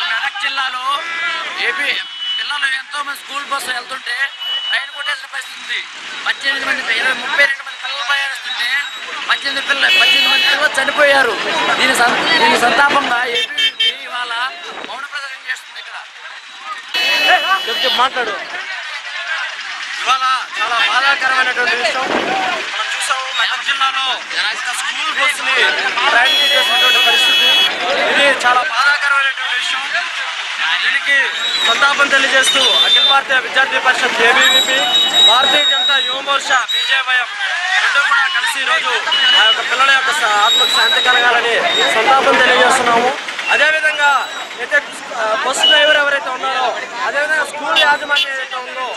మెదక్ జిల్లాలో ఏపీ పిల్లలు ఎంతో మంది స్కూల్ బస్సు వెళ్తుంటే ట్రైన్ కొట్టేసిన పరిస్థితి. 18 మంది 32 మంది పిల్లలు ప్రయాణిస్తుంటే 18 మంది పిల్లలు చనిపోయారు. దీని సంతాపంగా ఏపీ ఇవాళ మౌన ప్రదర్శన చేస్తుంది. ఇక్కడ మాట్లాడు. ఇవాళ చాలా బాధాకరమైనటువంటి విషయం మనం చూసాము. మెదక్ జిల్లాలో స్కూల్ బస్సుని ట్రైన్ చేసినటువంటి పరిస్థితి. ఇది చాలా బాధాకరమైనటువంటి విషయం. దీనికి సంతాపం తెలియజేస్తూ అఖిల భారతీయ విద్యార్థి పరిషత్ ఏబీవీపీ, భారతీయ జనతా యువ మోర్చా బీజేవైఎం రెండూ కూడా కలిసి ఈరోజు ఆ యొక్క పిల్లల యొక్క ఆత్మకు శాంతి కలగాలని సంతాపం తెలియజేస్తున్నాము. అదేవిధంగా అయితే బస్సు డ్రైవర్ ఎవరైతే ఉన్నారో, అదేవిధంగా స్కూల్ యాజమాన్యం ఏదైతే ఉందో,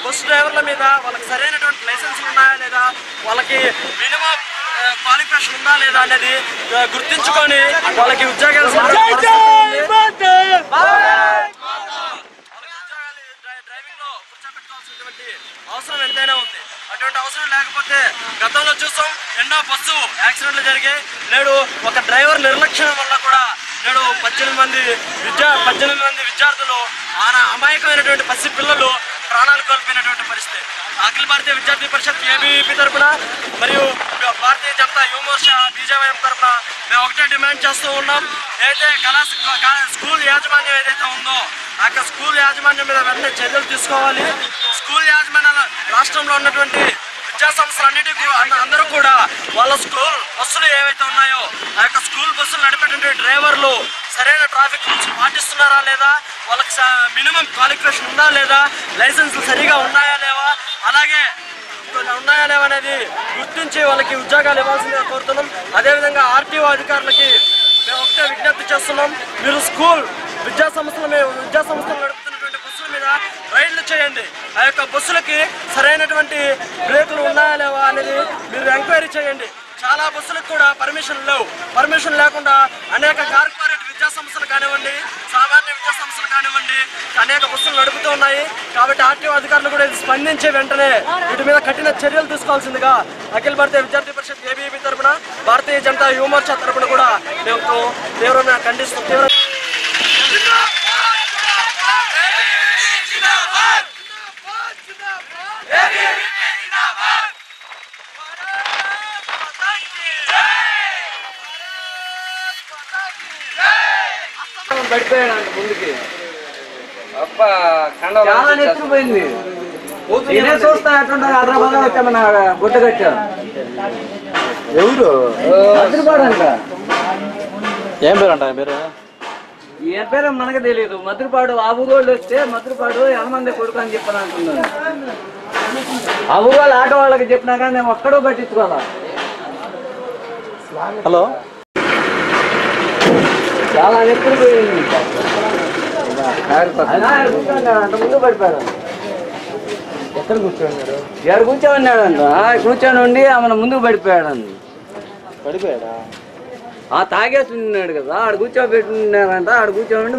బస్సు డ్రైవర్ల మీద వాళ్ళకి సరైనటువంటి లైసెన్సులు ఉన్నాయా లేదా, వాళ్ళకి మినిమం క్వాలిఫికేషన్ ఉందా లేదా అనేది గుర్తించుకొని వాళ్ళకి ఉద్యోగాలు డ్రైవింగ్ లో కూర్చోబెట్టుకోవాల్సినటువంటి అవసరం ఎంతైనా ఉంది. అటువంటి అవసరం లేకపోతే గతంలో చూసాం ఎన్నో బస్సు యాక్సిడెంట్లు జరిగాయి. నేడు ఒక డ్రైవర్ నిర్లక్ష్యం వల్ల కూడా నేడు 18 మంది విద్యార్థులు అమాయకమైనటువంటి పసి పిల్లలు ప్రాణాలు కోల్పోయినటువంటి పరిస్థితి. అఖిల భారతీయ విద్యార్థి పరిషత్ ఏబీవీపీ తరఫున మరియు భారతీయ జనతా యువ మోర్చా బీజేవైఎం తరఫున మేము ఒకటే డిమాండ్ చేస్తూ ఉన్నాం. ఏదైతే స్కూల్ యాజమాన్యం ఏదైతే ఉందో ఆ యొక్క స్కూల్ యాజమాన్యం మీద వెంటనే చర్యలు తీసుకోవాలి. స్కూల్ యాజమాన్యాల రాష్ట్రంలో ఉన్నటువంటి విద్యా సంస్థలన్నిటికీ అందరూ కూడా వాళ్ళ స్కూల్ బస్సులు ఏవైతే ఉన్నాయో ఆ యొక్క స్కూల్ బస్సులు నడిపేటువంటి డ్రైవర్లు సరైన ట్రాఫిక్ రూల్స్ పాటిస్తున్నారా లేదా, వాళ్ళకి మినిమం క్వాలిఫికేషన్ ఉందా లేదా, లైసెన్సులు సరిగా ఉన్నాయా లేవా, అలాగే ఉన్నాయా లేవా అనేది గుర్తించి వాళ్ళకి ఉద్యోగాలు ఇవ్వాల్సిందిగా కోరుతున్నాం. అదేవిధంగా ఆర్టీఓ అధికారులకి మేము ఒకటే విజ్ఞప్తి చేస్తున్నాం. మీరు స్కూల్ విద్యా సంస్థలు నడుపుతున్నటువంటి బస్సుల మీద రైళ్లు చేయండి. ఆ యొక్క బస్సులకి సరైనటువంటి బ్రేకులు ఉన్నాయా లేవా అనేది మీరు ఎంక్వైరీ చేయండి. చాలా బస్సులకు కూడా పర్మిషన్ లేవు. పర్మిషన్ లేకుండా అనేక కార్పొరేట్ విద్యా సంస్థలు కానివ్వండి, సామాన్య విద్యా సంస్థలు కానివ్వండి అనేక బస్సులు నడుపుతూ ఉన్నాయి. కాబట్టి ఆర్టీఓ అధికారులు కూడా స్పందించి వెంటనే వీటి మీద కఠిన చర్యలు తీసుకోవాల్సిందిగా అఖిల భారతీయ విద్యార్థి పరిషత్ ఏబీవీపీ తరఫున, భారతీయ జనతా యువ మోర్చా తరఫున కూడా మేము తీవ్రంగా ఖండిస్తున్నాం. పడిపోయాడు అంట ముందుకి. అబ్బా చాలా నెత్తిపోయింది. నేనే చూస్తా ఎట్లుంటారు. హైదరాబాద్ లో వచ్చామన్న గుడ్డ కట్టా. ఎవరు మద్రిపాడంట. ఏం పేరు అంట పేరు? ఏ పేరు మనకు తెలియదు. మద్రిపాడు ఆ ఊరోళ్ళు వస్తే మద్రిపాడు ఎంతమంది కొడుకు అని చెప్పని అంటున్నాను. ఆ ఊరోళ్ళు ఆటో వాళ్ళకి చెప్పినా కానీ నేను ఒక్కడో పట్టించుకోవాలా. హలో, చాలా నెప్పుడు పోయింది. అంత ముందు పడిపోయాడు. ఎక్కడ కూర్చోన్నాడు? ఎవరు కూర్చోమన్నాడు అంట. కూర్చొని ఉండి ఆమె ముందుకు పడిపోయాడు అండి. పడిపోయాడా? తాగేసి ఉన్నాడు కదా, ఆడ కూర్చోబెట్టున్నారంట. ఆడ కూర్చోండి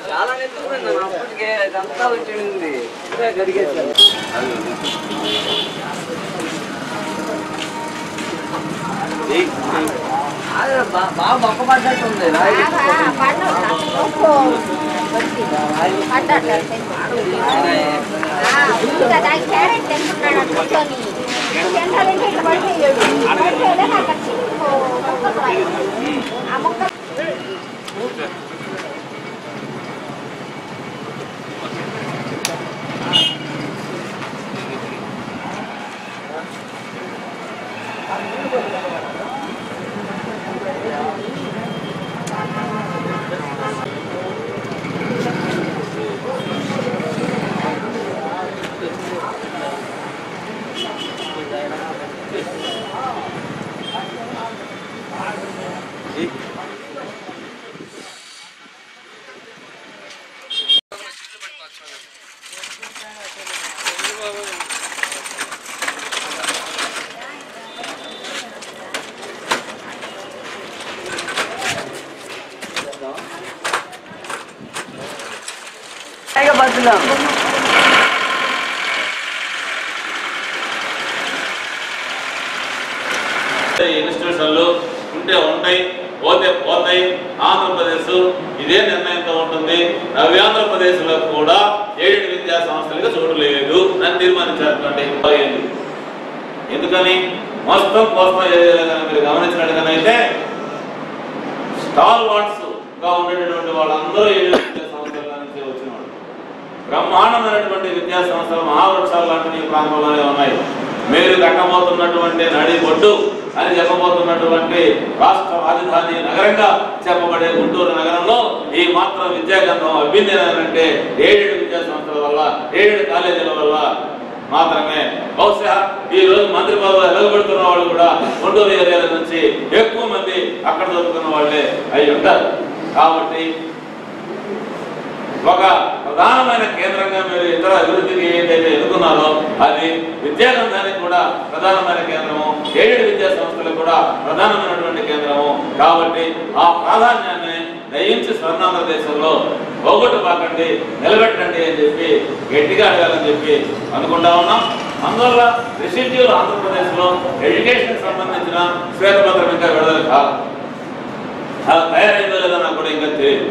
చాలా నెత్తుకుపోయింది. అప్పటికే అదంతా వచ్చింది. గడిగేసాను. బాగా మొక్క పడ్డట్టు ఉంది. బస్సులో ఇన్స్టిట్యూషన్లు ఉంటే ఉంటాయి, పోతే పోతాయి. ఆంధ్రప్రదేశ్ ఇదే నిర్ణయంతో ఉంటుంది. నవ్యాంధ్రప్రదేశ్లో కూడా 7 విద్యా సంస్థలుగా చోటు లేదు అని తీర్మానించారు. ఎందుకని మొత్తం కోస్తా ఏరియాలో మీరు గమనించినట్టుగానైతే స్టాల్ వార్డ్స్ గా ఉండేటటువంటి వాళ్ళందరూ 7 విద్యా సంస్థల నుంచి వచ్చిన వాళ్ళు. బ్రహ్మాండమైనటువంటి విద్యా సంస్థలు మహావృక్షాలు లాంటి ఈ ప్రాంతంలోనే ఉన్నాయి. మీరు కట్టబోతున్నటువంటి నడి బొడ్డు అని చెప్పబోతున్నటువంటి రాష్ట్ర రాజధాని నగరంగా చెప్పబడే గుంటూరు నగరంలో ఈ మాత్రం విద్యాగంధం అభ్యుందనంటే 7 విద్యా సంస్థల వల్ల, 7 కాలేజీల వల్ల మాత్రమే. బహుశా ఈ రోజు మంత్రి పదవులు ఎలగబెడుతున్న వాళ్ళు కూడా గుంటూరు ఏరియాల నుంచి ఎక్కువ మంది అక్కడ చదువుకున్న వాళ్ళే అయి ఉంటారు. కాబట్టి ఒక ప్రధానమైన కేంద్రంగా మీరు ఇతర అభివృద్ధికి ఏదైతే ఎన్నుకున్నారో అది విద్యాగంధానికి కూడా ప్రధానమైన కేంద్రము, 7 విద్యా సంస్థలకు కూడా ప్రధానమైనటువంటి కేంద్రము. కాబట్టి ఆ ప్రాధాన్యాన్ని దయించి స్వర్ణాంధ్రదేశంలో పోగొట్టుపాకండి, నిలబెట్టండి అని చెప్పి గట్టిగా అడగాలని చెప్పి అనుకుంటా ఉన్నాం. అందువల్ల రిషిడ్యూల్ ఆంధ్రప్రదేశ్లో ఎడ్యుకేషన్ సంబంధించిన శ్వేతపత్రం ఇంకా విడుదల కాదు. అలా తయారైందో లేదో నాకు కూడా ఇంకా తెలియదు.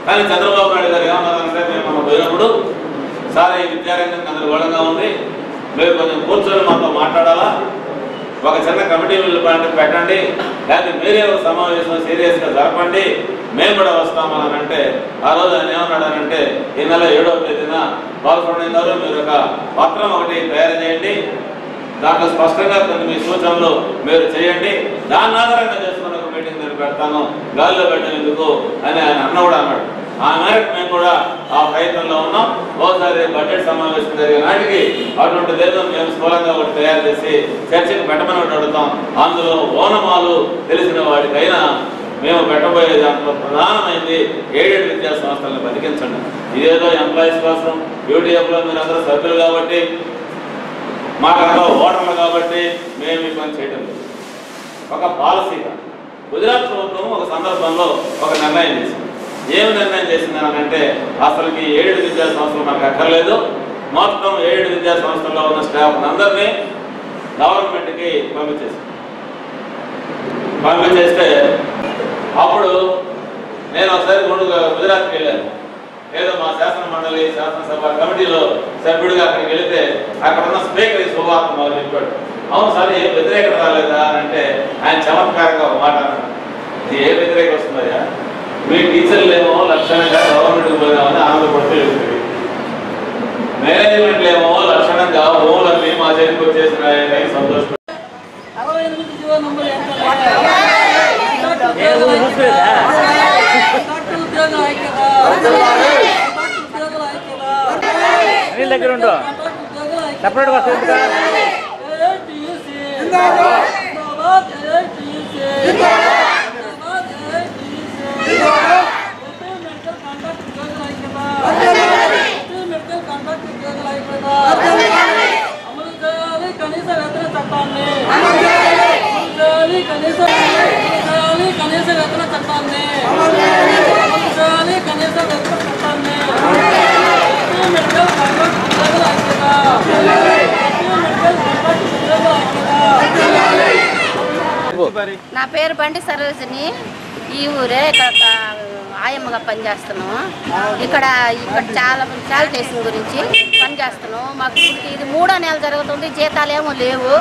కానీ చంద్రబాబు నాయుడు గారు ఏమన్నారంటే, మేము మనం పోయినప్పుడు సార్ ఈ విద్యారంగం గందరగోళంగా ఉంది, మీరు కొంచెం కూర్చొని మాతో మాట్లాడాలా, ఒక చిన్న కమిటీ పెట్టండి, లేకపోతే మీరే ఒక సమావేశం సీరియస్గా జరపండి, మేము కూడా వస్తామని అంటే ఆ రోజు ఆయన ఏమన్నాడనంటే ఈ నెల 7వ తేదీన బాలసుబ్రహ్మణ్యం గారు మీరు ఒక పత్రం ఒకటి తయారు చేయండి, దాంట్లో స్పష్టంగా కొన్ని మీ సూచనలు మీరు చేయండి, దాన్ని ఆధారంగా చేసుకుని ఒక మీటింగ్ నేను పెడతాను, గాలిలో పెట్టేందుకు అని ఆయన అన్న కూడా అన్నాడు. ఆ మేరకు మేము కూడా ఆ ప్రయత్నంలో ఉన్నాం. ఒకసారి బడ్జెట్ సమావేశం జరిగే నాటికి అటువంటిదేదో మేము స్థూలంగా ఒకటి తయారు చేసి చర్చకు పెట్టమని అడుగుతాం. అందులో ఓనమాలు తెలిసిన వాడికైనా మేము పెట్టబోయే దాంట్లో ప్రధానమైంది 7 విద్యా సంస్థలను బతికించండి. ఇదేదో ఎంప్లాయీస్ కోసం యూటీఎఫ్లో మీరు అందరూ సభ్యులు కాబట్టి, మాకంతా ఓటర్లు కాబట్టి మేము ఈ పని చేయడం లేదు. ఒక పాలసీగా గుజరాత్ ప్రభుత్వం ఒక సందర్భంలో ఒక నిర్ణయం చేసింది. ఏమి నిర్ణయం చేసిందని అంటే అసలుకి 7 విద్యా సంస్థలు మనకు అక్కర్లేదు, మొత్తం 7 విద్యా సంస్థల్లో ఉన్న స్టాఫ్ అందరినీ గవర్నమెంట్కి పంపించేస్తే అప్పుడు నేను ఒకసారి గుజరాత్కి వెళ్ళాను. ఏదో మా శాసన మండలి శాసనసభ కమిటీలో సభ్యుడిగా అక్కడికి వెళితే అక్కడ ఉన్న స్పీకర్ ఈ శుభార్త మొదలు చెప్పాడు. అవును సార్ ఏం వ్యతిరేకత రాలేదా అని అంటే ఆయన చమత్కారంగా ఒక మాట అన్నాడు, ఇది ఏ వ్యతిరేకత వస్తుందయ్యా, మీ టీచర్లు ఏమో లక్షణంగా గవర్నమెంట్కి పోయినామని ఆనందపడుతూ వెళ్తుంది, మేనేజ్మెంట్లు ఏమో లక్షణంగా ఓన్లన్నీ మా చేతికి వచ్చేసినాయని సంతోషపడి దగ్గర ఉండు సపరేట్ వస్తుంది. నా పేరు బండి సరోజిని, ఈ ఊరే. ఇక్కడ ఆయమ్మగా పనిచేస్తున్నాము. ఇక్కడ చాలా శానిటేషన్ గురించి పనిచేస్తున్నాము. మాకు ఇది 3వ నెల జరుగుతుంది, జీతాలు ఏమో లేవు.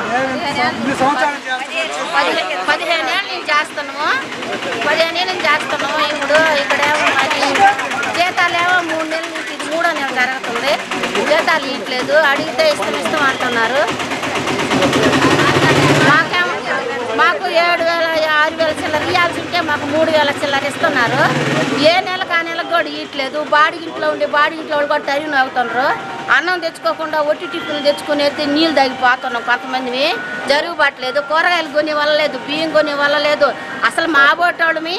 15 ఏళ్ళ నుంచి చేస్తున్నాము. 15 ఏళ్ళ నుంచి చేస్తున్నాము. ఇప్పుడు ఇక్కడేమో మాది జీతాలు ఏమో 3 నెలల నుంచి, ఇది 3వ నెల జరుగుతుంది, జీతాలు ఇవ్వట్లేదు. అడిగితే ఇష్టం అంటున్నారు. మాకు 7,000 6,000 చిల్లర ఇవ్వాల్సి ఉంటే మాకు 3,000 చిల్లర ఇస్తున్నారు. ఏ నెలకు ఆ నెలకు కూడా ఇవ్వట్లేదు. బాడీ ఇంట్లో ఉండే బాడీ ఇంట్లో వాళ్ళు కూడా తరిగి అవుతున్నారు. అన్నం తెచ్చుకోకుండా ఒట్టి టిఫిన్లు తెచ్చుకుని నీళ్ళు తగ్గిపోతున్నాం. కొంతమంది జరుగుబాట్లేదు. కూరగాయలు కొనే వల్ల లేదు, బియ్యం కొనే వల్ల లేదు. అసలు మా బోటోళ్ళమి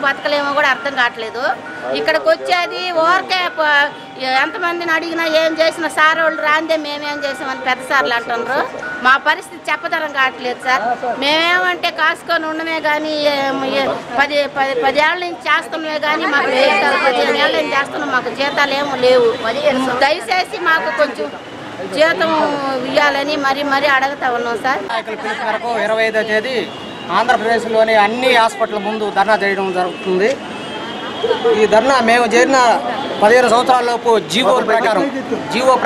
బతకలేమో కూడా అర్థం కావట్లేదు. ఇక్కడికి వచ్చేది ఊరికే ఎంతమందిని అడిగినా ఏం చేసినా సార్ వాళ్ళు రాందే మేమేం చేసామని పెద్ద సార్లు అంటున్నారు. మా పరిస్థితి చెప్పదరం కావట్లేదు సార్. మేమేమంటే కాసుకొని ఉండమే కానీ 10 ఏళ్ళ నుంచి చేస్తున్నామే కానీ మాకు 15 ఏళ్ళ నుంచి చేస్తున్నాం, మాకు జీతాలు ఏమో లేవు. దయచేసి మాకు కొంచెం జీతం ఇవ్వాలని మరీ అడుగుతా ఉన్నాం సార్. నాయకుల పిలుపు మేరకు 25వ తేదీ ఆంధ్రప్రదేశ్లోని అన్ని హాస్పిటల్ ముందు ధర్నా చేయడం జరుగుతుంది. ఈ ధర్నా మేము చేరిన 15 సంవత్సరాలలోపు జీవో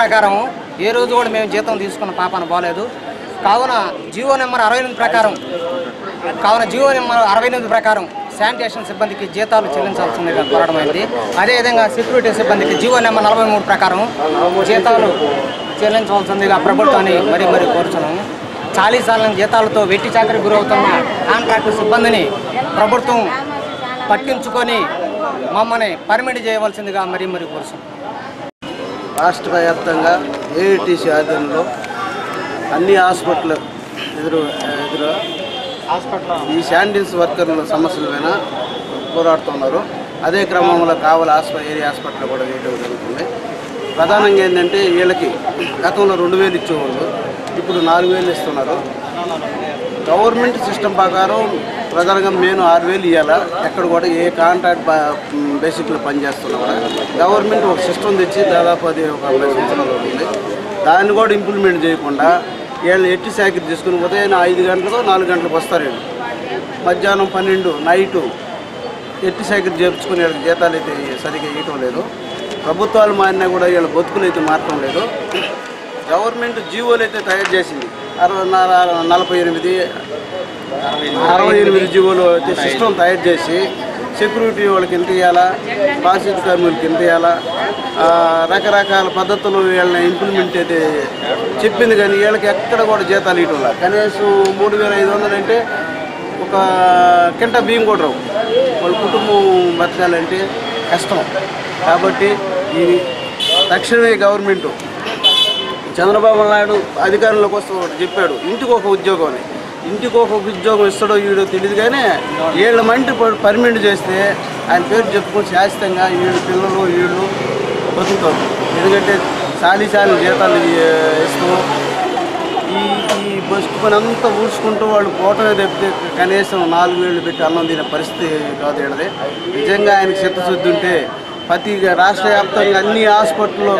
ప్రకారం ఏ రోజు కూడా మేము జీతం తీసుకున్న పాపాన బాలేదు. కావున జీవో నెంబర్ 68 ప్రకారం శానిటేషన్ సిబ్బందికి జీతాలు చెల్లించాల్సిందిగా కోరడమైంది. అదేవిధంగా సెక్యూరిటీ సిబ్బందికి జీవో నెంబర్ 43 ప్రకారం జీతాలు చెల్లించవలసిందిగా ప్రభుత్వాన్ని మరీ కోరుచున్నాము. చాలీసార్ల జీతాలతో వెట్టి చాకరీ గురవుతున్న కాంట్రాక్టు సిబ్బందిని ప్రభుత్వం పట్టించుకొని మమ్మల్ని పర్మిట్ చేయవలసిందిగా మరీ కోరుచున్నాం. రాష్ట్ర వ్యాప్తంగా ఏఐటీసీ ఆధ్వర్యంలో అన్ని హాస్పిటల్ ఎదురు ఈ శానిటైజ్ వర్కర్ల సమస్యల పైన పోరాడుతున్నారు. అదే క్రమంలో కావలి ఏరియా హాస్పిటల్ కూడా వేయడం జరుగుతుంది. ప్రధానంగా ఏంటంటే వీళ్ళకి గతంలో 2000 ఇచ్చేవాళ్ళు, ఇప్పుడు 4000 ఇస్తున్నారు. గవర్నమెంట్ సిస్టమ్ ప్రకారం ప్రధానంగా మేము 6000 ఇవ్వాలా. ఎక్కడ కూడా ఏ కాంట్రాక్ట్ బేసిక్లో పనిచేస్తున్నా కూడా గవర్నమెంట్ ఒక సిస్టమ్ తెచ్చి దాదాపు అది ఒక 10 సంవత్సరాలు అవుతుంది. దాన్ని కూడా ఇంప్లిమెంట్ చేయకుండా వీళ్ళు ఎట్టి చాకరీ తీసుకుని పోతే 5 గంటలకు 4 గంటలకు వస్తారు. వీళ్ళు మధ్యాహ్నం 12 నైటు ఎట్టి చాకరీ చేర్చుకుని వీళ్ళకి జీతాలు అయితే సరిగ్గా ఇవ్వటం లేదు. ప్రభుత్వాలు మారినా కూడా వీళ్ళ బతుకులు అయితే మారటం లేదు. గవర్నమెంట్ జీవోలు అయితే తయారు చేసింది 68 జీవోలు అయితే సిస్టమ్ తయారు చేసి సెక్యూరిటీ వాళ్ళకి ఎంత ఇవ్వాలా, పారిశుద్ధ్య కార్మికులకి ఎంత ఇవ్వాలా, రకరకాల పద్ధతులు వీళ్ళని ఇంప్లిమెంట్ అయితే చెప్పింది. కానీ వీళ్ళకి ఎక్కడ కూడా జీతాలు ఇవ్వడం కనీసం 3500 అంటే ఒక కింట బియ్యం కూడా రావు. వాళ్ళ కుటుంబం బతకాలంటే కష్టం. కాబట్టి ఈ తక్షణమే గవర్నమెంటు చంద్రబాబు నాయుడు అధికారంలోకి వస్తూ చెప్పాడు ఇంటికి ఒక ఉద్యోగం అని. ఇంటికి ఒక ఉద్యోగం ఇస్తాడో వీడో తెలియదు కానీ వీళ్ళ మంటి పర్మిట్ చేస్తే ఆయన పేరు చెప్పుకొని శాశ్వతంగా వీళ్ళు పిల్లలు వీళ్ళు బతుకుతారు. ఎందుకంటే చాలీ జీతాలు ఇస్తూ ఈ బస్సు పని అంతా ఊడ్చుకుంటూ వాళ్ళు పోవటమే తప్పితే కనీసం 4000 పెట్టి అన్నం తినే పరిస్థితి కాదు వీళ్ళది. నిజంగా ఆయనకి చిత్తశుద్ధి ఉంటే ప్రతి రాష్ట్ర వ్యాప్తంగా అన్ని హాస్పిటల్లో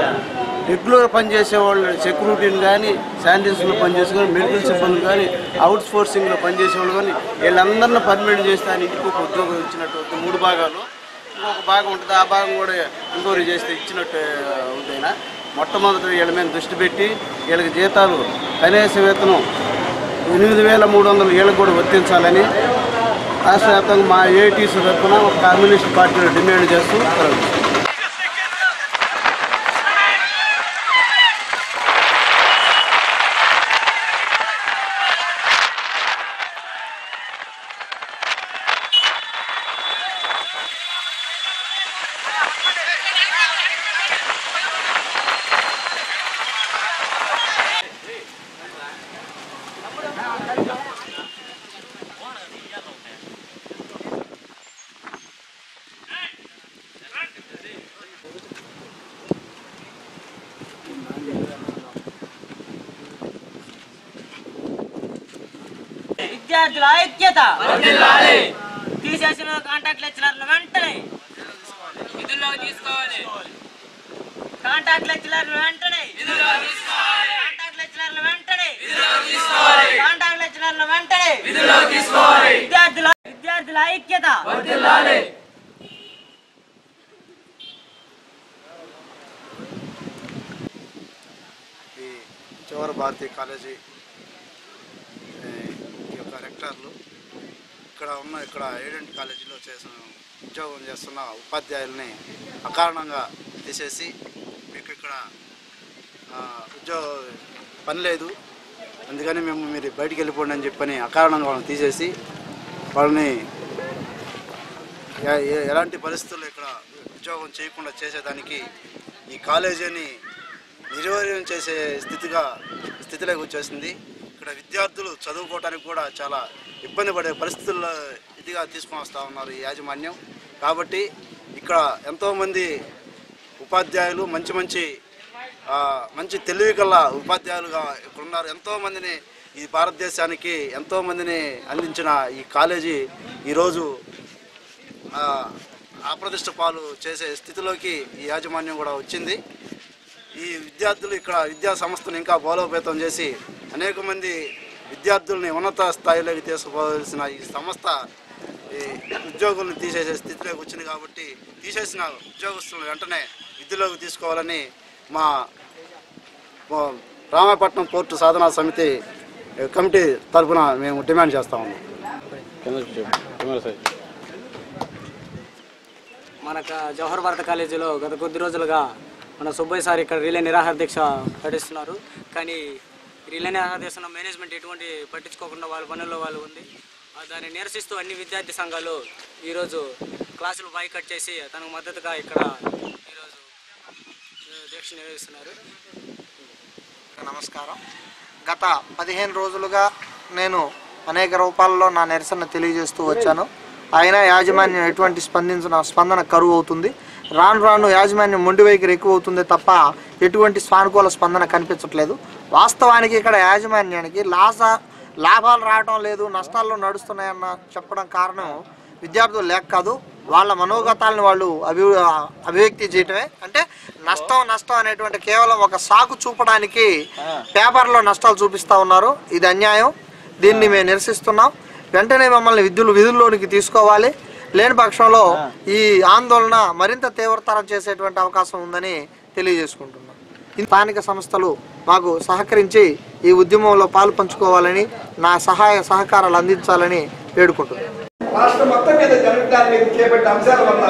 రెగ్యులర్ పనిచేసే వాళ్ళు సెక్యూరిటీని కానీ శానిటైజర్లో పనిచేసే కానీ మెడికల్ సిబ్బంది కానీ అవుట్ సోర్సింగ్లో పనిచేసేవాళ్ళు కానీ వీళ్ళందరినీ పర్మిట్ చేస్తే ఆయన ఇంటికి ఒక ఉద్యోగం ఇచ్చినట్టు 3 భాగాలు ఇంకొక భాగం ఉంటుంది. ఆ భాగం కూడా ఎంక్వైరీ చేస్తే ఇచ్చినట్టు ఉందైనా మొట్టమొదటి వీళ్ళ మీద దృష్టి పెట్టి వీళ్ళకి జీతాలు కనీస వేతనం 8300 వీళ్ళకి కూడా వర్తించాలని రాష్ట్ర వ్యాప్తంగా మా ఏఐటీసీ తరఫున కమ్యూనిస్ట్ పార్టీలో డిమాండ్ చేస్తూ విద్యార్థుల ఐక్యత తీసేసిన కాంట్రాక్ట్ లెక్చరర్లు వెంటనే విధుల్లోకి తీసుకోవాలి. కాంట్రాక్ట్ లెక్చరర్లు వెంటనే కాంట్రాక్ట్ లెక్చరర్లు వెంటనే కాంట్రాక్ట్ లెక్చరర్లు వెంటనే విద్యార్థుల ఐక్యత. ఈ చివరి భారతీయ కాలేజీ రెక్టర్లు ఇక్కడ ఏడెంట్ కాలేజీలో ఉద్యోగం చేస్తున్న ఉపాధ్యాయుల్ని అకారణంగా తీసేసి మీకు ఇక్కడ పని లేదు అందుకని మీరు బయటికి వెళ్ళిపోండి అని చెప్పని అకారణంగా వాళ్ళని తీసేసి వాళ్ళని ఎలాంటి పరిస్థితుల్లో ఇక్కడ ఉద్యోగం చేయకుండా చేసేదానికి ఈ కాలేజీని నిర్వీర్యం చేసే స్థితిలోకి వచ్చేసింది. ఇక్కడ విద్యార్థులు చదువుకోవడానికి కూడా చాలా ఇబ్బంది పడే పరిస్థితుల్లో ఇదిగా తీసుకొని వస్తూ ఉన్నారు ఈ యాజమాన్యం. కాబట్టి ఇక్కడ ఎంతోమంది ఉపాధ్యాయులు మంచి తెలివి గల ఉపాధ్యాయులుగా ఇక్కడ ఉన్నారు. ఎంతోమందిని ఈ భారతదేశానికి ఎంతోమందిని అందించిన ఈ కాలేజీ ఈరోజు అప్రతిష్ట పాలు చేసే స్థితిలోకి ఈ యాజమాన్యం కూడా వచ్చింది. ఈ విద్యార్థులు ఇక్కడ విద్యా సంస్థను ఇంకా బలోపేతం చేసి అనేక మంది విద్యార్థుల్ని ఉన్నత స్థాయిలోకి తీసుకుపోవాల్సిన ఈ సంస్థ ఈ ఉద్యోగులను తీసేసే స్థితిలోకి వచ్చింది. కాబట్టి తీసేసిన ఉద్యోగస్తులను వెంటనే విధుల్లోకి తీసుకోవాలని మా రామాయపట్నం పోర్టు సాధనా సమితి కమిటీ తరఫున మేము డిమాండ్ చేస్తా ఉన్నాం. మనకు జవహర్ భారత కాలేజీలో గత కొద్ది రోజులుగా మన సుబ్బయ్య సార్ ఇక్కడ రిలే నిరాహార దీక్ష నటిస్తున్నారు. కానీ రిలే నిరాహార దీక్షను మేనేజ్మెంట్ ఎటువంటి పట్టించుకోకుండా వాళ్ళ పనుల్లో వాళ్ళు ఉంది. దాన్ని నిరసిస్తూ అన్ని విద్యార్థి సంఘాలు ఈరోజు క్లాసులు బాయ్కట్ చేసి తనకు మద్దతుగా ఇక్కడ ఈరోజు దీక్ష నిర్వహిస్తున్నారు. నమస్కారం. గత 15 రోజులుగా నేను అనేక రూపాల్లో నా నిరసన తెలియజేస్తూ వచ్చాను. అయినా యాజమాన్యం ఎటువంటి స్పందన కరువు అవుతుంది. రాను రాను యాజమాన్యం మొండి వైఖరి ఎక్కువ అవుతుంది తప్ప ఎటువంటి సానుకూల స్పందన కనిపించట్లేదు. వాస్తవానికి ఇక్కడ యాజమాన్యానికి లాభాలు రావడం లేదు, నష్టాల్లో నడుస్తున్నాయన్న చెప్పడం కారణం విద్యార్థులు లేక కాదు, వాళ్ళ మనోగతాలను వాళ్ళు అభివ్యక్తి చేయటమే. అంటే నష్టం అనేటువంటి కేవలం ఒక సాకు చూపడానికి పేపర్లో నష్టాలు చూపిస్తూ ఉన్నారు. ఇది అన్యాయం. దీన్ని మేము నిరసిస్తున్నాం. వెంటనే మమ్మల్ని విధుల్లోనికి తీసుకోవాలి. లేని పక్షంలో ఈ ఆందోళన మరింత తీవ్రతరం చేసేటువంటి అవకాశం ఉందని తెలియజేసుకుంటున్నాం. స్థానిక సంస్థలు మాకు సహకరించి ఈ ఉద్యమంలో పాలు పంచుకోవాలని, నా సహాయ సహకారాలు అందించాలని వేడుకుంటున్నాను. రాష్ట్రం మొత్తం మీద జరుగుతాన్ని మీద చేపట్టిన అంశాల వల్ల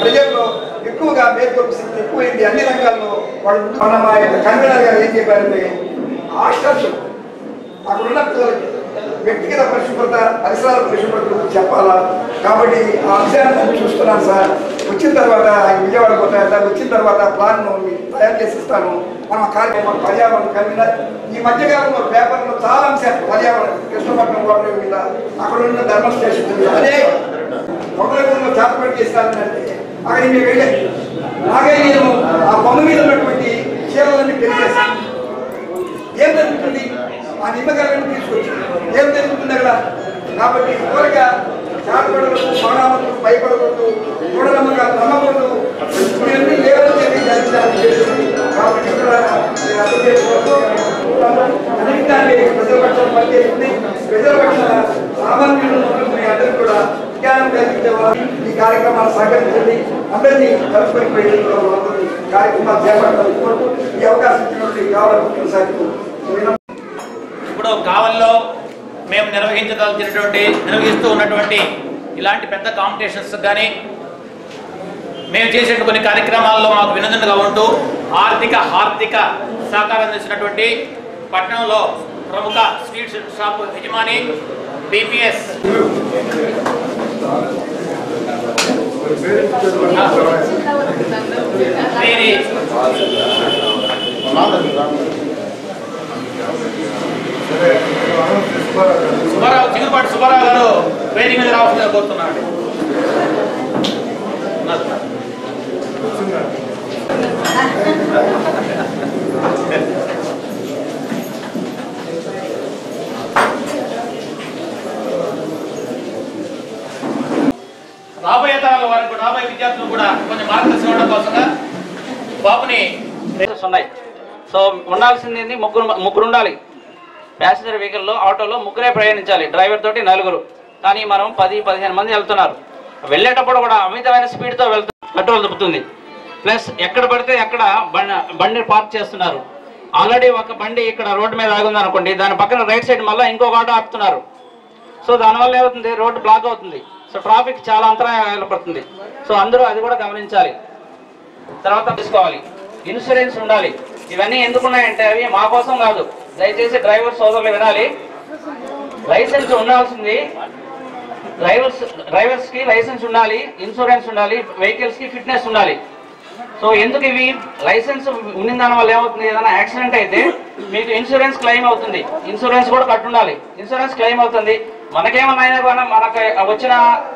ప్రజల్లో ఎక్కువగా మేల్కొల్పు శక్తి ఎక్కువైంది. అన్ని రంగాల్లో వాళ్ళు మన మా యొక్క కన్వీనర్ గారు ఏం చెప్పారంటే హాస్టల్స్ అక్కడున్న పిల్లలకి వ్యక్తిగత పరిశుభ్రత, పరిసరాల పరిశుభ్రత గురించి చెప్పాలా. కాబట్టి ఆ అంశాన్ని చూస్తున్నాను సార్. వచ్చిన తర్వాత విజయవాడ పోతాయట. వచ్చిన తర్వాత ప్లాన్ను తయారు చేసి ఇస్తాను. మనం కార్యక్రమం పర్యావరణ కన్వీనర్ ఈ మధ్యకాలంలో పేపర్లో చాలా అంశాలు పర్యావరణ కృష్ణపట్నం వాటర్ మీద అక్కడ ఉన్న ధర్మల్ స్టేషన్ అదే పొగలగూడలో చేతపడి చేస్తానంటే అక్కడికి మేము వెళ్ళాను. అలాగే నేను ఆ బొమ్మ మీద ఉన్నటువంటి చీరలన్నీ పెరిగేస్తాను. ఏం జరుగుతుంది? ఆ నిమ్మకాయలను తీసుకొచ్చి ఏం జరుగుతుంది అక్కడ? కాబట్టి త్వరగా చేతపడకూడదు, మరణాలకు భయపడకూడదు, మూఢనమ్మకాలు నమ్మకూడదు. ఇవన్నీ లేవని చెప్పి జరిగించాలని. కాబట్టి ఇక్కడ అర్థం చేసుకోవచ్చు. అన్నింటి ప్రజల పక్షాలు పనిచేస్తుంది. ప్రజల పక్షాల సామాన్యులు మీ అందరికీ కూడా విజ్ఞానం కలిగించేవారు ఈ కార్యక్రమాలు సహకరించండి. అందరినీ కలుపుకొని కార్యక్రమాలు చేపట్టాలి. ఈ అవకాశం ఇచ్చినటువంటి కావాలని ఇప్పుడు కావల్లో మేము నిర్వహిస్తూ ఉన్నటువంటి ఇలాంటి పెద్ద కాంపిటీషన్స్ కానీ మేము చేసే కొన్ని కార్యక్రమాల్లో మాకు వినోదంగా ఉంటూ ఆర్థిక సహకారం అందించినటువంటి పట్టణంలో ప్రముఖ స్వీట్ షాప్ యజమాని బీపీఎస్ చిగురుపాటి సుబ్బారావు గారు వేదిక మీద రావాల్సిందిగా కోరుతున్నాడు. రాబోయే తరాల వారికి రాబోయే విద్యార్థులు కూడా కొంచెం మార్గదర్శనం ఇవ్వడం కోసంగా బాబుని ఉన్నాయి. సో ఉండాల్సింది ముగ్గురు ఉండాలి. ప్యాసింజర్ వెహికల్లో ఆటోలో ముగ్గురే ప్రయాణించాలి, డ్రైవర్ తోటి 4. కానీ మనం 10-15 మంది వెళ్తున్నారు. వెళ్ళేటప్పుడు కూడా అమితమైన స్పీడ్తో పెట్రోల్ దొరుకుతుంది. ప్లస్ ఎక్కడ పడితే అక్కడ బండి పార్క్ చేస్తున్నారు. ఆల్రెడీ ఒక బండి ఇక్కడ రోడ్డు మీద ఆగుంది అనుకోండి, దాని పక్కన రైట్ సైడ్ మళ్ళీ ఇంకొక ఆటో ఆపుతున్నారు. సో దానివల్ల ఏమవుతుంది, రోడ్డు బ్లాక్ అవుతుంది. సో ట్రాఫిక్ చాలా అంతరాయాలు పడుతుంది. సో అందరూ అది కూడా గమనించాలి. తర్వాత తీసుకోవాలి, ఇన్సూరెన్స్ ఉండాలి. ఇవన్నీ ఎందుకున్నాయంటే అవి మా కోసం కాదు. దయచేసి డ్రైవర్ సోదరులు వినాలి. లైసెన్స్ ఉండాల్సింది డ్రైవర్స్ కి లైసెన్స్ ఉండాలి, ఇన్సూరెన్స్ ఉండాలి, వెహికల్స్ కి ఫిట్నెస్ ఉండాలి. సో ఎందుకు ఇవి లైసెన్స్ ఉన్న దాని వల్ల ఏమవుతుంది, ఏదైనా యాక్సిడెంట్ అయితే మీకు ఇన్సూరెన్స్ క్లెయిమ్ అవుతుంది. ఇన్సూరెన్స్ కూడా కట్టుండాలి. ఇన్సూరెన్స్ క్లెయిమ్ అవుతుంది. మనకేమన్నా అయినా కూడా మనకు వచ్చిన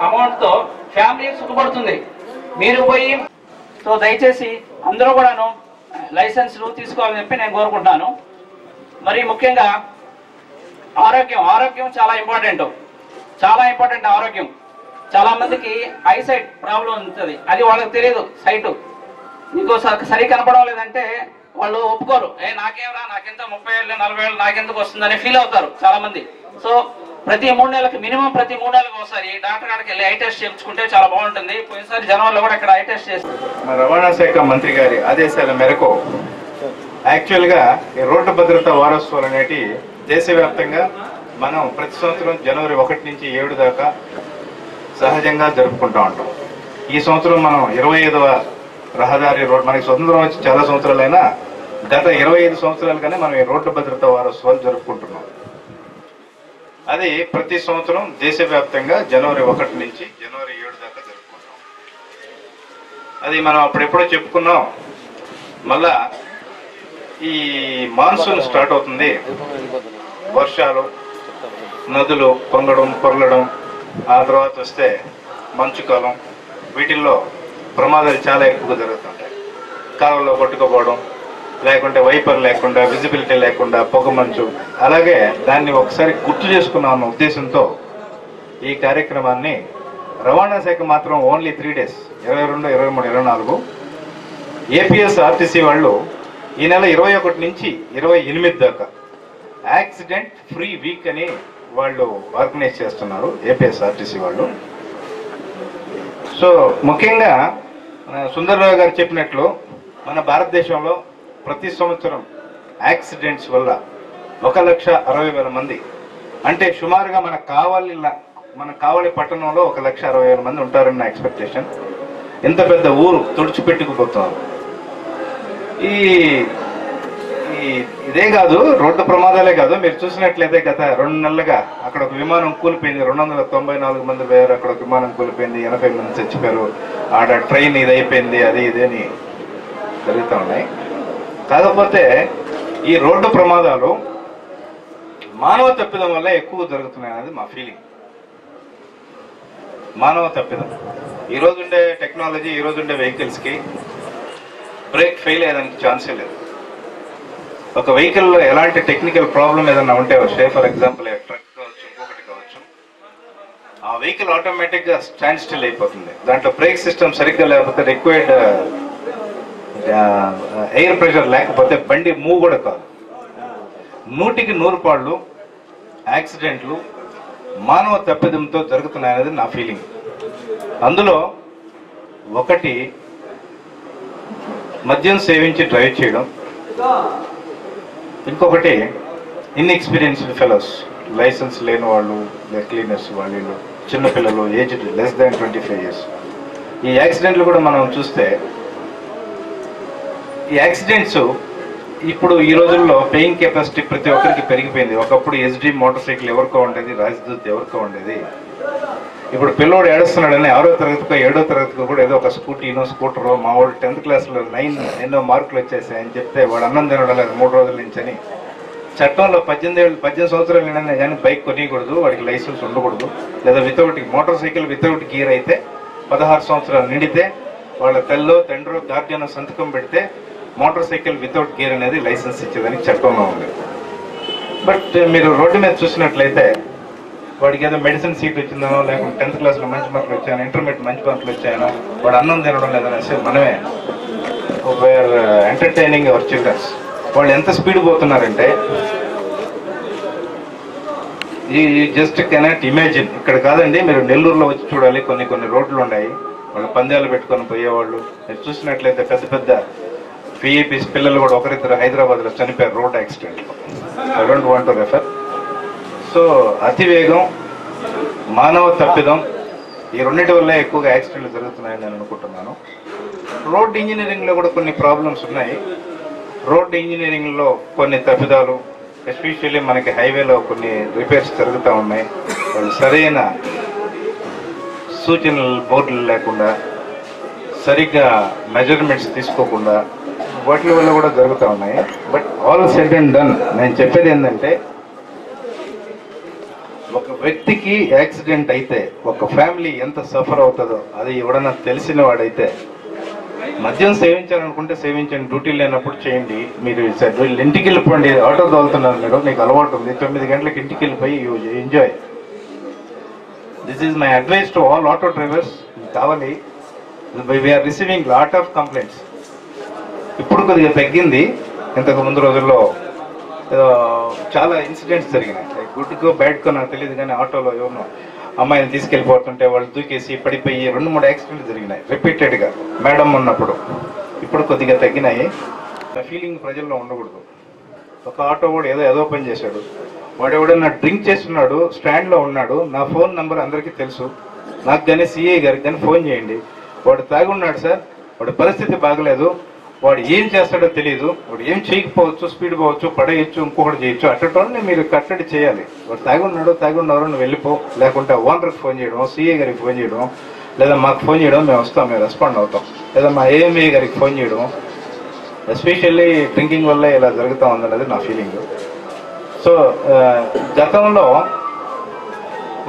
అమౌంట్ తో ఫ్యామిలీ సుఖపడుతుంది. మీరు పోయి సో దయచేసి అందరూ కూడాను లైసెన్స్లు తీసుకోవాలని చెప్పి నేను కోరుకుంటున్నాను. మరి ముఖ్యంగా ఆరోగ్యం చాలా ఇంపార్టెంట్ ఆరోగ్యం. చాలా మందికి ఐసైట్ ప్రాబ్లం ఉంటుంది, అది వాళ్ళకి తెలియదు. సైటు నీకు సరి కనపడడం లేదంటే వాళ్ళు ఒప్పుకోరు. నాకేమరా, నాకెంత 30 ఏళ్ళు 40 ఏళ్ళు నాకెందుకు వస్తుందని ఫీల్ అవుతారు చాలా మంది. సో ప్రతి 3 నెలలకు మినిమం ప్రతి 3 నెలలకు ఒకసారి డాక్టర్ గారికి వెళ్ళి ఐ టెస్ట్ చేయించుకుంటే చాలా బాగుంటుంది. పోయినసారి జనవరిలో కూడా ఇక్కడ ఐ టెస్ట్ చేసి రవాణా శాఖ మంత్రి గారి ఆదేశాల మేరకు యాక్చువల్గా ఈ రోడ్డు భద్రతా వారోత్సవాలు అనేటి దేశవ్యాప్తంగా మనం ప్రతి సంవత్సరం జనవరి 1 నుంచి 7 దాకా సహజంగా జరుపుకుంటూ ఉంటాం. ఈ సంవత్సరం మనం 25వ రహదారి రోడ్, మనకి స్వతంత్రం వచ్చి చాలా సంవత్సరాలైనా గత 25 సంవత్సరాలుగానే మనం ఈ రోడ్డు భద్రతా వారోత్సవాలు జరుపుకుంటున్నాం. అది ప్రతి సంవత్సరం దేశవ్యాప్తంగా జనవరి 1 నుంచి జనవరి 7 దాకా జరుపుకుంటాం. అది మనం అప్పుడెప్పుడో చెప్పుకున్నాం. మళ్ళా ఈ మాన్సూన్ స్టార్ట్ అవుతుంది, వర్షాలు, నదులు పొంగడం, ఆ తర్వాత వస్తే మంచు కాలం, వీటిల్లో ప్రమాదాలు చాలా ఎక్కువగా జరుగుతుంటాయి. కాలంలో కొట్టుకుపోవడం, లేకుంటే వైపర్ లేకుండా, విజిబిలిటీ లేకుండా, పొగ మంచు. అలాగే దాన్ని ఒకసారి గుర్తు చేసుకున్నాం అన్న ఉద్దేశంతో ఈ కార్యక్రమాన్ని రవాణా శాఖ మాత్రం ఓన్లీ 3 days 22, 23, 24 ఏపీఎస్ ఆర్టీసీ వాళ్ళు ఈ నెల 21 నుంచి 28 దాకా యాక్సిడెంట్ ఫ్రీ వీక్ అని వాళ్ళు ఆర్గనైజ్ చేస్తున్నారు ఏపీఎస్ ఆర్టీసీ వాళ్ళు. సో ముఖ్యంగా సుందర్రావు గారు చెప్పినట్లు మన భారతదేశంలో ప్రతి సంవత్సరం యాక్సిడెంట్స్ వల్ల 1,60,000 మంది, అంటే సుమారుగా మన కావలి పట్టణంలో 1,60,000 మంది ఉంటారన్న ఎక్స్పెక్టేషన్. ఇంత పెద్ద ఊరు తుడిచిపెట్టుకుపోతున్నారు. ఇదే కాదు, రోడ్డు ప్రమాదాలే కాదు. మీరు చూసినట్లయితే గత 2 నెలలుగా అక్కడ ఒక విమానం కూలిపోయింది, 294 మంది పోయారు. అక్కడ ఒక విమానం కూలిపోయింది, 80 మంది చచ్చిపోయారు. ఆడ ట్రైన్ ఇది అయిపోయింది, అది ఇదేని జరుగుతూ ఉన్నాయి. కాకపోతే ఈ రోడ్డు ప్రమాదాలు మానవ తప్పిదం వల్ల ఎక్కువ జరుగుతున్నాయి అనేది మా ఫీలింగ్. మానవ తప్పిదం. ఈరోజు ఉండే టెక్నాలజీ, ఈరోజు ఉండే వెహికల్స్కి బ్రేక్ ఫెయిల్ అయ్యేదానికి ఛాన్సే లేదు. ఒక వెహికల్లో ఎలాంటి టెక్నికల్ ప్రాబ్లం ఏదన్నా ఉంటే, ఫర్ ఎగ్జాంపుల్ ట్రక్ కావచ్చు, ఇంకొకటి కావచ్చు, ఆ వెహికల్ ఆటోమేటిక్గా స్టాండ్ స్టిల్ అయిపోతుంది. దాంట్లో బ్రేక్ సిస్టమ్ సరిగ్గా లేకపోతే, రిక్వైర్డ్ ఎయిర్ ప్రెషర్ లేకపోతే బండి మూవ్ కూడా కాదు. 100కి 100 పాళ్ళు యాక్సిడెంట్లు మానవ తప్పిదంతో జరుగుతున్నాయనేది నా ఫీలింగ్. అందులో ఒకటి మద్యం సేవించి డ్రైవ్ చేయడం, ఇంకొకటి ఇన్ఎక్స్పీరియన్స్డ్ ఫెలోస్, లైసెన్స్ లేని వాళ్ళు, క్లీనర్స్ వాళ్ళు, చిన్నపిల్లలు, ఏజ్డ్ లెస్ దాన్ 25 years. ఈ యాక్సిడెంట్లు కూడా మనం చూస్తే, ఈ యాక్సిడెంట్స్ ఇప్పుడు ఈ రోజుల్లో పేయింగ్ కెపాసిటీ ప్రతి ఒక్కరికి పెరిగిపోయింది. ఒకప్పుడు ఎస్డి మోటార్ సైకిల్ ఎవరికో ఉండేది, రాజదూత్ ఎవరికో ఉండేది. ఇప్పుడు పిల్లోడు ఏడుస్తున్నాడని 6వ తరగతికో 7వ తరగతికో కూడా ఏదో ఒక స్కూటీనో స్కూటరో, మా వాడు 10th క్లాస్లో 9 ఎన్నో మార్కులు వచ్చేసాయని చెప్తే వాడు అన్నం తినడం లేదు 3 రోజుల నుంచి అని. చట్టంలో 18 సంవత్సరాలు కానీ బైక్ కొనియకూడదు, వాడికి లైసెన్స్ ఉండకూడదు. లేదా మోటార్ సైకిల్ వితౌట్ గీర్ అయితే 16 సంవత్సరాలు నిండితే వాళ్ళ తల్లో తండ్రో గార్డియన్ సంతకం పెడితే మోటార్ సైకిల్ వితౌట్ గేర్ అనేది లైసెన్స్ ఇచ్చేదానికి చట్టంలో ఉంది. బట్ మీరు రోడ్డు మీద చూసినట్లయితే వాడికి ఏదో మెడిసిన్ సీట్ వచ్చిందనో, లేకుంటే 10th క్లాస్లో మంచి మార్కులు వచ్చాయనో, ఇంటర్మీడియట్ మంచి మార్కులు వచ్చాయనో, వాడు అన్నం తినడం లేదనేసి మనమే వేర్ ఎంటర్టైనింగ్ అవర్ చిల్డ్రన్స్. వాళ్ళు ఎంత స్పీడ్ పోతున్నారంటే ఈ జస్ట్ కెనాట్ ఇమాజిన్. ఇక్కడ కాదండి, మీరు నెల్లూరులో వచ్చి చూడాలి. కొన్ని రోడ్లు ఉన్నాయి, వాళ్ళు పందాలు పెట్టుకొని పోయేవాళ్ళు. మీరు చూసినట్లయితే పెద్ద పెద్ద విఐపీస్ పిల్లలు కూడా ఒకరిద్దరు హైదరాబాద్లో చనిపోయారు రోడ్ యాక్సిడెంట్లో. I don't want to refer. So అతివేగం, మానవ తప్పిదం, ఈ రెండింటి వల్ల ఎక్కువగా యాక్సిడెంట్లు జరుగుతున్నాయని నేను అనుకుంటున్నాను. రోడ్ ఇంజనీరింగ్లో కూడా కొన్ని ప్రాబ్లమ్స్ ఉన్నాయి. రోడ్ ఇంజనీరింగ్లో కొన్ని తప్పిదాలు, ఎస్పెషల్లీ మనకి హైవేలో కొన్ని రిపేర్స్ జరుగుతూ ఉన్నాయి. వాళ్ళు సరైన సూచనలు బోర్డులు లేకుండా, సరిగ్గా మెజర్మెంట్స్ తీసుకోకుండా, వాటి వల్ల కూడా జరుగుతూ ఉన్నాయి. But all said and done, నేను చెప్పేది ఏంటంటే, ఒక వ్యక్తికి యాక్సిడెంట్ అయితే ఒక ఫ్యామిలీ ఎంత సఫర్ అవుతుందో అది ఎవడన్నా తెలిసిన వాడైతే మద్యం సేవించాలనుకుంటే సేవించండి, డ్యూటీ లేనప్పుడు చేయండి. మీరు వీళ్ళు ఇంటికి వెళ్ళిపోండి, ఆటో తోలుతున్నారు మీరు, మీకు అలవాటు ఉంది, 9 గంటలకు ఇంటికి వెళ్ళిపోయి you enjoy. This is my advice to all auto drivers. కావాలి, we're receiving lot of complaints. ఇప్పుడు కొద్దిగా తగ్గింది, ఇంతకు ముందు రోజుల్లో చాలా ఇన్సిడెంట్స్ జరిగినాయి. గుడ్కో బ్యాడ్కో నాకు తెలియదు, కానీ ఆటోలో ఎవరినో అమ్మాయిని తీసుకెళ్ళిపోతుంటే వాళ్ళు దూకేసి పడిపోయి 2-3 యాక్సిడెంట్లు జరిగినాయి రిపీటెడ్గా మేడం ఉన్నప్పుడు. ఇప్పుడు కొద్దిగా తగ్గినాయి. ఫీలింగ్ ప్రజల్లో ఉండకూడదు. ఒక ఆటో కూడా ఏదో పని చేశాడు, వాడు ఎవడన్నా డ్రింక్ చేస్తున్నాడు, స్టాండ్లో ఉన్నాడు, నా ఫోన్ నెంబర్ అందరికీ తెలుసు, నాకు కానీ సిఐ గారికి కానీ ఫోన్ చేయండి, వాడు తాగి ఉన్నాడు సార్, వాడి పరిస్థితి బాగలేదు, వాడు ఏం చేస్తాడో తెలియదు, వాడు ఏం చేయకపోవచ్చు, స్పీడ్ పోవచ్చు, పడేయచ్చు, ఇంకొకటి చేయొచ్చు, అట్టటోళ్ళని మీరు కట్టడి చేయాలి. వాడు తాగి ఉన్నారు నువ్వు వెళ్ళిపో, లేకుంటే ఓనర్కి ఫోన్ చేయడం, సిఐ గారికి ఫోన్ చేయడం, లేదా మాకు ఫోన్ చేయడం, మేము వస్తాం, మేము రెస్పాండ్ అవుతాం, లేదా మా ఏఎంఏ గారికి ఫోన్ చేయడం. ఎస్పెషల్లీ డ్రింకింగ్ వల్ల ఇలా జరుగుతూ ఉందన్నది నా ఫీలింగ్. సో గతంలో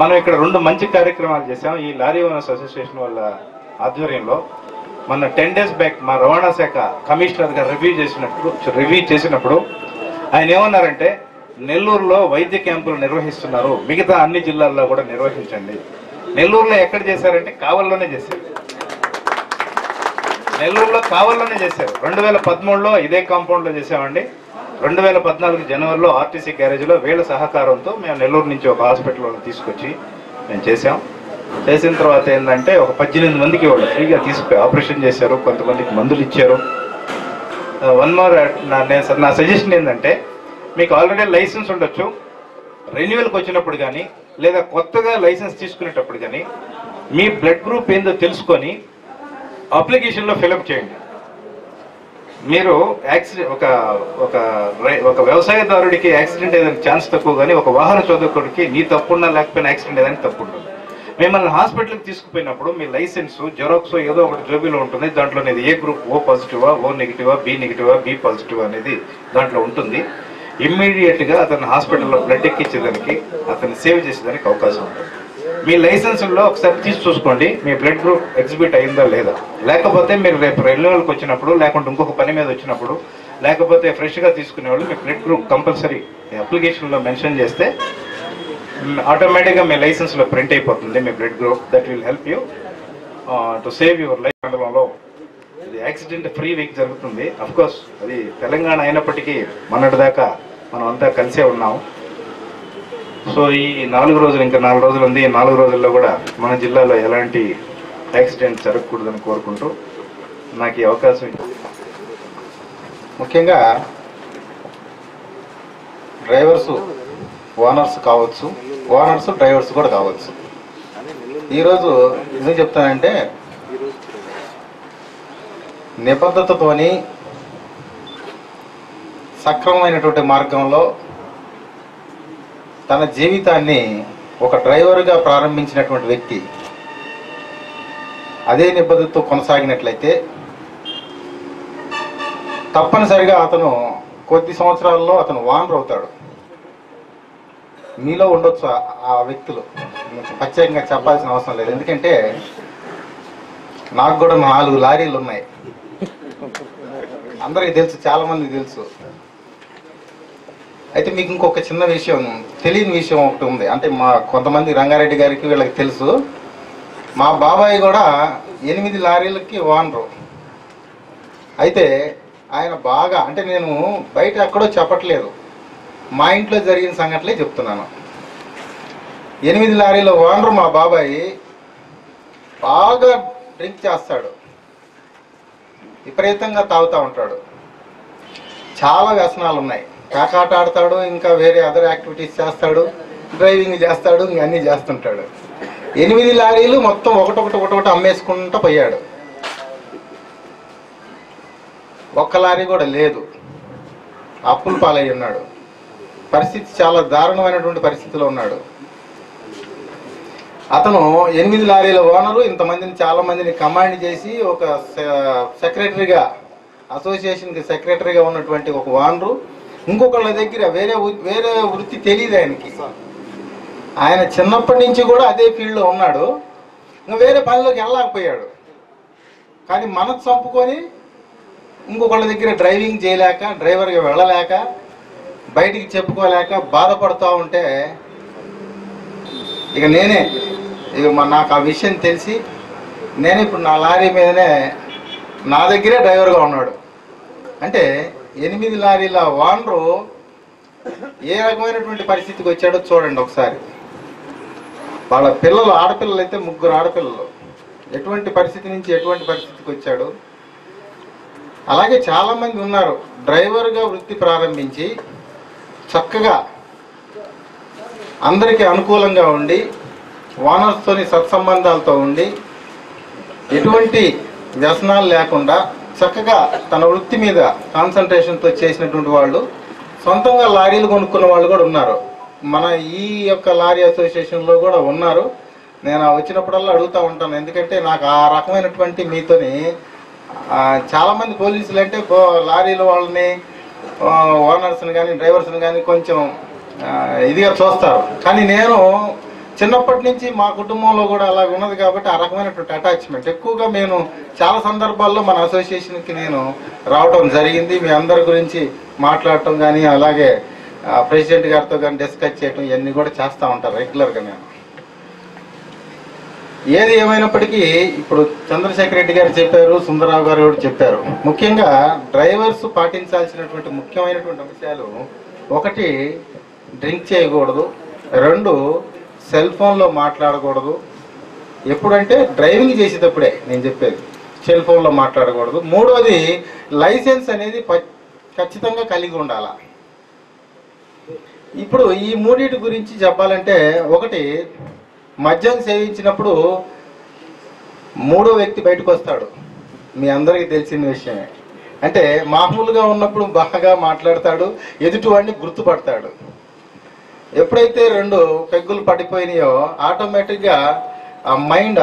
మనం ఇక్కడ 2 మంచి కార్యక్రమాలు చేసాం ఈ లారీ ఓనర్స్ అసోసియేషన్ వాళ్ళ ఆధ్వర్యంలో. మన 10 days బ్యాక్ మా రవాణా శాఖ కమిషనర్ గారు రివ్యూ చేసినప్పుడు ఆయన ఏమన్నారంటే, నెల్లూరులో వైద్య క్యాంపులు నిర్వహిస్తున్నారు, మిగతా అన్ని జిల్లాల్లో కూడా నిర్వహించండి. నెల్లూరులో ఎక్కడ చేశారంటే కావల్లోనే చేశారు. నెల్లూరులో కావల్లోనే చేశారు. 2013లో ఇదే కాంపౌండ్లో చేసామండి. 2014 జనవరిలో ఆర్టీసీ గ్యారేజ్లో వీళ్ళ సహకారంతో మేము నెల్లూరు నుంచి ఒక హాస్పిటల్లో తీసుకొచ్చి మేము చేసాం. చేసిన తర్వాత ఏంటంటే ఒక 18 మందికి వాళ్ళు ఫ్రీగా తీసుకుపోయి ఆపరేషన్ చేశారు, కొంతమందికి మందులు ఇచ్చారు. వన్ మోర్ నా సజెషన్ ఏంటంటే, మీకు ఆల్రెడీ లైసెన్స్ ఉండొచ్చు, రెన్యువల్కి వచ్చినప్పుడు కానీ లేదా కొత్తగా లైసెన్స్ తీసుకునేటప్పుడు కానీ మీ బ్లడ్ గ్రూప్ ఏందో తెలుసుకొని అప్లికేషన్లో ఫిలప్ చేయండి. మీరు యాక్సిడెంట్ ఒక వ్యవసాయదారుడికి యాక్సిడెంట్ ఏదైనా ఛాన్స్ తక్కువ, కానీ ఒక వాహన చోదకుడికి నీ తప్పున్నా లేకపోయినా యాక్సిడెంట్ ఏదైనా తప్పు ఉంటుంది. మిమ్మల్ని హాస్పిటల్కి తీసుకుపోయినప్పుడు మీ లైసెన్స్ జెరాక్స్ ఏదో ఒకటి జోబీలో ఉంటుంది, దాంట్లో అనేది ఏ గ్రూప్, ఓ పాజిటివా, ఓ నెగిటివా, బి నెగిటివా, బి పాజిటివా అనేది దాంట్లో ఉంటుంది. ఇమ్మీడియట్గా అతను హాస్పిటల్లో బ్లడ్ ఎక్కించేదానికి, అతన్ని సేవ్ చేసేదానికి అవకాశం ఉంటుంది. మీ లైసెన్స్లో ఒకసారి తీసి చూసుకోండి మీ బ్లడ్ గ్రూప్ ఎగ్జిబిట్ అయిందా లేదా. లేకపోతే మీరు రేపు రెన్యువల్కి వచ్చినప్పుడు, లేకుంటే ఇంకొక పని మీద వచ్చినప్పుడు, లేకపోతే ఫ్రెష్గా తీసుకునేవాళ్ళు మీ బ్లడ్ గ్రూప్ కంపల్సరీ అప్లికేషన్లో మెన్షన్ చేస్తే ఆటోమేటిక్గా మీ లైసెన్స్లో ప్రింట్ అయిపోతుంది మీ blood group. That will help you to save your life. మండలంలో ఇది యాక్సిడెంట్ ఫ్రీ వీక్ జరుగుతుంది. అఫ్కోర్స్ అది తెలంగాణ అయినప్పటికీ మొన్నటిదాకా మనం అంతా కలిసే ఉన్నాము. సో ఈ 4 రోజులు, ఇంకా 4 రోజులు ఉంది, ఈ 4 రోజుల్లో కూడా మన జిల్లాలో ఎలాంటి యాక్సిడెంట్ జరగకూడదని కోరుకుంటూ నాకు ఈ అవకాశం. ముఖ్యంగా డ్రైవర్సు ఓనర్స్ కావచ్చు, ఓనర్స్ డ్రైవర్స్ కూడా కావచ్చు. ఈరోజు ఎందుకు చెప్తానంటే, నిబద్ధతతోని సక్రమమైనటువంటి మార్గంలో తన జీవితాన్ని ఒక డ్రైవర్గా ప్రారంభించినటువంటి వ్యక్తి అదే నిబద్ధతతో కొనసాగినట్లయితే తప్పనిసరిగా అతను కొద్ది సంవత్సరాల్లో అతను ఓనర్ అవుతాడు. మీలో ఉండొచ్చు ఆ వ్యక్తులు, ప్రత్యేకంగా చెప్పాల్సిన అవసరం లేదు. ఎందుకంటే నాకు కూడా 4 లారీలు ఉన్నాయి, అందరికీ తెలుసు, చాలా మందికి తెలుసు. అయితే మీకు ఇంకొక చిన్న విషయం, తెలియని విషయం ఒకటి ఉంది. అంటే మా కొంతమంది రంగారెడ్డి గారికి వీళ్ళకి తెలుసు, మా బాబాయ్ కూడా 8 లారీలకి ఓనరు. అయితే ఆయన బాగా, అంటే నేను బయట ఎక్కడో చెప్పట్లేదు, మా ఇంట్లో జరిగిన సంఘటనలే చెప్తున్నాను. 8 లారీల ఓనర్ మా బాబాయి బాగా డ్రింక్ చేస్తాడు, విపరీతంగా తాగుతూ ఉంటాడు, చాలా వ్యసనాలు ఉన్నాయి, కాకాట ఆడతాడు, ఇంకా వేరే అదర్ యాక్టివిటీస్ చేస్తాడు, డ్రైవింగ్ చేస్తాడు, ఇంకా అన్నీ చేస్తుంటాడు. 8 లారీలు మొత్తం ఒకటొకటి అమ్మేసుకుంటూ పోయాడు. ఒక్క లారీ కూడా లేదు, అప్పుల పాలై ఉన్నాడు. పరిస్థితి చాలా దారుణమైనటువంటి పరిస్థితిలో ఉన్నాడు. అతను 8 లారీల ఓనరు, ఇంతమందిని చాలా మందిని కమాండ్ చేసి ఒక సెక్రటరీగా, అసోసియేషన్కి సెక్రటరీగా ఉన్నటువంటి ఒక ఓనరు, ఇంకొకళ్ళ దగ్గర వేరే వృత్తి తెలియదు ఆయనకి. ఆయన చిన్నప్పటి నుంచి కూడా అదే ఫీల్డ్లో ఉన్నాడు, ఇంకా వేరే పనిలోకి వెళ్ళలేకపోయాడు. కానీ మనసు చంపుకొని ఇంకొకళ్ళ దగ్గర డ్రైవింగ్ చేయలేక, డ్రైవర్గా వెళ్ళలేక, బయటికి చెప్పుకోలేక బాధపడుతూ ఉంటే ఇక నాకు ఆ విషయం తెలిసి నేను ఇప్పుడు నా లారీ మీదనే నా దగ్గరే డ్రైవర్గా ఉన్నాడు. అంటే 8 లారీల ఓనరు ఏ రకమైనటువంటి పరిస్థితికి వచ్చాడో చూడండి ఒకసారి. వాళ్ళ పిల్లలు, ఆడపిల్లలు అయితే 3 ఆడపిల్లలు, ఎటువంటి పరిస్థితి నుంచి ఎటువంటి పరిస్థితికి వచ్చాడు. అలాగే చాలామంది ఉన్నారు డ్రైవర్గా వృత్తి ప్రారంభించి చక్కగా అందరికీ అనుకూలంగా ఉండి, ఓనర్స్తోని సత్సంబంధాలతో ఉండి, ఎటువంటి వ్యసనాలు లేకుండా చక్కగా తన వృత్తి మీద కాన్సన్ట్రేషన్తో చేసినటువంటి వాళ్ళు, సొంతంగా లారీలు కొనుక్కున్న వాళ్ళు కూడా ఉన్నారు. మన ఈ యొక్క లారీ అసోసియేషన్లో కూడా ఉన్నారు. నేను వచ్చినప్పుడల్లా అడుగుతూ ఉంటాను, ఎందుకంటే నాకు ఆ రకమైనటువంటి మీతోని చాలామంది పోలీసులు అంటే లారీల వాళ్ళని, ఓనర్స్ని కానీ డ్రైవర్స్ని కానీ కొంచెం ఇదిగా చూస్తారు. కానీ నేను చిన్నప్పటి నుంచి మా కుటుంబంలో కూడా అలా ఉన్నది కాబట్టి ఆ రకమైనటువంటి అటాచ్మెంట్ ఎక్కువగా నేను చాలా సందర్భాల్లో మన అసోసియేషన్కి నేను రావడం జరిగింది. మీ అందరి గురించి మాట్లాడటం కానీ, అలాగే ప్రెసిడెంట్ గారితో కానీ డిస్కస్ చేయటం ఇవన్నీ కూడా చేస్తూ ఉంటారు రెగ్యులర్గా. నేను ఏది ఏమైనప్పటికీ ఇప్పుడు చంద్రశేఖర్ రెడ్డి గారు చెప్పారు, సుందరరావు గారు కూడా చెప్పారు. ముఖ్యంగా డ్రైవర్స్ పాటించాల్సినటువంటి ముఖ్యమైనటువంటి అంశాలు: 1, డ్రింక్ చేయకూడదు. 2, సెల్ ఫోన్లో మాట్లాడకూడదు. ఎప్పుడంటే డ్రైవింగ్ చేసేటప్పుడే నేను చెప్పేది, సెల్ ఫోన్లో మాట్లాడకూడదు. 3వది, లైసెన్స్ అనేది ఖచ్చితంగా కలిగి ఉండాలి. ఇప్పుడు ఈ 3 గురించి చెప్పాలంటే, 1, మద్యం సేవించినప్పుడు 3వ వ్యక్తి బయటకు వస్తాడు. మీ అందరికీ తెలిసిన విషయమే. అంటే మామూలుగా ఉన్నప్పుడు బాగా మాట్లాడతాడు, ఎదుటివాడిని గుర్తుపడతాడు. ఎప్పుడైతే 2 పెగ్గులు పడిపోయినాయో ఆటోమేటిక్గా ఆ మైండ్,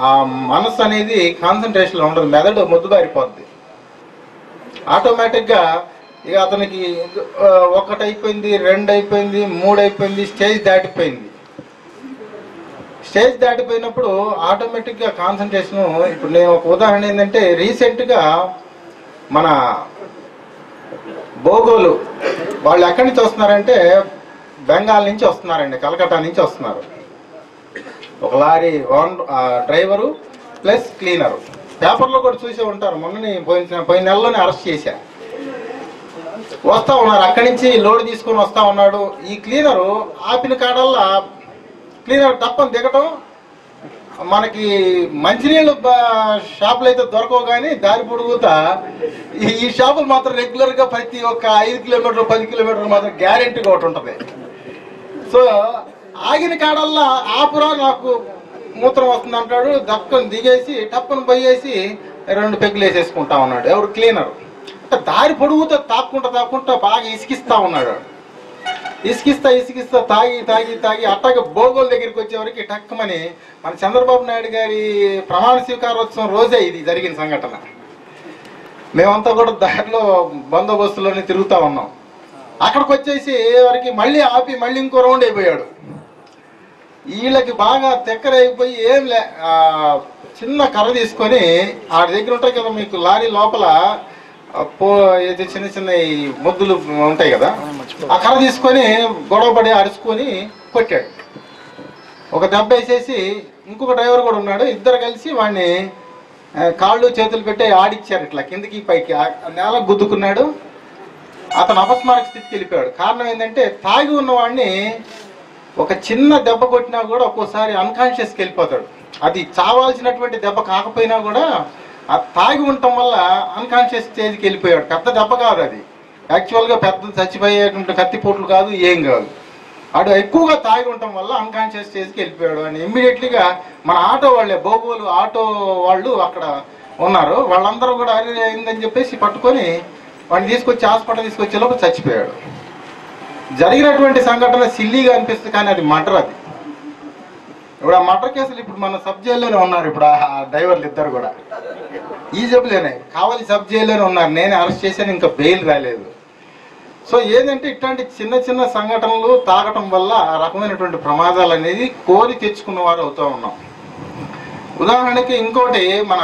ఆ మనసు అనేది కాన్సన్ట్రేషన్లో ఉండదు, మెదడు మొద్దుబారిపోద్ది. ఆటోమేటిక్గా ఇక అతనికి 1 అయిపోయింది, 2 అయిపోయింది, 3 అయిపోయింది, స్టేజ్ దాటిపోయింది. స్టేజ్ దాటిపోయినప్పుడు ఆటోమేటిక్గా కాన్సన్ట్రేషను. ఇప్పుడు నేను ఒక ఉదాహరణ ఏంటంటే, రీసెంట్గా మన బోగోలు వాళ్ళు ఎక్కడి నుంచి వస్తున్నారంటే బెంగాల్ నుంచి వస్తున్నారండి, కలకత్తా నుంచి వస్తున్నారు. ఒక లారీ డ్రైవరు ప్లస్ క్లీనరు. పేపర్లో కూడా చూసే ఉంటారు, పోయిన నెలలోనే అరెస్ట్ చేశారు. వస్తూ ఉన్నారు, అక్కడి నుంచి లోడ్ తీసుకొని వస్తూ ఉన్నాడు. ఈ క్లీనరు ఆపిన కాడల్లా క్లీనర్ తప్పని దిగటం. మనకి మంచినీళ్ళు షాపులు అయితే దొరకవు, కానీ దారి పొడుగుతా ఈ షాపులు మాత్రం రెగ్యులర్గా ప్రతి ఒక్క 5 కిలోమీటర్లు 10 కిలోమీటర్లు మాత్రం గ్యారెంటీగా ఒకటి ఉంటుంది. సో ఆగిన కాడల్లా ఆపురా, నాకు మూత్రం వస్తుంది అంటాడు. దక్కను దిగేసి టప్పను పోయేసి 2 పెగ్గులు వేసేసుకుంటా ఉన్నాడు. ఎవరు? క్లీనరు. అంటే దారి పొడుగుతా తాక్కుంటా బాగా ఇసికిస్తా ఉన్నాడు. ఇసికిస్తా తాగి అట్టాగా బోగోలు దగ్గరికి వచ్చేవరకు టక్కమని మన చంద్రబాబు నాయుడు గారి ప్రమాణ స్వీకారోత్సవం రోజే ఇది జరిగిన సంఘటన. మేమంతా కూడా దారిలో బందోబస్తులోనే తిరుగుతూ ఉన్నాం. అక్కడికి వచ్చేసి వారికి మళ్ళీ ఆపి మళ్ళీ ఇంకో రౌండ్ అయిపోయాడు. వీళ్ళకి బాగా తెక్కరైపోయి చిన్న కర్ర తీసుకొని ఆడి దగ్గర ఉంటాయి కదా, మీకు లారీ లోపల చిన్న ముద్దులు ఉంటాయి కదా, ఆ కర్ర తీసుకొని గొడవపడి అరుచుకొని కొట్టాడు. ఒక దెబ్బ వేసేసి ఇంకొక డ్రైవర్ కూడా ఉన్నాడు. ఇద్దరు కలిసి వాడిని కాళ్ళు చేతులు పెట్టి ఆడిచ్చారు, ఇట్లా కిందకి పైకి నేల గుద్దుకున్నాడు. అతను అపస్మారక స్థితికి వెళ్ళిపోయాడు. కారణం ఏంటంటే తాగి ఉన్నవాడిని ఒక చిన్న దెబ్బ కొట్టినా కూడా ఒక్కోసారి అన్కాన్షియస్కి వెళ్ళిపోతాడు. అది చావాల్సినటువంటి దెబ్బ కాకపోయినా కూడా ఆ తాగి ఉండటం వల్ల అన్కాన్షియస్ స్టేజ్కి వెళ్ళిపోయాడు. పెద్ద దెబ్బ కాదు అది, యాక్చువల్గా పెద్ద చచ్చిపోయేటువంటి కత్తిపోట్లు కాదు, ఏం కాదు. అటు ఎక్కువగా తాగి ఉండటం వల్ల అన్కాన్షియస్ స్టేజ్కి వెళ్ళిపోయాడు అని ఇమ్మీడియట్లీగా మన ఆటో వాళ్ళే, బోగోలు ఆటో వాళ్ళు అక్కడ ఉన్నారు. వాళ్ళందరూ కూడా అయిందని చెప్పేసి పట్టుకొని వాడిని తీసుకొచ్చి హాస్పిటల్ తీసుకొచ్చే లోపు చచ్చిపోయాడు. జరిగినటువంటి సంఘటన సిల్లీగా అనిపిస్తుంది, కానీ అది మర్డర్. అది ఇప్పుడు ఆ మర్డర్ కేసులు ఇప్పుడు మన సబ్ జైల్లోనే ఉన్నారు. ఇప్పుడు ఆ డ్రైవర్లు ఇద్దరు కూడా ఈ జబ్బులేనే కావాలి సబ్ జైల్లోనే ఉన్నారు. నేనే అరెస్ట్ చేశాను, ఇంకా బెయిల్ రాలేదు. సో ఏంటంటే ఇట్లాంటి చిన్న సంఘటనలు తాగటం వల్ల ఆ రకమైనటువంటి ప్రమాదాలు అనేది కోరి తెచ్చుకున్న వారు అవుతూ ఉన్నాం. ఉదాహరణకి ఇంకోటి, మన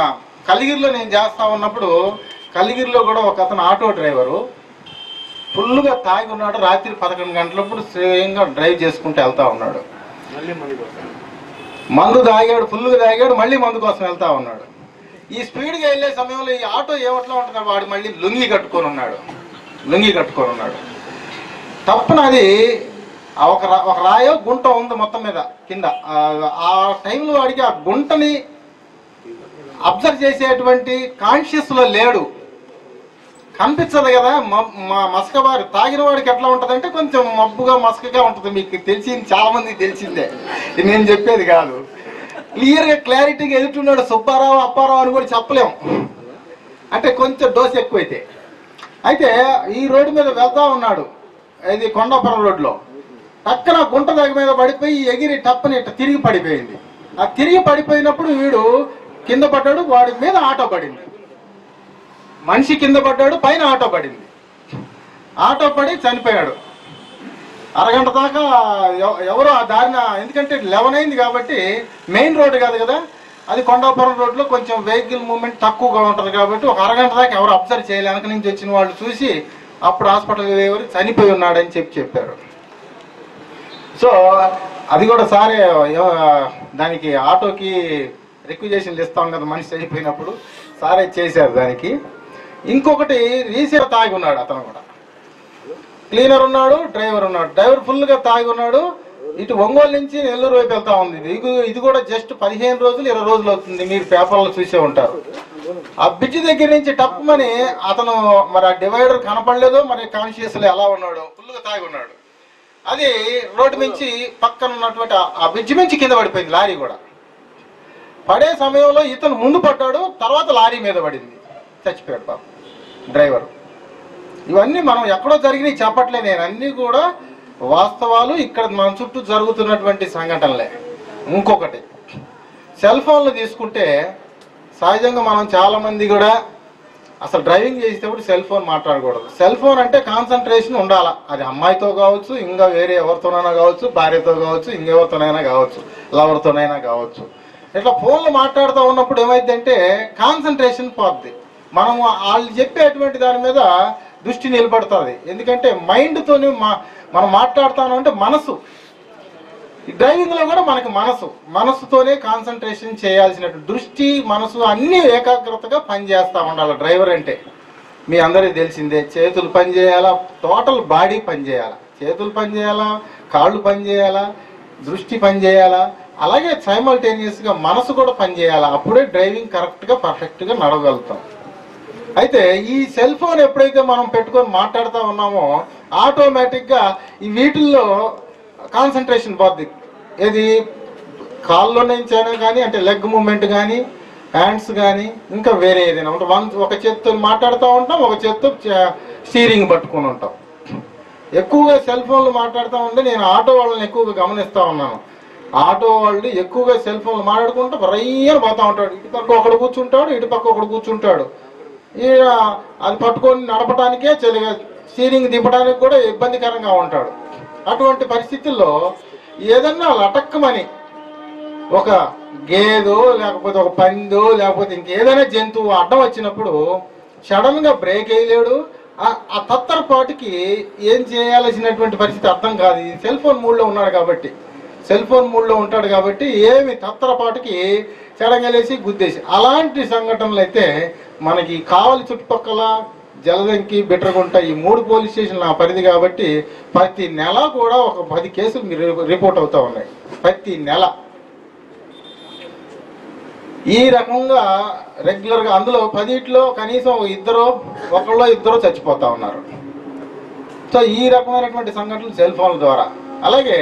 కలిగిరిలో నేను చేస్తా ఉన్నప్పుడు కలిగిరిలో కూడా ఒక అతను ఆటో డ్రైవరు ఫుల్గా తాగి ఉన్నాడు. రాత్రి 11 గంటలప్పుడు స్వేయంగా డ్రైవ్ చేసుకుంటూ వెళ్తా ఉన్నాడు. మందు తాగాడు, ఫుల్గా తాగాడు, మళ్ళీ మందు కోసం వెళ్తా ఉన్నాడు. ఈ స్పీడ్గా వెళ్ళే సమయంలో ఈ ఆటో ఏమట్లా ఉంటుందో వాడు మళ్ళీ లుంగి కట్టుకొని ఉన్నాడు. తప్పున అది ఒక రాయో గుంట ఉంది మొత్తం మీద కింద. ఆ టైంలో వాడికి ఆ గుంటని అబ్జర్వ్ చేసేటువంటి కాన్షియస్లో లేడు, కనిపించదు కదా. మసకబారి తాగిన వాడికి ఎట్లా ఉంటుందంటే కొంచెం మబ్బుగా మసకగా ఉంటుంది. మీకు తెలిసింది, చాలా మందికి తెలిసిందే, నేను చెప్పేది కాదు. క్లియర్గా క్లారిటీగా ఎదుటిన్నాడు సుబ్బారావు అప్పారావు అని కూడా చెప్పలేము, అంటే కొంచెం డోస్ ఎక్కువైతే. అయితే ఈ రోడ్డు మీద వెళ్తా ఉన్నాడు, ఇది కొండాపురం రోడ్లో. పక్కన గుంట దగ్గర మీద పడిపోయి ఎగిరి టప్పని ఇట్లా తిరిగి పడిపోయింది. ఆ తిరిగి పడిపోయినప్పుడు వీడు కింద పడ్డాడు, వాడి మీద ఆటో పడింది. మనిషి కింద పడ్డాడు, పైన ఆటో పడింది. ఆటో పడి చనిపోయాడు. అరగంట దాకా ఎవరో ఆ దారిన, ఎందుకంటే 11 అయింది కాబట్టి మెయిన్ రోడ్డు కాదు కదా అది, కొండాపురం రోడ్లో కొంచెం వెహికల్ మూవ్మెంట్ తక్కువగా ఉంటుంది కాబట్టి ఒక అరగంట దాకా ఎవరు అబ్జర్వ్ చేయలే. వెనక నుంచి వచ్చిన వాళ్ళు చూసి అప్పుడు హాస్పిటల్ ఎవరు చనిపోయి ఉన్నాడని చెప్పారు. సో అది కూడా సారే దానికి ఆటోకి రిక్విజేషన్లు ఇస్తాం కదా మనిషి చనిపోయినప్పుడు, సారే చేశారు దానికి. ఇంకొకటి రీసేవ్ తాగి ఉన్నాడు అతను కూడా. క్లీనర్ ఉన్నాడు, డ్రైవర్ ఉన్నాడు. డ్రైవర్ ఫుల్గా తాగి ఉన్నాడు. ఇటు ఒంగోలు నుంచి నెల్లూరు వైపు వెళ్తా ఉంది. ఇది కూడా జస్ట్ 15 రోజులు 20 రోజులు అవుతుంది, మీరు పేపర్లో చూసే ఉంటారు. ఆ బ్రిడ్జి దగ్గర నుంచి టప్మని అతను మరి ఆ డివైడర్ కనపడలేదో మరి కాన్షియస్లో ఎలా ఉన్నాడు, ఫుల్గా తాగి ఉన్నాడు. అది రోడ్డు నుంచి పక్కన ఉన్నటువంటి ఆ బ్రిడ్జి నుంచి కింద పడిపోయింది లారీ కూడా. పడే సమయంలో ఇతను ముందు పడ్డాడు, తర్వాత లారీ మీద పడింది, చచ్చిపోయాడు పాపం డ్రైవర్. ఇవన్నీ మనం ఎక్కడో జరిగినాయి చెప్పట్లే నేను, అన్నీ కూడా వాస్తవాలు, ఇక్కడ మన చుట్టూ జరుగుతున్నటువంటి సంఘటనలే. ఇంకొకటి సెల్ ఫోన్లు తీసుకుంటే సహజంగా మనం చాలామంది కూడా అసలు డ్రైవింగ్ చేసేటప్పుడు సెల్ ఫోన్ మాట్లాడకూడదు. సెల్ ఫోన్ అంటే కాన్సన్ట్రేషన్ ఉండాలి. అది అమ్మాయితో కావచ్చు, ఇంకా వేరే ఎవరితోనైనా కావచ్చు, భార్యతో కావచ్చు, ఇంకెవరితోనైనా కావచ్చు, లవర్తోనైనా కావచ్చు. ఇట్లా ఫోన్లు మాట్లాడుతూ ఉన్నప్పుడు ఏమైందంటే కాన్సన్ట్రేషన్ పోద్ది. మనం వాళ్ళు చెప్పేటువంటి దాని మీద దృష్టి నిలబడుతుంది. ఎందుకంటే మైండ్తోని మనం మాట్లాడుతాను అంటే మనసు, డ్రైవింగ్లో కూడా మనకి మనసుతోనే కాన్సన్ట్రేషన్ చేయాల్సినట్టు దృష్టి, మనసు అన్నీ ఏకాగ్రతగా పనిచేస్తూ ఉండాలి డ్రైవర్ అంటే. మీ అందరికీ తెలిసిందే, చేతులు పనిచేయాలా, టోటల్ బాడీ పనిచేయాలా, చేతులు పనిచేయాలా, కాళ్ళు పనిచేయాలా, దృష్టి పనిచేయాలా, అలాగే సైమల్టేనియస్గా మనసు కూడా పనిచేయాలా. అప్పుడే డ్రైవింగ్ కరెక్ట్గా పర్ఫెక్ట్గా నడవగలుగుతాం. అయితే ఈ సెల్ ఫోన్ ఎప్పుడైతే మనం పెట్టుకొని మాట్లాడుతూ ఉన్నామో ఆటోమేటిక్గా ఈ వీటిల్లో కాన్సన్ట్రేషన్ పోద్ది. ఏది కాల్లో నుంచి అయినా కానీ, అంటే లెగ్ మూమెంట్ కానీ, హ్యాండ్స్ కానీ, ఇంకా వేరే ఏదైనా అంటే ఒక చేత్తో మాట్లాడుతూ ఉంటాం, ఒక చేత్తో స్టీరింగ్ పట్టుకుని ఉంటాం. ఎక్కువగా సెల్ ఫోన్లు మాట్లాడుతూ ఉంటే నేను ఆటో వాళ్ళని ఎక్కువగా గమనిస్తూ ఉన్నాను. ఆటో వాళ్ళు ఎక్కువగా సెల్ ఫోన్లు మాట్లాడుకుంటూ రయ్యని పోతూ ఉంటాడు. ఇటు పక్క ఒకడు కూర్చుంటాడు, ఇటు పక్క ఒకడు కూర్చుంటాడు. అది పట్టుకొని నడపడానికే స్టీరింగ్ దింపడానికి కూడా ఇబ్బందికరంగా ఉంటాడు. అటువంటి పరిస్థితుల్లో ఏదన్నా లటక్కమని ఒక గేదో లేకపోతే ఒక పందో లేకపోతే ఇంకేదైనా జంతువు అడ్డం వచ్చినప్పుడు సడన్గా బ్రేక్ వేయలేడు. ఆ తత్తరపాటుకి ఏం చేయాల్సినటువంటి పరిస్థితి అర్థం కాదు. ఈ సెల్ ఫోన్ మూడ్లో ఉంటాడు కాబట్టి ఏమి తత్తరపాటుకి చెడగలేసి గుద్దేసి అలాంటి సంఘటనలు అయితే మనకి కావలి చుట్టుపక్కల జలదంకి బిట్రగుంట ఈ 3 పోలీస్ స్టేషన్లు నా పరిధి కాబట్టి ప్రతి నెల కూడా ఒక 10 కేసులు రిపోర్ట్ అవుతూ ఉన్నాయి ప్రతి నెల. ఈ రకంగా రెగ్యులర్గా అందులో 10లో కనీసం ఒకళ్ళో ఇద్దరు చచ్చిపోతూ ఉన్నారు. సో ఈ రకమైనటువంటి సంఘటనలు సెల్ ఫోన్ల ద్వారా. అలాగే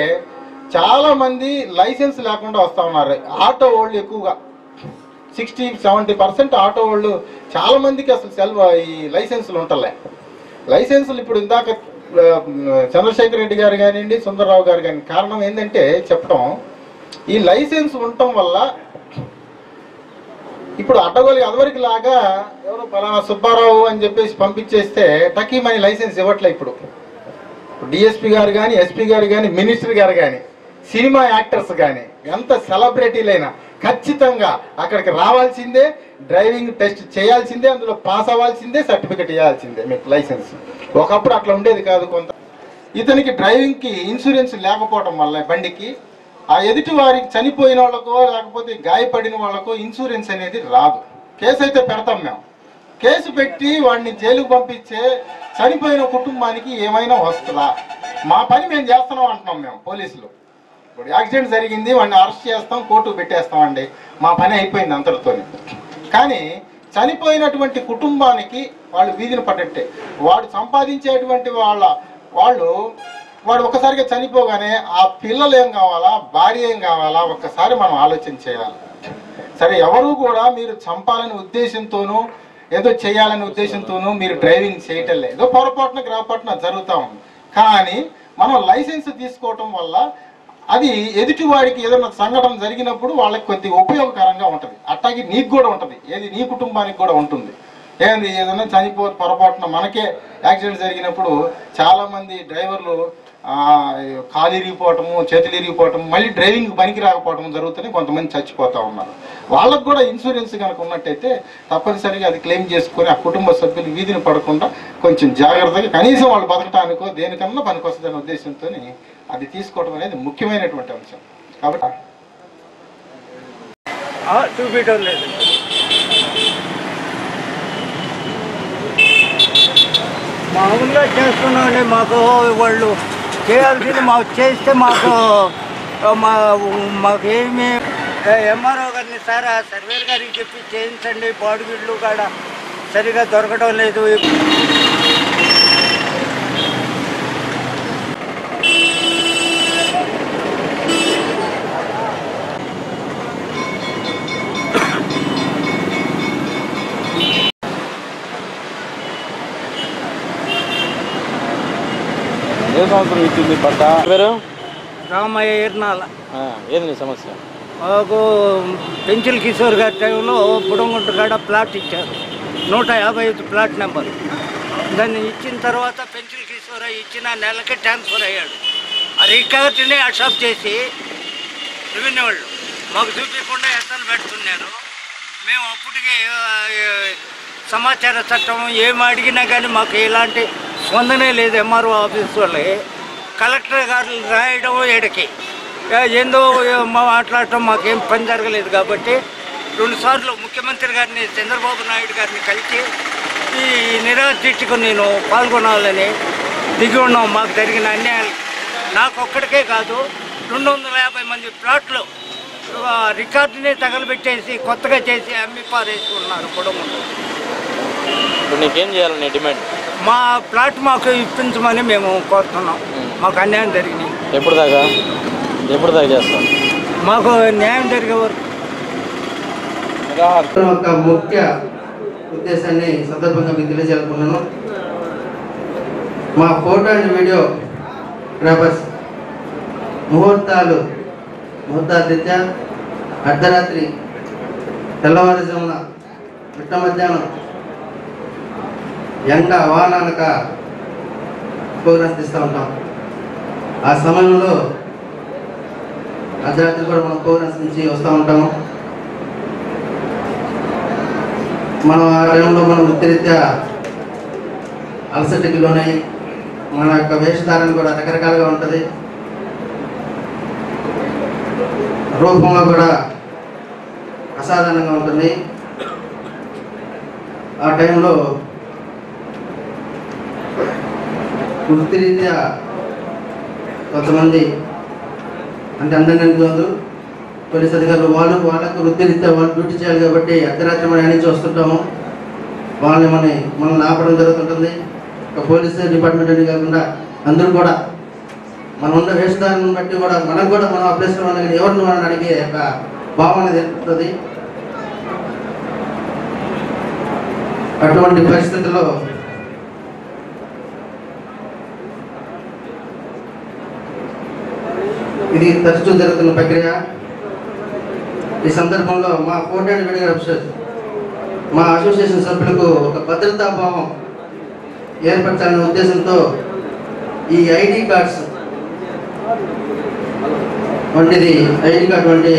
చాలామంది లైసెన్స్ లేకుండా వస్తూ ఉన్నారు. ఆటో వాళ్ళు ఎక్కువగా 60-70% ఆటో వాళ్ళు చాలామందికి అసలు ఈ లైసెన్సులు ఉంటలే. లైసెన్సులు ఇప్పుడు ఇందాక చంద్రశేఖర్ రెడ్డి గారు కానివ్వండి, సుందరరావు గారు కానీ కారణం ఏంటంటే చెప్పడం, ఈ లైసెన్స్ ఉండటం వల్ల ఇప్పుడు అడ్డగోలి అదివరకు లాగా ఎవరో పలానా సుబ్బారావు అని చెప్పేసి పంపించేస్తే టకీమని లైసెన్స్ ఇవ్వట్లే. ఇప్పుడు డిఎస్పీ గారు కానీ, ఎస్పీ గారు కానీ, మినిస్టర్ గారు కానీ, సినిమా యాక్టర్స్ కానీ, ఎంత సెలబ్రిటీలైనా ఖచ్చితంగా అక్కడికి రావాల్సిందే, డ్రైవింగ్ టెస్ట్ చేయాల్సిందే, అందులో పాస్ అవ్వాల్సిందే, సర్టిఫికెట్ ఇవ్వాల్సిందే మీకు లైసెన్స్. ఒకప్పుడు అట్లా ఉండేది కాదు. కొంత ఇతనికి డ్రైవింగ్కి ఇన్సూరెన్స్ లేకపోవడం వల్ల బండికి ఆ ఎదుటి వారికి చనిపోయిన వాళ్ళకో లేకపోతే గాయపడిన వాళ్ళకో ఇన్సూరెన్స్ అనేది రాదు. కేసు అయితే పెడతాం మేము. కేసు పెట్టి వాడిని జైలుకు పంపించే చనిపోయిన కుటుంబానికి ఏమైనా వస్తుందా? మా పని మేము చేస్తున్నాం అంటున్నాం మేము పోలీసులు. ఇప్పుడు యాక్సిడెంట్ జరిగింది, వాడిని అరెస్ట్ చేస్తాం, కోర్టుకు పెట్టేస్తామండి, మా పని అయిపోయింది అంతటితో. కానీ చనిపోయినటువంటి కుటుంబానికి వాళ్ళు వీధిని పడ్డట్టే. వాడు సంపాదించేటువంటి వాడు ఒక్కసారిగా చనిపోగానే ఆ పిల్లలు ఏం కావాలా, భార్య ఏం కావాలా, ఒక్కసారి మనం ఆలోచన చేయాలి. సరే, ఎవరు కూడా మీరు చంపాలనే ఉద్దేశంతోనూ ఏదో చేయాలనే ఉద్దేశంతోనూ మీరు డ్రైవింగ్ చేయటం లేదు. ఏదో పొరపాటున గ్రహపాటున జరుగుతూ ఉంది. కానీ మనం లైసెన్స్ తీసుకోవటం వల్ల అది ఎదుటి వాడికి ఏదైనా సంఘటన జరిగినప్పుడు వాళ్ళకి కొద్దిగా ఉపయోగకరంగా ఉంటుంది. అట్లాగే నీకు కూడా ఉంటుంది, ఏది నీ కుటుంబానికి కూడా ఉంటుంది. ఏంది ఏదైనా పొరపాటున మనకే యాక్సిడెంట్ జరిగినప్పుడు చాలామంది డ్రైవర్లు కాలు ఇరిగిపోవటము, చేతులు ఇరిగిపోవటము, మళ్ళీ డ్రైవింగ్ పనికి రాకపోవటం జరుగుతున్నాయి. కొంతమంది చచ్చిపోతూ ఉన్నారు. వాళ్ళకు కూడా ఇన్సూరెన్స్ కనుక ఉన్నట్టయితే తప్పనిసరిగా అది క్లెయిమ్ చేసుకొని ఆ కుటుంబ సభ్యులు వీధిని పడకుండా కొంచెం జాగ్రత్తగా కనీసం వాళ్ళు బతకటానికో దేనికన్నా పనికి వస్తుందనే ఉద్దేశంతో అది తీసుకోవడం అనేది ముఖ్యమైనటువంటి అంశం. కాబట్టి చూపించడం లేదు. మామూలుగా చేస్తున్నామండి. మాకు వాళ్ళు చేయాల్సింది మాకు చేస్తే మాకేమి ఎంఆర్ఓ గారిని సార్ సర్వేర్ గారికి చెప్పి చేయించండి, బాడుగిళ్ళు కాడ సరిగా దొరకడం లేదు. ఏ సంవత్సరం ఇచ్చింది పట్ట? పేరు రామయ్య ఎర్నాల. ఏంది సమస్య? మాకు పెంచిల్ కిషోర్ గారి టైంలో బుడంగుంట కాడ ప్లాట్ ఇచ్చారు, 155 ప్లాట్ నెంబర్. దాన్ని ఇచ్చిన తర్వాత పెంచిల్ కిషోర్ ఇచ్చిన నెలకి ట్రాన్స్ఫర్ అయ్యాడు. ఆ రికార్డుని అషాప్ చేసి రెవెన్యూ వాళ్ళు మాకు చూపించకుండా ఎత్తలు పెడుతున్నారు. మేము అప్పటికే సమాచార చట్టం ఏమి అడిగినా కానీ మాకు ఎలాంటి స్పందనే లేదు. ఎంఆర్ఓ ఆఫీస్ వాళ్ళే కలెక్టర్ గారు రాయడం ఏడకి ఏందో మాట్లాడటం మాకేం పని జరగలేదు. కాబట్టి 2 సార్లు ముఖ్యమంత్రి గారిని, చంద్రబాబు నాయుడు గారిని కలిసి ఈ నిరాదీక్షకు నేను పాల్గొనాలని దిగి ఉన్నాం. మాకు జరిగిన అన్యాయాలు నాకు ఒక్కడికే కాదు, 250 మంది ప్లాట్లు రికార్డుని తగలబెట్టేసి కొత్తగా చేసి అమ్మి పారేసి ఉన్నారు కుటుంబంలో. ఇప్పుడు నీకేం చేయాలని డిమాండ్? మా ప్లాట్ మాకు ఇప్పించమని మేము కోరుతున్నాం. మాకు అన్యాయం జరిగింది. ఎప్పుడు దాకా చేస్తాం? మాకు న్యాయం జరిగే వరకు. ఒక ముఖ్య ఉద్దేశాన్ని సందర్భంగా మీకు తెలియజేయాలనుకున్నాను. మా ఫోటో అండ్ వీడియో గ్రాఫర్స్ ముహూర్తారీత్యా అర్ధరాత్రి, తెల్లవారుజామున, మిట్ట మధ్యాహ్నం, ఎండ వానక ప్రోగ్రామ్స్ తీస్తూ ఉంటాం. ఆ సమయంలో అర్ధరాత్రి కూడా మనం ప్రోగ్రామ్స్ నుంచి వస్తూ ఉంటాము. మనం ఆ టైంలో మనం వృత్తిరీత్యా అలసటకి లోనై మన యొక్క వేషధారణ కూడా రకరకాలుగా ఉంటుంది. రూపంలో కూడా అసాధారణంగా ఉంటుంది. ఆ టైంలో వృత్తిరీత్యా కొంతమంది అంటే అందరినీ కాదు, పోలీస్ అధికారులు వాళ్ళకు వృత్తిరీత్యా వాళ్ళు డ్యూటీ చేయాలి కాబట్టి అర్ధరాత్రి మనం నుంచి వస్తుంటాము. మనల్ని ఆపడం జరుగుతుంటుంది. ఒక పోలీస్ డిపార్ట్మెంట్ అని కాకుండా అందరూ కూడా మనం ఉన్న వేషధారణను బట్టి కూడా మనకు కూడా మనం ఆ ప్లేస్లో ఉన్న ఎవరిని మనం అడిగే ఒక భావం అనేది ఏర్పడుతుంది. అటువంటి పరిస్థితుల్లో ఇది తరచూ జరుగుతున్న ప్రక్రియ. ఈ సందర్భంలో మా ఫోటో అండ్ వీడియో ఆఫీసర్, మా అసోసియేషన్ సభ్యులకు ఒక భద్రతా భావం ఏర్పరచాలనే ఉద్దేశంతో ఈ ఐడి కార్డ్స్ వంటిది, ఐడి కార్డ్ వంటి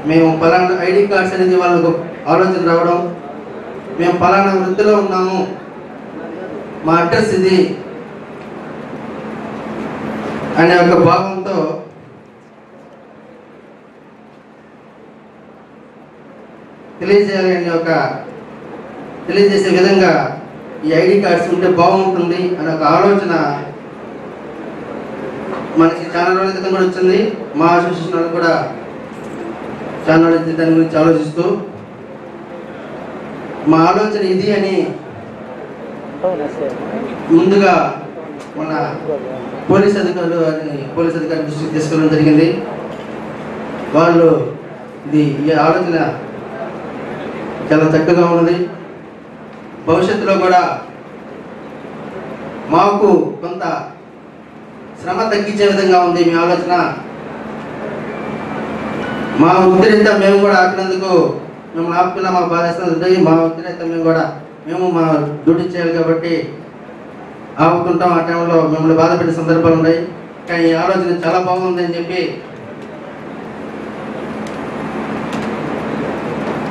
మేము పలానా ఐడి కార్డ్స్ అనేది వాళ్ళకు ఆలోచన రావడం, మేము పలానా వృత్తిలో ఉన్నాము, మా అడ్రస్ ఇది అనే ఒక భావంతో తెలియజేసే విధంగా ఈ ఐడి కార్డ్స్ ఉంటే బాగుంటుంది అనే ఒక ఆలోచన మనకి చాలా రోజుల క్రితం కూడా వచ్చింది. మా అసోసియేషన్ వాళ్ళు కూడా చాలా రోజుల దాని గురించి ఆలోచిస్తూ మా ఆలోచన ఇది అని ముందుగా మన పోలీస్ అధికారుల దృష్టికి తీసుకెళ్ళడం జరిగింది. వాళ్ళు ఈ ఆలోచన చాలా చక్కగా ఉన్నది, భవిష్యత్తులో కూడా మాకు కొంత శ్రమ తగ్గించే విధంగా ఉంది మీ ఆలోచన. మా వృత్తిరీత్యా మేము కూడా ఆపినందుకు మేము ఆపుతున్నా మాకు బాధేస్తుంది. మా వృత్తిరీత్యా మేము మా డ్యూటీ చేయాలి కాబట్టి ఆపుతుంటాం. ఆ టైంలో మిమ్మల్ని బాధపెట్టే సందర్భాలు ఉన్నాయి. కానీ ఈ ఆలోచన చాలా బాగుంది అని చెప్పి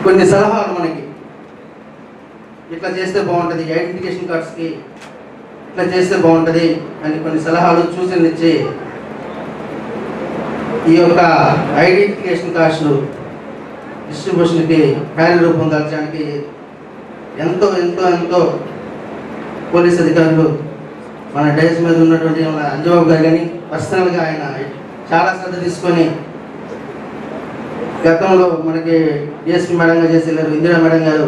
కొన్ని సలహాలు మనకి ఇట్లా చేస్తే బాగుంటుంది, ఐడెంటిఫికేషన్ కార్డ్స్కి ఇట్లా చేస్తే బాగుంటుంది అని కొన్ని సలహాలు సూచనలు ఈ యొక్క ఐడెంటిఫికేషన్ కార్డ్స్ డిస్ట్రిబ్యూషన్కి కార్యరూపం దాల్చడానికి ఎంతో ఎంతో ఎంతో పోలీస్ అధికారులు మన డైస్ మీద ఉన్నటువంటి మన అంజబాబు గారు కానీ పర్సనల్గా ఆయన చాలా శ్రద్ధ తీసుకొని గతంలో మనకి డిఎస్పీ మేడంగా చేసేవారు ఇందిరా మేడం గారు.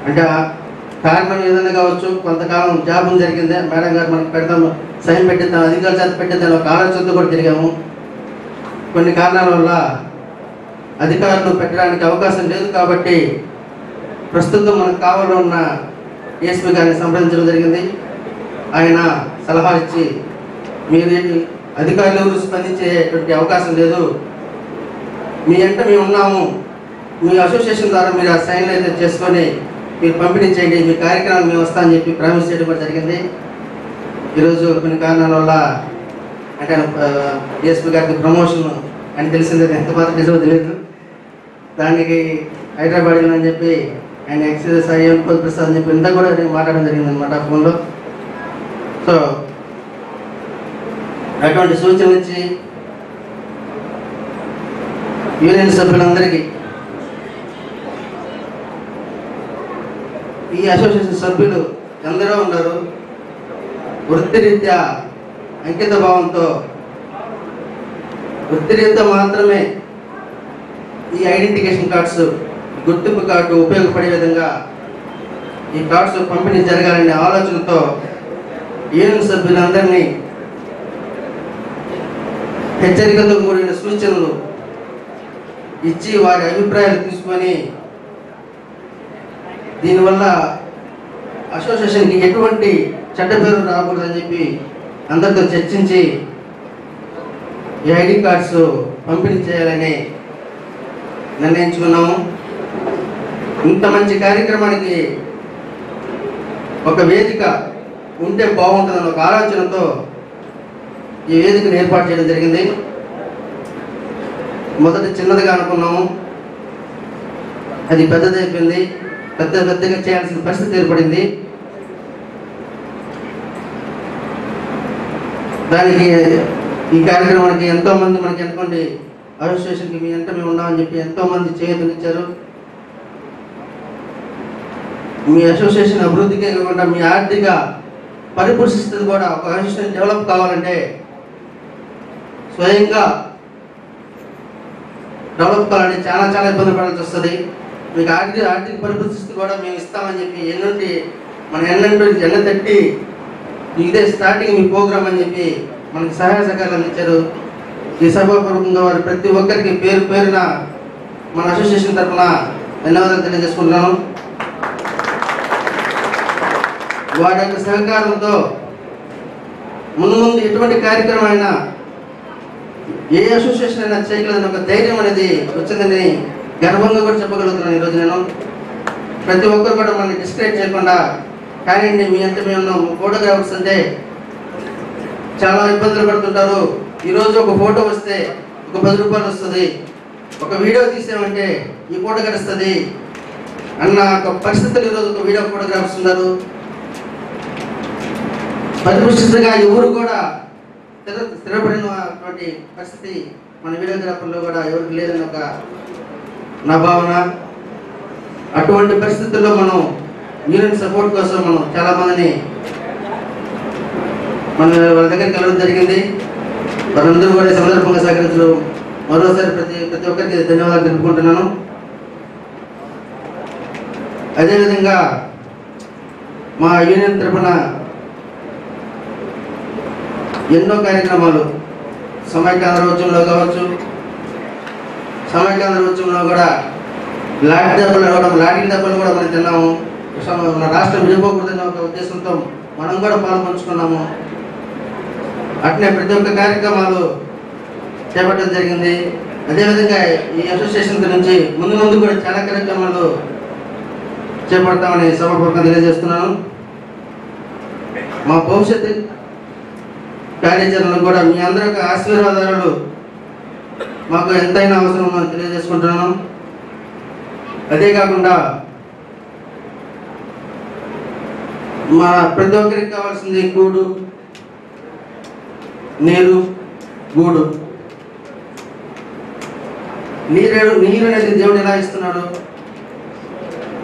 అంటే కారణం ఏదైనా కావచ్చు, కొంతకాలం జాబ్ జరిగింది, మేడం గారు మనకి పెడతాము సైన్ పెట్టిద్దాం అధికారుల చేత పెట్టిద్దాం ఒక ఆలోచనతో కూడా తిరిగాము. కొన్ని కారణాల వల్ల అధికారులు పెట్టడానికి అవకాశం లేదు కాబట్టి ప్రస్తుతం మనకు కావాలో ఉన్న డిఎస్పీ గారిని సంప్రదించడం జరిగింది. ఆయన సలహాలు ఇచ్చి మీరు అధికారులు ఎవరు స్పందించేటువంటి అవకాశం లేదు, మీ వెంట మేము ఉన్నాము, మీ అసోసియేషన్ ద్వారా మీరు ఆ సైన్లు అయితే చేసుకొని మీరు పంపిణీ చేయండి, మీ కార్యక్రమాలు మేము వస్తామని చెప్పి ప్రామిస్ చేయడం కూడా జరిగింది. ఈరోజు కొన్ని కారణాల వల్ల అంటే డిఎస్పీ గారికి ప్రమోషన్ అని తెలిసింది, ఎంత మాత్రం నిజమో తెలియదు. దానికి హైదరాబాద్ అని చెప్పి ఆయన ఎక్సైజ్ అయ్యాం ప్రసాద్ అని చెప్పి ఇంత కూడా నేను మాట్లాడడం జరిగింది అనమాట ఫోన్లో. సో అటువంటి సూచనలు ఇచ్చి యూనియన్ సభ్యులందరికీ ఈ అసోసియేషన్ సభ్యులు ఎందరో ఉన్నారు, వృత్తిరీత్యా అంకిత భావంతో వృత్తిరీత్యా మాత్రమే ఈ ఐడెంటిఫికేషన్ కార్డ్స్ గుర్తింపు కార్డు ఉపయోగపడే విధంగా ఈ కార్డ్స్ పంపిణీ జరగాలనే ఆలోచనతో యూనియన్ సభ్యులందరినీ హెచ్చరికతో కూడిన సూచనలు ఇచ్చి వారి అభిప్రాయాలు తీసుకొని దీనివల్ల అసోసియేషన్కి ఎటువంటి చెడ్డ పేరు రాకూడదని చెప్పి అందరితో చర్చించి ఈ ఐడి కార్డ్స్ పంపిణీ చేయాలని నిర్ణయించుకున్నాము. ఇంత మంచి కార్యక్రమానికి ఒక వేదిక ఉంటే బాగుంటుందని ఒక ఆలోచనతో ఈ వేదికను ఏర్పాటు చేయడం జరిగింది. మొదట చిన్నదిగా అనుకున్నాము, అది పెద్దదైపోయింది, పెద్దగా చేయాల్సిన పరిస్థితి ఏర్పడింది. దానికి ఈ కార్యక్రమానికి ఎంతోమంది మనకి అనుకోండి అసోసియేషన్కి మీ వెంట మేము ఉన్నామని చెప్పి ఎంతోమంది చేతునిచ్చారు. మీ అసోసియేషన్ అభివృద్ధికే కాకుండా మీ ఆర్థిక పరిపుష్టిని కూడా ఒక అసోసియేషన్ డెవలప్ కావాలంటే స్వయంగా డెవలప్ కావాలంటే చాలా చాలా ఇబ్బంది పడాల్సి వస్తుంది. మీకు ఆర్థిక పరిపుష్టి కూడా మేము ఇస్తామని చెప్పి ఎన్న తట్టి ఇదే స్టార్టింగ్ మీ ప్రోగ్రామ్ అని చెప్పి మనకి సహాయ సహకారాలు అందించారు. ఈ సభాపూర్వకంగా వారు ప్రతి ఒక్కరికి పేరు పేరున మన అసోసియేషన్ తరఫున ధన్యవాదాలు తెలియజేసుకుంటున్నాను. వారి యొక్క సహకారంతో ముందు ఎటువంటి కార్యక్రమం అయినా ఏ అసోసియేషన్ అయినా చేయగలదని ఒక ధైర్యం అనేది వచ్చిందని గర్వంగా కూడా చెప్పగలుగుతున్నాను. ఈరోజు నేను ప్రతి ఒక్కరు కూడా మనల్ని డిస్కరేజ్ చేయకుండా కానీ మీ అంటే మేము ఫోటోగ్రాఫర్స్ అంటే చాలా ఇబ్బందులు పడుతుంటారు. ఈరోజు ఒక ఫోటో వస్తే ఒక 10 రూపాయలు వస్తుంది, ఒక వీడియో తీసామంటే ఈ పూట గడుస్తుంది అన్న ఒక పరిస్థితులు ఈరోజు ఒక వీడియో ఫోటోగ్రాఫర్స్ ఉన్నారు. పరిపుష్టిగా ఎవరు కూడా స్థిరపడినటువంటి పరిస్థితి మన వీడియోగ్రాఫర్లో కూడా ఎవరికి లేదని ఒక నా భావన. అటువంటి పరిస్థితుల్లో మనం యూనియన్ సపోర్ట్ కోసం మనం చాలామందిని మన వాళ్ళ దగ్గరికి వెళ్ళడం జరిగింది. వారందరూ కూడా ఈ సందర్భంగా సహకరించడం మరోసారి ప్రతి ఒక్కరికి ధన్యవాదాలు తెలుపుకుంటున్నాను. అదేవిధంగా మా యూనియన్ తరఫున ఎన్నో కార్యక్రమాలు సమైక్యాంధ్ర ఉద్యమంలో కావచ్చు, సమైక్యాంధ్ర ఉద్యమంలో కూడా లాఠీ దెబ్బలు కూడా మనం తిన్నాము. మన రాష్ట్రం విడిపోకూడదనే ఒక ఉద్దేశంతో మనం కూడా పాల్పంచుకున్నాము. అట్నే ప్రతి ఒక్క కార్యక్రమాలు చేపట్టడం జరిగింది. అదేవిధంగా ఈ అసోసియేషన్ నుంచి ముందు కూడా చాలా కార్యక్రమాలు చేపడతామని సభాపూర్వకంగా తెలియజేస్తున్నాను. మా భవిష్యత్తు కార్యాచరణలు కూడా మీ అందరి యొక్క ఆశీర్వాదాలు మాకు ఎంతైనా అవసరం ఉందని తెలియజేసుకుంటున్నాను. అదే కాకుండా మా ప్రతి ఒక్కరికి కావాల్సింది కూడు, నీరు, గూడు. నీరు అనేది దేవుడు ఎలా ఇస్తున్నాడు?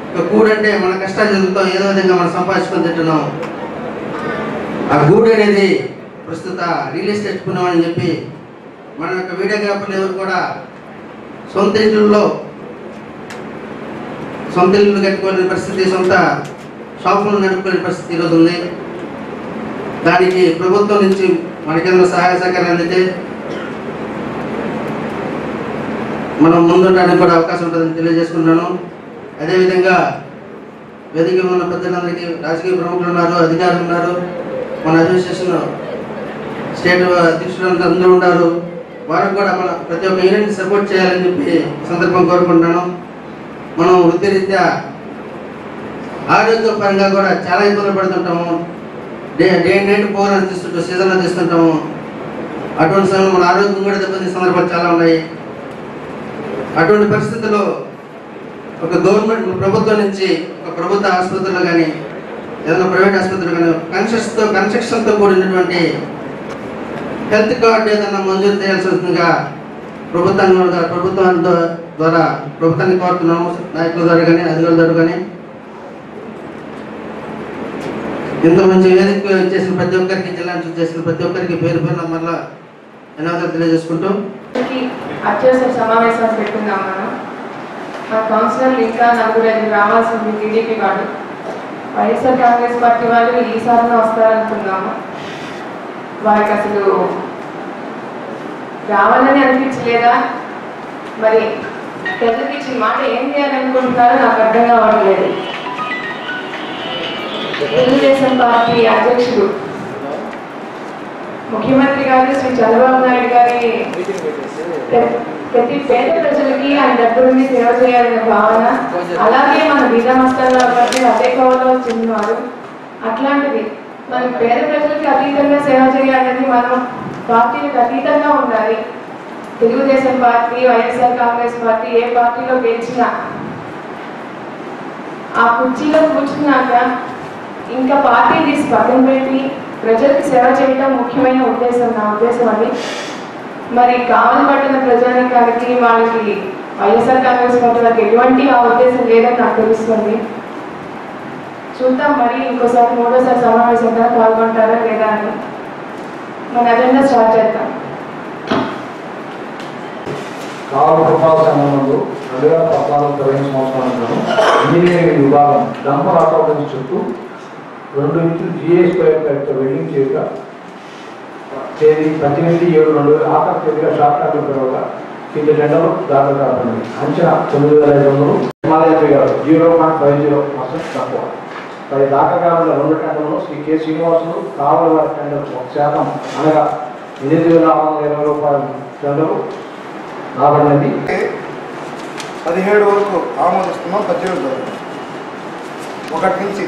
ఒక గూడు అంటే మన కష్టార్జితంతో ఏదో విధంగా మనం సంపాదించుకొని తింటున్నాం. ఆ గూడు అనేది ప్రస్తుత రియల్ ఎస్టేట్ పుణ్యమని చెప్పి మన యొక్క వీడియోగ్రాఫర్లు ఎవరు కూడా సొంత ఇళ్ళు కట్టుకునే పరిస్థితి, సొంత షాపులు నడుపుకునే పరిస్థితి ఈరోజు ఉంది. దానికి ప్రభుత్వం నుంచి మనకేంద్ర సహాయ సహకారాలు అందితే మనం ముందుండడానికి కూడా అవకాశం ఉంటుందని తెలియజేసుకుంటున్నాను. అదేవిధంగా వేదిక ఉన్న పెద్దలందరికీ రాజకీయ ప్రముఖులు ఉన్నారు, అధికారులు ఉన్నారు, మన అసోసియేషన్ స్టేట్ అధ్యక్షులు అందరూ ఉన్నారు. వారికి కూడా మన ప్రతి ఒక్క యూనిట్ని సపోర్ట్ చేయాలని చెప్పి సందర్భం కోరుకుంటున్నాను. మనం వృత్తిరీత్యా ఆరోగ్యపరంగా కూడా చాలా ఇబ్బందులు పడుతుంటాము. డే నైట్ ప్రోగ్రామ్స్ తీస్తుంటాం, సీజన్లో తీస్తుంటాము. అటువంటి సమయంలో మన ఆరోగ్యం కూడా దెబ్బతినే సందర్భాలు చాలా ఉన్నాయి. అటువంటి పరిస్థితుల్లో ఒక గవర్నమెంట్ ప్రభుత్వం నుంచి ఒక ప్రభుత్వ ఆసుపత్రులు కానీ ఏదైనా ప్రైవేట్ ఆసుపత్రులు కానీ కన్స్ట్రక్షన్తో కూడినటువంటి హెల్త్ కార్డు ఏదైనా మంజూరు చేయాల్సిందిగా ప్రభుత్వం ద్వారా ప్రభుత్వాన్ని కోరుతున్నాము. నాయకుల ద్వారా కానీ అధికారుల ద్వారా కానీ ఇంత మంచి వేదిక చేసిన ప్రతి ఒక్కరికి, జిల్లా నుంచి చేసిన ప్రతి ఒక్కరికి పేరు పేరున మళ్ళా ధన్యవాదాలు తెలియజేసుకుంటూ అత్యవసర సమావేశాలు పెట్టుకున్నాం. మన కౌన్సిలర్లు ఇంకా 4-5 రావాల్సింది టీడీపీ వాళ్ళు. వైఎస్ఆర్ కాంగ్రెస్ పార్టీ వాళ్ళు ఈసారి వస్తారనుకున్నాము. వారికి అసలు రావాలని అనిపించలేదా? మరి ప్రజలకు ఇచ్చిన మాట ఏం చేయాలనుకుంటున్నారో నాకు అర్థం కావట్లేదు. తెలుగుదేశం పార్టీ అధ్యక్షుడు ముఖ్యమంత్రి గారు శ్రీ చంద్రబాబు నాయుడు గారి ప్రతి పేద ప్రజలకి ఆయన దగ్గరుండి సేవ చేయాలనే భావన, అలాగే మన బీదమస్తాల్లో అదే కోవలో చెందినవారు. అట్లాంటిది మనం పేద ప్రజలకి అతీతంగా సేవ చేయాలని మనం పార్టీలకు అతీతంగా ఉండాలి. తెలుగుదేశం పార్టీ, వైఎస్ఆర్ కాంగ్రెస్ పార్టీ ఏ పార్టీలో గెలిచినా ఆ కుర్చీలో కూర్చున్నాక ఇంకా పార్టీ తీసి పక్కన పెట్టి ప్రజలకు సేవ చేయడం ముఖ్యమైన ఉద్దేశం, నా ఉద్దేశం అది. మరి కావలి పట్టిన ప్రజానికానికి వాళ్ళకి వైఎస్ఆర్ కాంగ్రెస్ పార్టీ వాళ్ళకి ఎటువంటి ఆ ఉద్దేశం లేదని నాకు తెలుస్తుంది. చూద్దాం మరి ఇంకోసారి 3వ సమావేశంగా పాల్గొంటారా లేదా అని. మన అజెండా స్టార్ట్ చేద్దాం. కావలి పురపాలక సంఘంలో 2014 సంవత్సరాలను ఇంజనీరింగ్ విభాగం డంపర్ ఆటోమొబైల్ చుట్టూ 2 ఇంచులు GS పైపులతో వెల్డింగ్ చేయగా తేదీ 18/7/2000 ఆఖరి తేదీగా షార్ట్ టర్మ్ తర్వాత కింది టెండర్లు దాఖలు కాబడింది. అంచనా 9,500. హిమాలయ గారు 0.50% తక్కువ. 10 దాఖలుగా 2 టెండర్లు శ్రీ కె శ్రీనివాసులు కావలి వారి టెండర్ 1% అనగా 8,620 రూపాయల టెండరు రాబడినది. 17 వరకు ఆమోదిస్తున్నాం. 18 1 నుంచి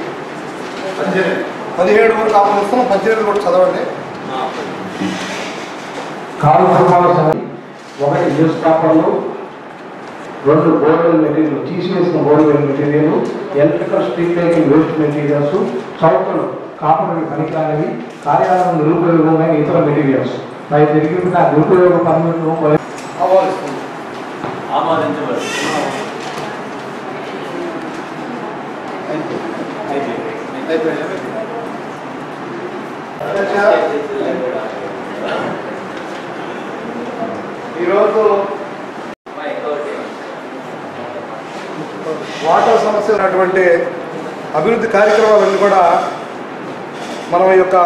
17 వరకు ఆమోదిస్తున్నాం. 18 కూడా చదవండి. కావలి పురపాలక సంఘం 1 న్యూస్ పేపర్లు 2 బోర్వెల్ మెటీరియల్, తీసివేసిన borewell material, electrical street lighting waste materials, చౌకలు కాపడానికి పనికిరానివి, కార్యాలయం నిరుపయోగమైన ఇతర మెటీరియల్స్ పై జరిగిన నిరుపయోగ పనులను ఆమోదించబడి ఈరోజు వాటర్ సమస్య ఉన్నటువంటి అభివృద్ధి కార్యక్రమాలన్నీ కూడా మనం ఈ యొక్క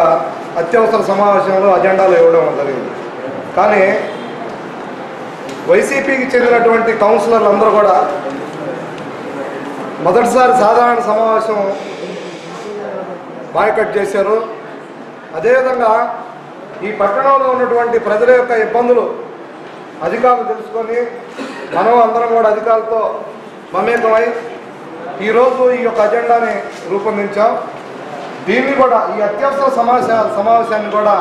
అత్యవసర సమావేశంలో అజెండాలో ఇవ్వడం జరిగింది. కానీ వైసీపీకి చెందినటువంటి కౌన్సిలర్లు అందరూ కూడా మొదటిసారి సాధారణ సమావేశం బాయ్కట్ చేశారు. అదేవిధంగా ఈ పట్టణంలో ఉన్నటువంటి ప్రజల యొక్క ఇబ్బందులు అధికారులు తెలుసుకొని మనం అందరం కూడా అధికారులతో మమేకమై ఈరోజు ఈ యొక్క అజెండాని రూపొందించాం. దీన్ని కూడా ఈ అత్యవసర సమావేశాన్ని కూడా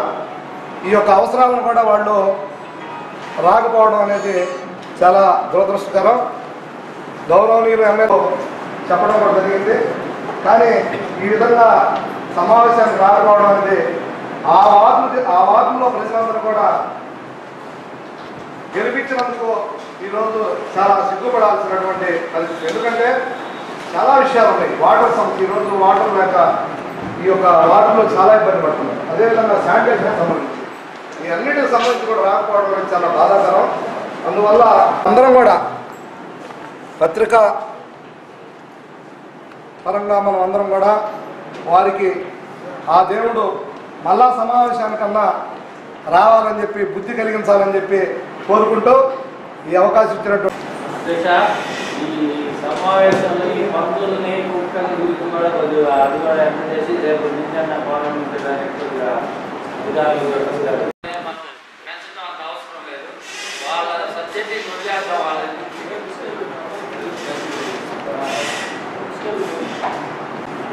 ఈ యొక్క అవసరాలను కూడా వాళ్ళు రాకపోవడం అనేది చాలా దురదృష్టకరం. గౌరవనీయులు ఎమ్మెల్యే చెప్పడం కూడా జరిగింది. కానీ ఈ విధంగా సమావేశానికి రాకపోవడం అనేది ఆ వార్డులో ప్రజలందరూ కూడా గెలిపించినందుకు ఈరోజు చాలా సిగ్గుపడాల్సినటువంటి పరిస్థితి. ఎందుకంటే చాలా విషయాలు ఉన్నాయి. వాటర్ సమస్య, ఈరోజు వాటర్ లేక ఈ యొక్క వాటర్లో చాలా ఇబ్బంది పడుతున్నారు. అదేవిధంగా శానిటేషన్ సంబంధించి ఈ అన్నిటికి సంబంధించి కూడా రాకపోవడం అనేది చాలా బాధాకరం. అందువల్ల అందరం కూడా పత్రికా పరంగా మనం అందరం కూడా వారికి ఆ దేవుడు మళ్ళా సమావేశానికన్నా రావాలని చెప్పి బుద్ధి కలిగించాలని చెప్పి కోరుకుంటూ ఈ అవకాశం ఇచ్చినటువంటి ఈ సమావేశంలో ఈ మందులని కుక్కల గురించి కూడా కొద్దిగా అది కూడా ఎంటర్ చేసి రేపు నుంచి అన్న పార్లమెంట్ దానికి కొద్దిగా విధాలు మనం పెంచడం అంత అవసరం లేదు. వాళ్ళ సబ్జెక్ట్ వదిలేస్తాం. వాళ్ళని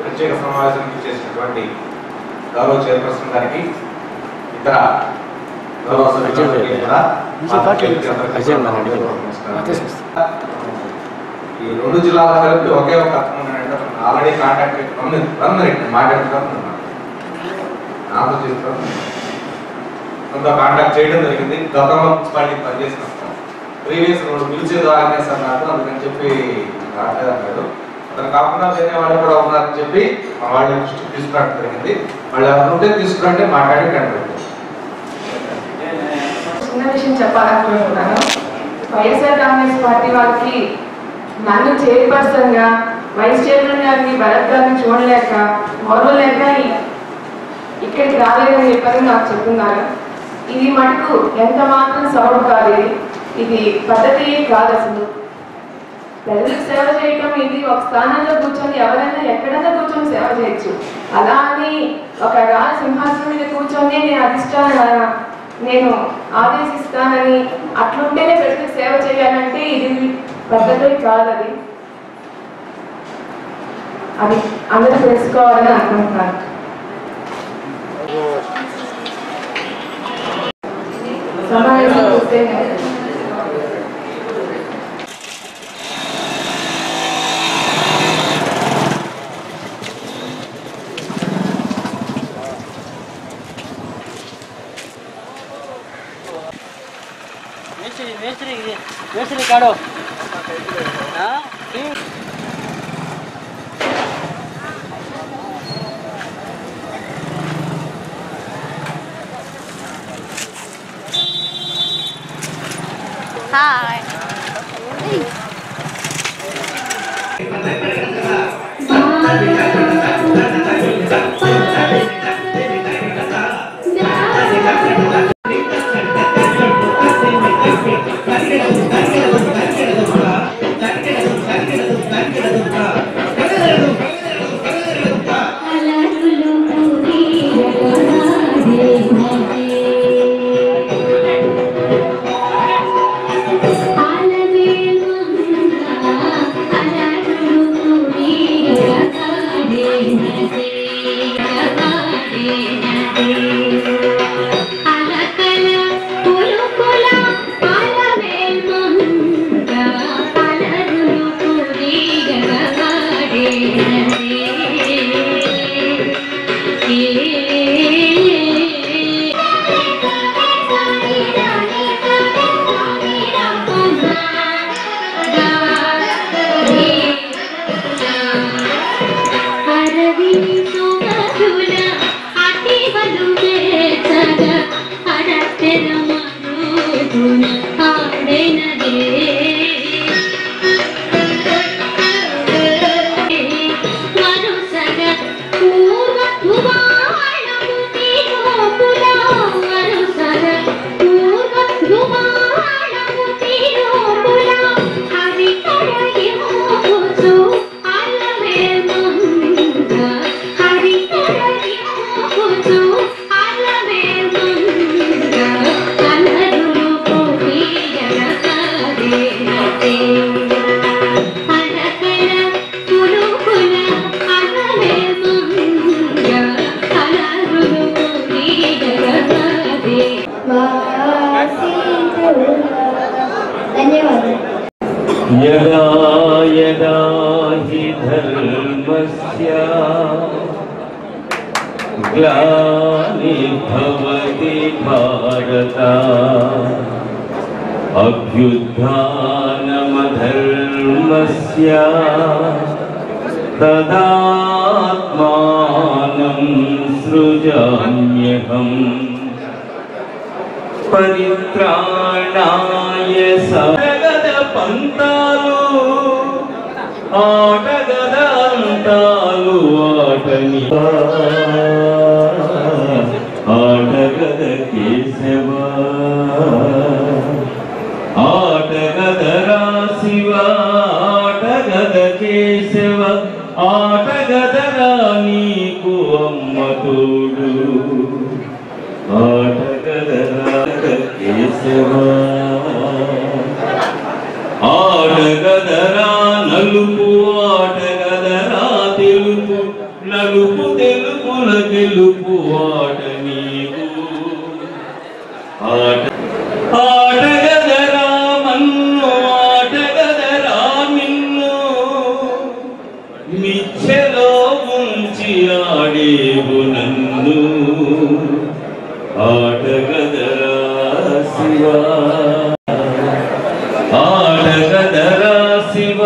ప్రత్యేక సమావేశానికి చేసినటువంటి గౌరవ చైర్పర్సన్ గారికి, ఇతర గౌరవ సభ్యులందరికీ కూడా ఈ 2 జిల్లాల కలిపి ఒకే ఒక అర్థం ఆల్రెడీ కాంటాక్ట్ మాట్లాడుతున్నాను, నాతో చేస్తాను, కొంత కాంటాక్ట్ చేయడం జరిగింది. గతంలో మున్సిపాలిటీకి పనిచేసిన ప్రీవియస్ రోడ్డు పిలిచే ద్వారానే సార్ నాకు, అందుకని చెప్పి రావట్లేదు. అతను కాకుండా వేరే వాళ్ళు కూడా ఉన్నారని చెప్పి మా వాళ్ళ దృష్టికి తీసుకురావడం జరిగింది. వాళ్ళు ఎవరు ఉంటే తీసుకురంటే మాట్లాడి కనిపెట్టారు. చిన్న విషయం చెప్పాలనుకుంటున్నాను. వైఎస్ఆర్ కాంగ్రెస్ పార్టీ వాళ్ళకి నన్ను చైర్పర్సన్ గా, వైస్ చైర్మన్ గారిని, భరత్ గారిని చూడలేక ఓర్వలేక ఇక్కడికి రాలేదని చెప్పని నాకు చెప్తున్నారు. ఇది మటుకు ఎంత మాత్రం సబబు కాదు. ఇది పద్ధతి కాదు. అసలు ప్రజలకు సేవ చేయటం ఇది ఒక స్థానంలో కూర్చొని ఎవరైనా ఎక్కడైనా కూర్చొని సేవ చేయొచ్చు. అలా అని ఒక రాజ సింహాసనం మీద కూర్చొని నేను ఆదేశిస్తానని అట్లుంటేనే ప్రజలకు సేవ చేయాలంటే ఇది పద్ధతి కాదు. అది అందరూ తెలుసుకోవాలని అనుకుంటున్నాను. సమావేశం వస్తే మేస్త్రి కాడు హాయ్ అలకల పులుకుల పాలవేల్మంగ धर्मस्य ग्लानिर्भवति भारत अभ्युत्थानमधर्मस्य तदात्मानं सृजाम्यहम् परित्राणाय सगद पंतालु आटगद अंतालु आटनी आटगद केशव आटगद राशिव आटगद केशव आटगद रानीकु अम्म तोडु ఆటగదరా నలుపు ఆటగదరా తెలుపు నలుపు తెలుపుల తెలుపు ఆట నీవు ఆటగదరా మన్ను ఆటగదరా మిన్ను మిచ్చెలో ఉంచి ఆడేవు నన్ను ఆటగదరా శివ ఆటగదరా శివ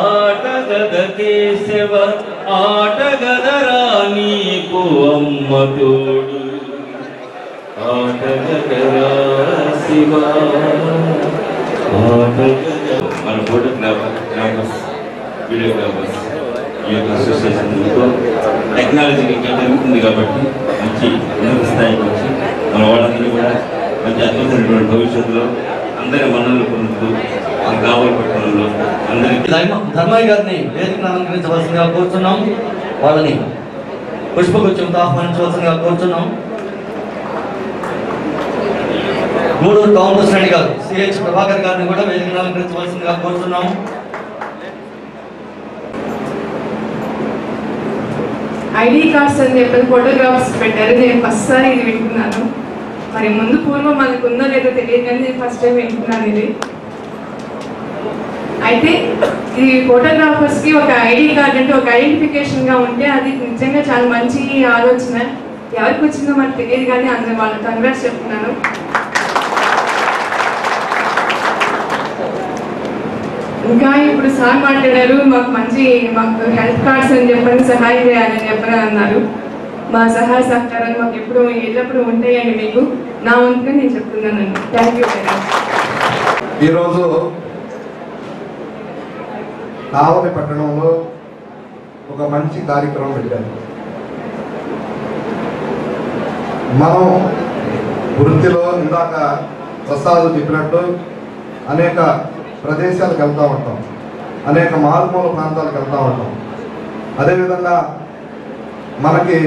ఆటగద కేశవ ఆటగదరా నీకు అమ్మ తోడు ఆటగదరా శివ ఆటగద మన ఫోటోగ్రాఫర్స్ వీడియోగ్రాఫర్స్ ఈ యొక్క అసోసియేషన్తో టెక్నాలజీకి పెరుగుతుంది కాబట్టి మంచి ఉన్నత స్థాయికి వచ్చి మన వాళ్ళందరూ కూడా మంచి అద్భుతమైనటువంటి భవిష్యత్తులో అందరి మన్ననలు పొందుతూ కావలి పట్టణంలో అందరికీ ధర్మయ్య గారిని వేదికను అలంకరించవలసిందిగా కోరుతున్నాం. వాళ్ళని పుష్పగుచ్చంతో ఆహ్వానించవలసిందిగా కోరుతున్నాం. గూడూరు కాంగ్రెస్ రెడ్డి గారు సిహెచ్ ప్రభాకర్ గారిని కూడా వేదికను అలంకరించవలసిందిగా కోరుతున్నాం. ఐడి కార్డ్స్ అని చెప్పి ఫోటోగ్రాఫ్స్ పెట్టారు. నేను ఫస్ట్ సారి ఇది వింటున్నాను. మరి ముందు పూర్వం మనకు ఉందో లేదో తెలియదు కానీ నేను ఫస్ట్ టైం వింటున్నాను ఇది. అయితే ఈ ఫోటోగ్రాఫర్స్కి ఒక ఐడి కార్డ్ అంటే ఒక ఐడెంటిఫికేషన్గా ఉంటే అది నిజంగా చాలా మంచి ఆలోచన. ఎవరికి వచ్చిందో మనకు తెలియదు కానీ అందరూ వాళ్ళకి కంగ్రాట్స్ చెప్తున్నాను. ఇంకా ఇప్పుడు సార్ మాట్లాడారు, మాకు హెల్త్ కార్డ్స్ అని చెప్పని సహాయం చేయాలని చెప్పని అన్నారు. మా సహాయ సహకారాలు మాకు ఎప్పుడు ఎల్లప్పుడూ ఉంటాయండి. మీకు నా వంతుగా నేను చెప్తున్నానండి. Thank you very much. ఈరోజు కావలి పట్టణంలో ఒక మంచి కార్యక్రమం పెట్టారు. మనం వృత్తిలో ఇందాక ప్రసాద్ చెప్పినట్టు అనేక ప్రదేశాలకు వెళ్తూ ఉంటాం, అనేక మారుమూల ప్రాంతాలకు వెళ్తూ ఉంటాం. అదేవిధంగా మనకి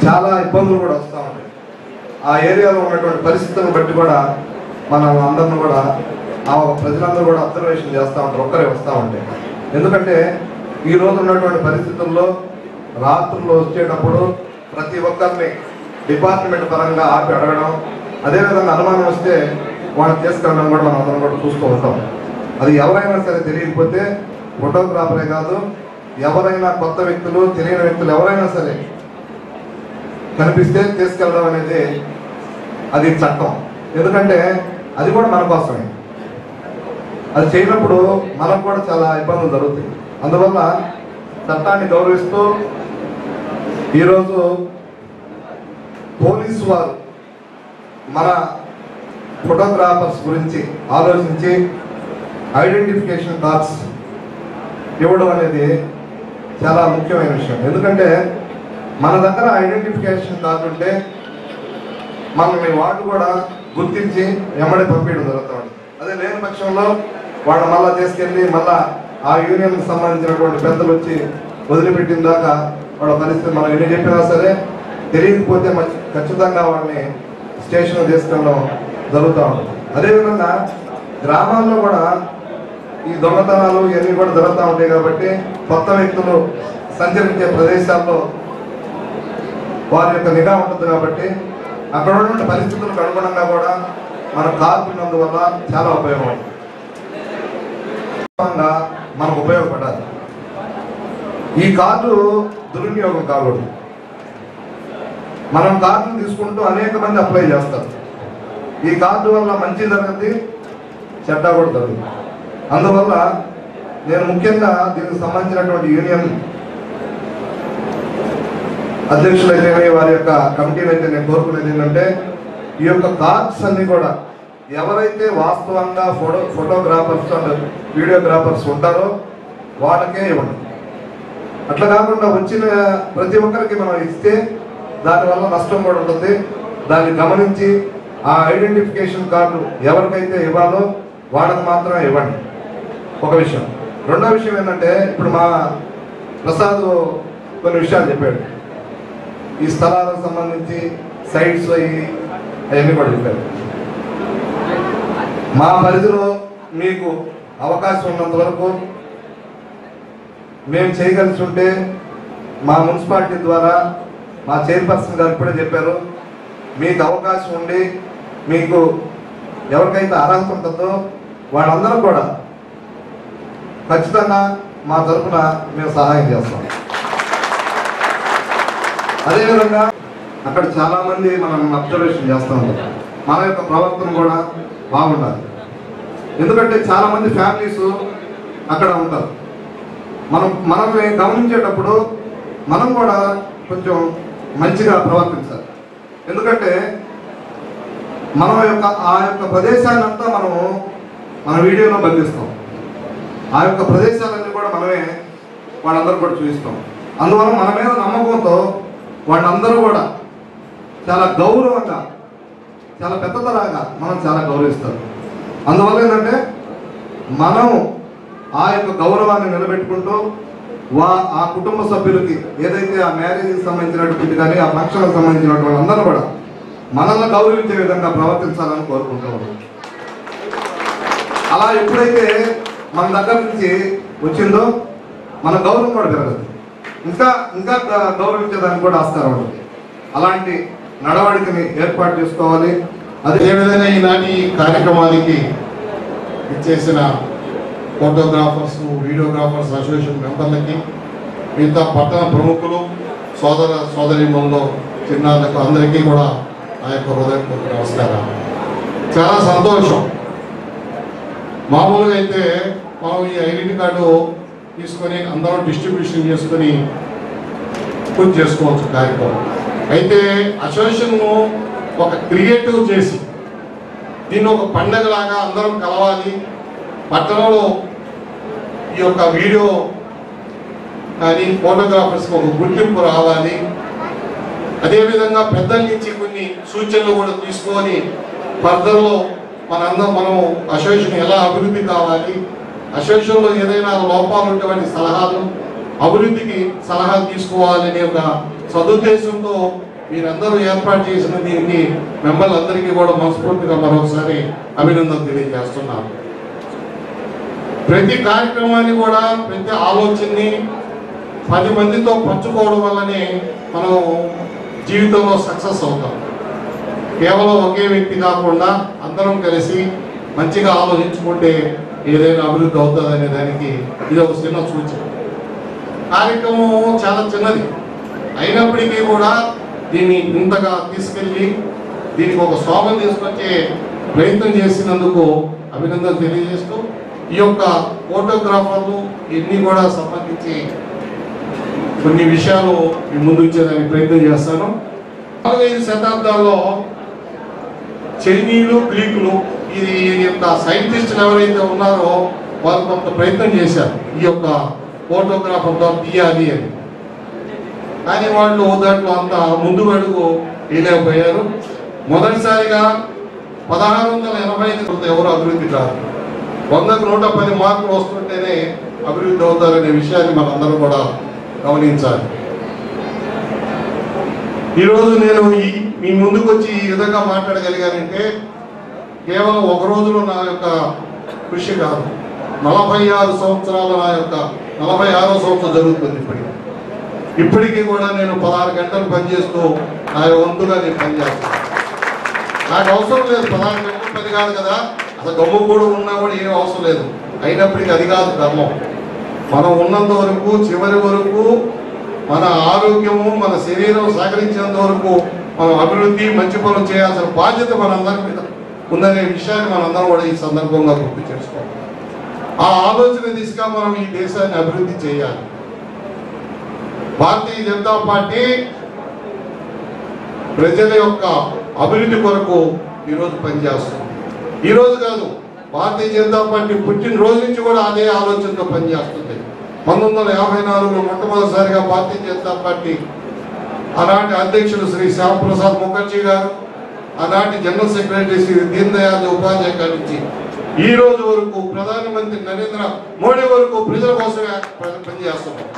చాలా ఇబ్బందులు కూడా వస్తూ ఉంటాయి. ఆ ఏరియాలో ఉన్నటువంటి పరిస్థితులను బట్టి కూడా మనం అందరిని కూడా ఆ ప్రజలందరూ కూడా అబ్జర్వేషన్ చేస్తూ ఉంటారు, ఒక్కరే వస్తూ ఉంటాయి. ఎందుకంటే ఈరోజు ఉన్నటువంటి పరిస్థితుల్లో రాత్రులు వచ్చేటప్పుడు ప్రతి ఒక్కరిని డిపార్ట్మెంట్ పరంగా ఆపి అడగడం, అదేవిధంగా అనుమానం వస్తే వాళ్ళని తీసుకెళ్ళడం కూడా మనం అందరం కూడా చూస్తూ ఉంటాం. అది ఎవరైనా సరే తెలియకపోతే ఫోటోగ్రాఫరే కాదు, ఎవరైనా కొత్త వ్యక్తులు తెలియని వ్యక్తులు ఎవరైనా సరే కనిపిస్తే తీసుకెళ్ళడం అనేది అది చట్టం. ఎందుకంటే అది కూడా మన కోసమే. అది చేయనప్పుడు మనకు కూడా చాలా ఇబ్బందులు జరుగుతాయి. అందువల్ల చట్టాన్ని గౌరవిస్తూ ఈరోజు పోలీసు వారు మన ఫోటోగ్రాఫర్స్ గురించి ఆలోచించి ఐడెంటిఫికేషన్ కార్డ్స్ ఇవ్వడం అనేది చాలా ముఖ్యమైన విషయం. ఎందుకంటే మన దగ్గర ఐడెంటిఫికేషన్ కార్డు ఉంటే మనల్ని వాళ్ళు కూడా గుర్తించి ఎమ్మడి పంపించడం జరుగుతుంది. అదే లేని పక్షంలో వాళ్ళు మళ్ళీ తీసుకెళ్ళి మళ్ళీ ఆ యూనియన్కి సంబంధించినటువంటి పెద్దలు వచ్చి వదిలిపెట్టిన దాకా వాళ్ళ పరిస్థితి మనం ఎన్ని చెప్పినా సరే తెలియకపోతే ఖచ్చితంగా వాళ్ళని స్టేషన్ తీసుకెళ్ళడం జరుగుతూ ఉంటుంది. అదేవిధంగా గ్రామాల్లో కూడా ఈ దొంగతనాలు ఇవన్నీ కూడా జరుగుతూ ఉంటాయి కాబట్టి కొత్త వ్యక్తులు సంచరించే ప్రదేశాల్లో వారి యొక్క నిఘా ఉంటుంది కాబట్టి అక్కడ ఉన్నటువంటి పరిస్థితులకు అనుగుణంగా కూడా మన కార్డు ఉన్నందువల్ల చాలా ఉపయోగం మనకు ఉపయోగపడాలి. ఈ కార్డు దుర్వినియోగం కాకూడదు. మనం కార్డులు తీసుకుంటూ అనేక మంది అప్లై చేస్తారు. ఈ కార్డు వల్ల మంచి జరగద్ది, చెడ్డ కూడా జరుగుతుంది. అందువల్ల నేను ముఖ్యంగా దీనికి సంబంధించినటువంటి యూనియన్ అధ్యక్షులైతే వారి యొక్క కమిటీలు అయితే నేను కోరుకునేది ఏంటంటే ఈ యొక్క కార్డ్స్ అన్ని కూడా ఎవరైతే వాస్తవంగా ఫోటోగ్రాఫర్స్ అండ్ వీడియోగ్రాఫర్స్ ఉంటారో వాళ్ళకే ఇవ్వండి. అట్లా కాకుండా వచ్చిన ప్రతి ఒక్కరికి మనం ఇస్తే దానివల్ల నష్టం కూడా ఉంటుంది. దాన్ని గమనించి ఆ ఐడెంటిఫికేషన్ కార్డు ఎవరికైతే ఇవ్వాలో వాళ్ళకి మాత్రమే ఇవ్వండి. ఒక విషయం. రెండో విషయం ఏంటంటే ఇప్పుడు మా ప్రసాద్ కొన్ని విషయాలు చెప్పాడు. ఈ స్థలాలకు సంబంధించి సైట్స్ అవన్నీ కూడా చెప్పారు. మా పరిధిలో మీకు అవకాశం ఉన్నంత వరకు మేము చేయగలిసి ఉంటే మా మున్సిపాలిటీ ద్వారా మా చైర్పర్సన్ గారు ఇప్పుడే చెప్పారు, మీకు అవకాశం ఉండి మీకు ఎవరికైతే అర్హత ఉంటుందో వాళ్ళందరూ కూడా ఖచ్చితంగా మా తరఫున మేము సహాయం చేస్తాం. అదేవిధంగా అక్కడ చాలామంది మనం అబ్జర్వేషన్ చేస్తూ ఉంటాం. మన యొక్క ప్రవర్తన కూడా బాగుండాలి. ఎందుకంటే చాలామంది ఫ్యామిలీస్ అక్కడ ఉంటారు. మనల్ని గమనించేటప్పుడు మనం కూడా కొంచెం మంచిగా ప్రవర్తించాలి. ఎందుకంటే ఆ యొక్క ప్రదేశాన్ని అంతా మన వీడియోలో బంధిస్తాం. ఆ యొక్క ప్రదేశాలన్నీ కూడా మనమే వాళ్ళందరూ కూడా చూపిస్తాం. అందువల్ల మన మీద నమ్మకంతో వాళ్ళందరూ కూడా చాలా గౌరవంగా, చాలా పెద్దతరాగా మనం చాలా గౌరవిస్తారు. అందువల్ల ఏంటంటే మనం ఆ యొక్క గౌరవాన్ని నిలబెట్టుకుంటూ ఆ కుటుంబ సభ్యులకి ఏదైతే ఆ మ్యారేజ్కి సంబంధించినటువంటి కానీ ఆ ఫంక్షన్కి సంబంధించినటువంటి అందరూ కూడా మనల్ని గౌరవించే విధంగా ప్రవర్తించాలని కోరుకుంటూ ఉన్నాం. అలా ఎప్పుడైతే మన దగ్గర నుంచి వచ్చిందో మన గౌరవం కూడా పెరగదు. ఇంకా గౌరవించేదానికి కూడా ఆస్కారం ఉంటుంది. అలాంటి నడవడికని ఏర్పాటు చేసుకోవాలి. అదేవిధంగా ఈనాటి కార్యక్రమానికి ఇచ్చేసిన ఫోటోగ్రాఫర్స్, వీడియోగ్రాఫర్స్ అసోసియేషన్ మెంబర్లకి, మిగతా పట్టణ ప్రముఖులు, సోదరీమణులు, చిన్నారులకు అందరికీ కూడా ఆ యొక్క హృదయపూర్వక నమస్కారం. చాలా సంతోషం. మామూలుగా అయితే మనం ఈ ఐడెంటిటీ కార్డు తీసుకొని అందరూ డిస్ట్రిబ్యూషన్ చేసుకొని పూర్తి చేసుకోవచ్చు కార్యక్రమం. అయితే అసోసియేషన్ను ఒక క్రియేటివ్ చేసి దీన్ని ఒక పండగలాగా అందరం కలవాలి, పట్టణంలో ఈ యొక్క వీడియో కానీ ఫోటోగ్రాఫర్స్కి ఒక గుర్తింపు రావాలి. అదేవిధంగా పెద్దల నుంచి కొన్ని సూచనలు కూడా తీసుకొని ఫర్దర్లో మనం అసోసియేషన్ ఎలా అభివృద్ధి కావాలి, అసోసియేషన్లో ఏదైనా లోపాలు ఉన్నటువంటి సలహాలు, అభివృద్ధికి సలహాలు తీసుకోవాలనే ఒక సదుద్దేశంతో మీరందరూ ఏర్పాటు చేసిన దీనికి మెంబర్లందరికీ కూడా మనస్ఫూర్తిగా మరొకసారి అభినందన తెలియజేస్తున్నాను. ప్రతి కార్యక్రమాన్ని కూడా, ప్రతి ఆలోచనని 10 మందితో పంచుకోవడం వల్లనే మనం జీవితంలో సక్సెస్ అవుతాం. కేవలం ఒకే వ్యక్తి కాకుండా అందరం కలిసి మంచిగా ఆలోచించుకుంటే ఏదైనా అభివృద్ధి అవుతుంది అనే దానికి ఇది ఒక చిన్న సూచన. కార్యక్రమం చాలా చిన్నది అయినప్పటికీ కూడా దీన్ని ఇంతగా తీసుకెళ్ళి దీనికి ఒక శోభం తీసుకొచ్చే ప్రయత్నం చేసినందుకు అభినందన తెలియజేస్తూ ఈ యొక్క ఫోటోగ్రాఫర్లు ఇన్ని కూడా సంబంధించి కొన్ని విషయాలు మీ ముందు ఇచ్చేదానికి ప్రయత్నం చేస్తాను. 4-5 శతాబ్దాల్లో చైనీయులు, గ్రీకులు ఈ యొక్క సైంటిస్టులు ఎవరైతే ఉన్నారో వాళ్ళు కొంత ప్రయత్నం చేశారు ఈ యొక్క ఫోటోగ్రాఫర్తో తీయాలి అని. కానీ వాళ్ళు దాంట్లో అంత ముందుకు అడుగు వేయలేకపోయారు. మొదటిసారిగా 1685 ఎవరు అభివృద్ధి కాదు. 100కు 110 మార్కులు వస్తుంటేనే అభివృద్ధి అవుతారనే విషయాన్ని మనందరం కూడా గమనించాలి. ఈరోజు నేను మీ ముందుకు వచ్చి ఈ విధంగా మాట్లాడగలిగానంటే కేవలం ఒక రోజులో నా యొక్క కృషి కాదు. 46 సంవత్సరాలు నా యొక్క 46వ సంవత్సరం జరుగుతుంది. ఇప్పటికీ కూడా నేను 16 గంటలు పనిచేస్తూ నా వంతుగా నేను పనిచేస్తాను. నాకు అవసరం లేదు 16 గంటలు పని కాదు కదా, అసలు గమ్ము కూడా ఉన్నా కూడా ఏం అవసరం లేదు. అయినప్పటికీ అది కాదు ధర్మం. మనం ఉన్నంత వరకు చివరి వరకు మన ఆరోగ్యము మన శరీరం సహకరించేంత వరకు మనం అభివృద్ధి మంచి పనులు చేయాల్సిన బాధ్యత మనందరి మీద ఉందనే విషయాన్ని మనందరం కూడా ఈ సందర్భంగా గుర్తు చేసుకోవాలి. ఆ ఆలోచన దిశగా మనం ఈ దేశాన్ని అభివృద్ధి చేయాలి. భారతీయ జనతా పార్టీ ప్రజల యొక్క అభివృద్ధి కొరకు ఈరోజు పనిచేస్తుంది. ఈరోజు కాదు, భారతీయ జనతా పార్టీ పుట్టినరోజు నుంచి కూడా అదే ఆలోచనతో పనిచేస్తుంది. 1954లో మొట్టమొదటిసారిగా భారతీయ జనతా పార్టీ ఆనాటి అధ్యక్షుడు శ్రీ శ్యామప్రసాద్ ముఖర్జీ గారు, ఆనాటి జనరల్ సెక్రటరీ శ్రీ దీన్ దయాళ్ ఉపాధ్యాయ గారి నుంచి ఈ రోజు వరకు ప్రధానమంత్రి నరేంద్ర మోడీ వరకు ప్రజల కోసమే పనిచేస్తున్నాం.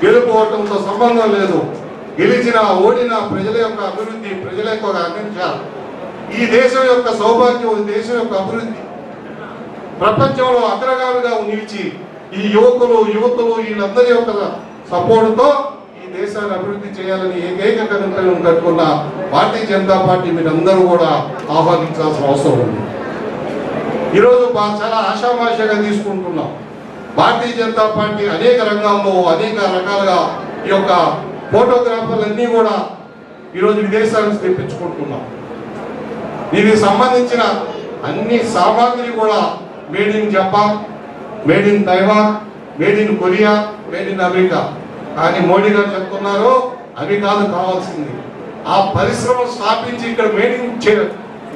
గెలుపు ఓటంతో సంబంధం లేదు. గెలిచినా ఓడినా ప్రజల యొక్క అభివృద్ధి, ప్రజల యొక్క ఆకాంక్ష, ఈ దేశం యొక్క సౌభాగ్యం, ఈ దేశం యొక్క అభివృద్ధి ప్రపంచంలో అగ్రగామిగా నిలిచి ఈ యువతులు వీళ్ళందరి యొక్క సపోర్టుతో ఈ దేశాన్ని అభివృద్ధి చేయాలని ఏకైక కనుక కట్టుకున్న భారతీయ జనతా పార్టీ మీరందరూ కూడా ఆహ్వానించాల్సిన అవసరం ఉంది. ఈరోజు చాలా ఆషామాషగా తీసుకుంటున్నాం. భారతీయ జనతా పార్టీ అనేక రంగాల్లో అనేక రకాలుగా ఈ యొక్క ఫోటోగ్రాఫర్లన్నీ కూడా ఈరోజు విదేశాలకు తెప్పించుకుంటున్నాం. దీనికి సంబంధించిన అన్ని సామాగ్రి కూడా made in Japan, made in Taiwan, made in Korea, made in America. కానీ మోడీ గారు చెప్తున్నారు అవి కాదు కావాల్సింది, ఆ పరిశ్రమ స్థాపించి ఇక్కడ మేడ్ ఇన్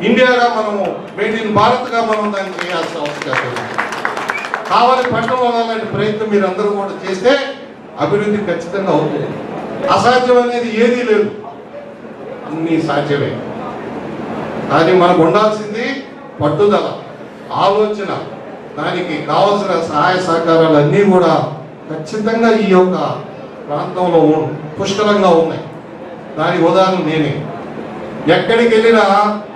ఇండియాగా మనము, మేడ్ ఇన్ భారత్గా మనం దాన్ని చేయాల్సిన అవసరం ఉంది. కావాలి పట్టణంలో అలాంటి ప్రయత్నం మీరు అందరూ కూడా చేస్తే అభివృద్ధి ఖచ్చితంగా అవుతుంది. అసాధ్యం అనేది ఏదీ లేదు, అన్ని సాధ్యమే. కానీ మనకు ఉండాల్సింది పట్టుదల, ఆలోచన, దానికి కావలసిన సహాయ సహకారాలు అన్నీ కూడా ఖచ్చితంగా ఈ యొక్క ప్రాంతంలో పుష్కలంగా ఉన్నాయి. దానికి ఉదాహరణ నేనే. ఎక్కడికి వెళ్ళినా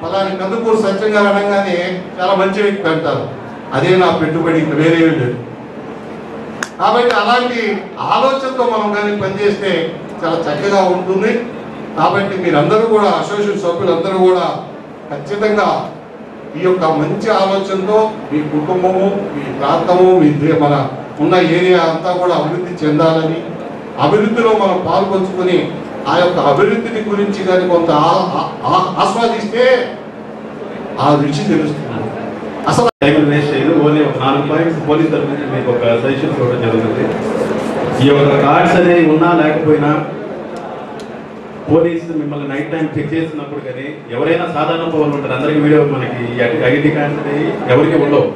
పలాని కందుకూరు సత్యం గారు అనగానే చాలా మంచి వ్యక్తి అంటారు, అదే నా పెట్టుబడి, ఇంకా వేరేమీ లేదు. కాబట్టి అలాంటి ఆలోచనతో మనం కానీ పనిచేస్తే చాలా చక్కగా ఉంటుంది. కాబట్టి మీరందరూ కూడా, అసోసియేషన్ సభ్యులందరూ కూడా ఖచ్చితంగా ఈ యొక్క మంచి ఆలోచనతో మీ కుటుంబము, మీ ప్రాంతము, మీ మన ఉన్న ఏరియా అంతా కూడా అభివృద్ధి చెందాలని, అభివృద్ధిలో మనం పాల్పంచుకొని ఆ యొక్క అభివృద్ధిని గురించి కానీ కొంత ఆస్వాదిస్తే ఆ రుచి తెలుస్తుంది. అసలు టైం వేస్ట్ చేయదు. ఓన్లీ ఒక 4 పాయింట్స్ పోలీస్ తరఫు నుంచి మీకు ఒక సజెషన్స్ ఇవ్వడం జరుగుతుంది. ఈ యొక్క కార్డ్స్ అనేవి ఉన్నా లేకపోయినా పోలీసు మిమ్మల్ని నైట్ టైం చెక్ చేసినప్పుడు కానీ ఎవరైనా సాధారణ పౌరులు ఉంటారు, అందరికీ వీడియో మనకి ఐడెంటిటీ కార్డ్స్ అనేవి ఎవరికి ఉండవు.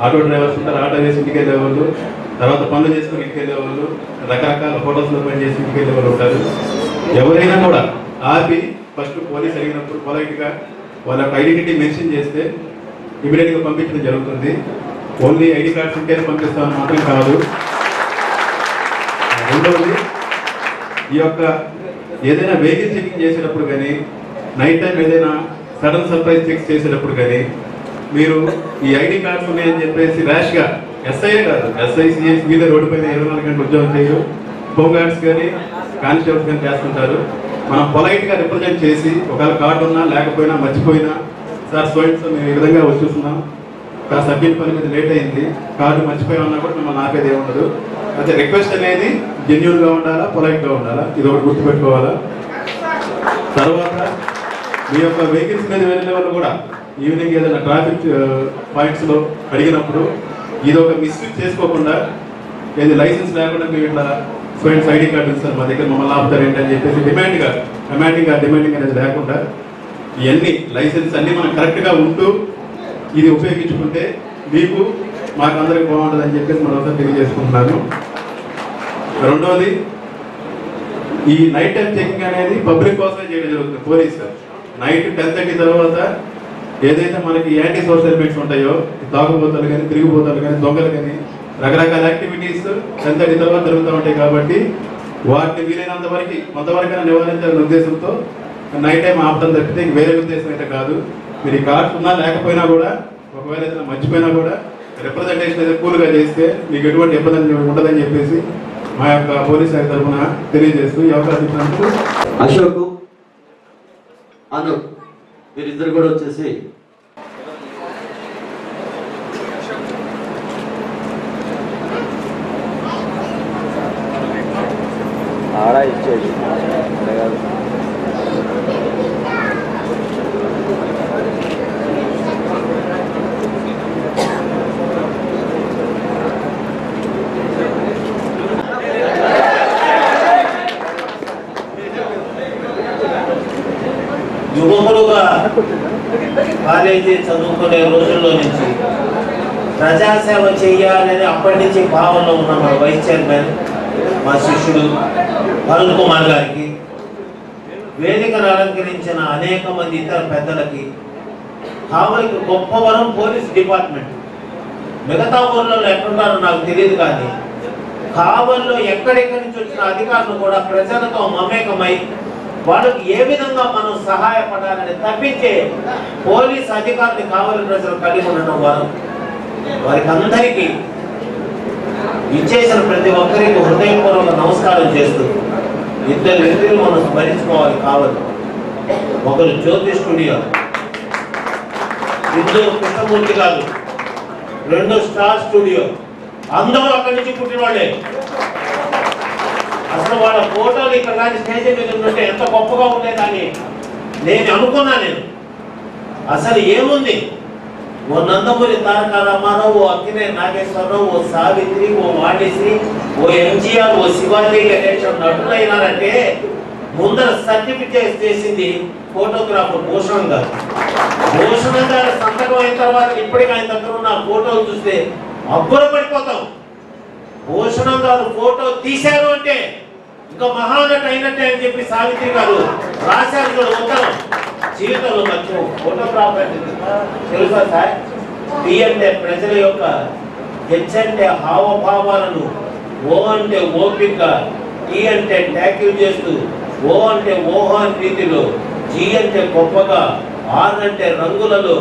ఆటో డ్రైవర్స్ ఉంటారు, ఆటో వేసి ఇంటికి వెళ్ళేవాళ్ళు, తర్వాత పనులు చేసుకుని ఇంటికి వెళ్ళేవాళ్ళు, రకరకాల హోటల్స్లో పని చేసి ఇంటికి వెళ్ళేవాళ్ళు ఉంటారు. ఎవరైనా కూడా ఆపి ఫస్ట్ పోలీస్ అడిగినప్పుడు పొలైట్గా వాళ్ళ యొక్క ఐడెంటిటీ మెన్షన్ చేస్తే ఇమీడియట్గా పంపించడం జరుగుతుంది. ఓన్లీ ఐడి కార్డ్స్ ఉంటేనే పంపిస్తామని మాత్రం కాదు. రెండవది, ఈ యొక్క ఏదైనా వెహికల్ చెకింగ్ చేసేటప్పుడు కానీ, నైట్ టైం ఏదైనా సడన్ సర్ప్రైజ్ చెక్ చేసేటప్పుడు కానీ మీరు ఈ ఐడి కార్డ్స్ ఉన్నాయని చెప్పేసి ర్యాష్గా, ఎస్ఐఏ కాదు, ఎస్ఐ సిఎస్ మీద రోడ్డు పైన 24 గంటలు ఉద్యోగం చేయరు, హోమ్ గార్డ్స్ కానీ కానిస్టేబుల్స్ కానీ చేస్తుంటారు. మనం పొలైట్గా రిప్రజెంట్ చేసి ఒకవేళ కార్డు ఉన్నా లేకపోయినా మర్చిపోయినా, సార్ స్టూడెంట్స్ మేము ఈ విధంగా వచ్చేస్తున్నాం, సబ్మిట్ పని మీద లేట్ అయింది, కార్డు మర్చిపోయి ఉన్నా కూడా మిమ్మల్ని ఆపేది ఏముండదు. అయితే రిక్వెస్ట్ అనేది జెన్యూన్గా ఉండాలా, పొలైట్గా ఉండాలా, ఇది ఒకటి గుర్తుపెట్టుకోవాలా. తర్వాత మీ యొక్క వెహికల్స్ మీద వెళ్ళే వాళ్ళు కూడా ఈవినింగ్ ఏదైనా ట్రాఫిక్ పాయింట్స్లో అడిగినప్పుడు ఇది ఒక మిస్యూజ్ చేసుకోకుండా, ఏది లైసెన్స్ లేకుండా మీరు ఇట్లా స్టూడెంట్స్ ఐడి కార్డు ఉంది సార్ మా దగ్గర, మమ్మల్ని ఆపుతారు ఏంటని చెప్పేసి డిమాండింగ్ అనేది లేకుండా ఇవన్నీ లైసెన్స్ అన్నీ మనం కరెక్ట్గా ఉంటూ ఇది ఉపయోగించుకుంటే మీకు మాకు అందరికి బాగుంటుంది అని చెప్పేసి మరోసారి తెలియజేసుకుంటున్నాను. రెండవది, ఈ నైట్ టైం చెకింగ్ అనేది పబ్లిక్ కోసమే చేయడం జరుగుతుంది. పోలీసు నైట్ 10:30 తర్వాత ఏదైతే మనకి యాంటీ సోషల్ ఎలిమెంట్స్ ఉంటాయో, తాగుబోతాలు కానీ, తిరిగిపోతాలు కానీ, దొంగలు కానీ, రకరకాల యాక్టివిటీస్ 10:30 తర్వాత జరుగుతూ ఉంటాయి. కాబట్టి వాటిని వీలైనంత వరకు కొంతవరకైనా నివారించాలనే ఉద్దేశంతో నైట్ టైం ఆపడం తప్పితే వేరే ఉద్దేశం అయితే కాదు. మీరు ఈ కార్డ్స్ ఉన్నా లేకపోయినా కూడా, ఒకవేళ ఏదైనా మర్చిపోయినా కూడా రిప్రజెంటేషన్ అయితే కూల్గా చేస్తే మీకు ఎటువంటి ఇబ్బంది ఉండదని చెప్పేసి మా యొక్క పోలీస్ శాఖ తరఫున తెలియజేస్తూ ఈ అవకాశం ఇచ్చినందుకు. అశోక్, అనూప్ వీరిద్దరు కూడా వచ్చేసి యువకులుగా కాలేజీ చదువుకునే రోజుల్లో నుంచి ప్రజాసేవ చేయాలని అప్పటి నుంచి భావనలో ఉన్న మా వైస్ చైర్మన్ మా శిష్యుడు అరుణ్ కుమార్ గారికి, వేదికను అలంకరించిన అనేక మంది ఇతర పెద్దలకి, కావలికి గొప్ప వరం పోలీస్ డిపార్ట్మెంట్. మిగతా ఊర్లలో ఎక్కడున్నారో నాకు తెలియదు, కానీ కావలిలో ఎక్కడెక్కడి నుంచి వచ్చిన అధికారులు కూడా ప్రజలతో మమేకమై వాళ్ళకి ఏ విధంగా మనం సహాయపడాలని తప్పించే పోలీస్ అధికారులు కావలి ప్రజలు కలిగి ఉండడం వారికి అందరికీ ఇచ్చేసిన ప్రతి ఒక్కరికి హృదయపూర్వక నమస్కారం చేస్తూ ఇద్దరు వ్యక్తులు మనం స్మరించుకోవాలి. కావాలి, ఒకరు జ్యోతి స్టూడియో, ఇద్దరు కృష్ణమూర్తి గారు, రెండు స్టార్ స్టూడియో, అందరూ అక్కడి నుంచి పుట్టిన వాళ్ళే. అసలు వాళ్ళ ఫోటోలు ఇక్కడ కానీ స్టేజ్ మీద ఉంటే ఎంత గొప్పగా ఉండేదని నేను అనుకున్నా. అసలు ఏముంది, ఓ నందమూరి తారక రామారావు, ఓ అక్కినేని నాగేశ్వరరావు, ఓ సావిత్రి, ఓ వాణిశ్రీ, ఓ ఎంజీఆర్, ఓ శివాజీ గణేశన్ నటులైనారంటే ముందర సర్టిఫికేట్ చేసింది ఫోటోగ్రాఫర్ భూషణ్ గారు. భూషణ్ గారు సంతకం అయిన తర్వాత ఇప్పటికీ ఆయన దగ్గర ఉన్న ఫోటోలు చూస్తే అబ్బురపడిపోతాం. భూషణం గారు ఫోటో తీశారు అంటే ఇంకా మహానటి అయినట్టే అని చెప్పి సావిత్రి గారు రాశారు ఉత్తరం. జీవితంలో మధ్య ఫోటోగ్రాఫర్ తెలుసా సార్? టీ అంటే ప్రజల యొక్క, హెచ్ అంటే హావభావాలను, ఓ అంటే ఓపిక, టీ అంటే ట్యాకిల్ చేస్తూ, ఓ అంటే ఓహాన్ రీతిలో, జీ అంటే గొప్పగా, ఆర్ అంటే రంగులలో,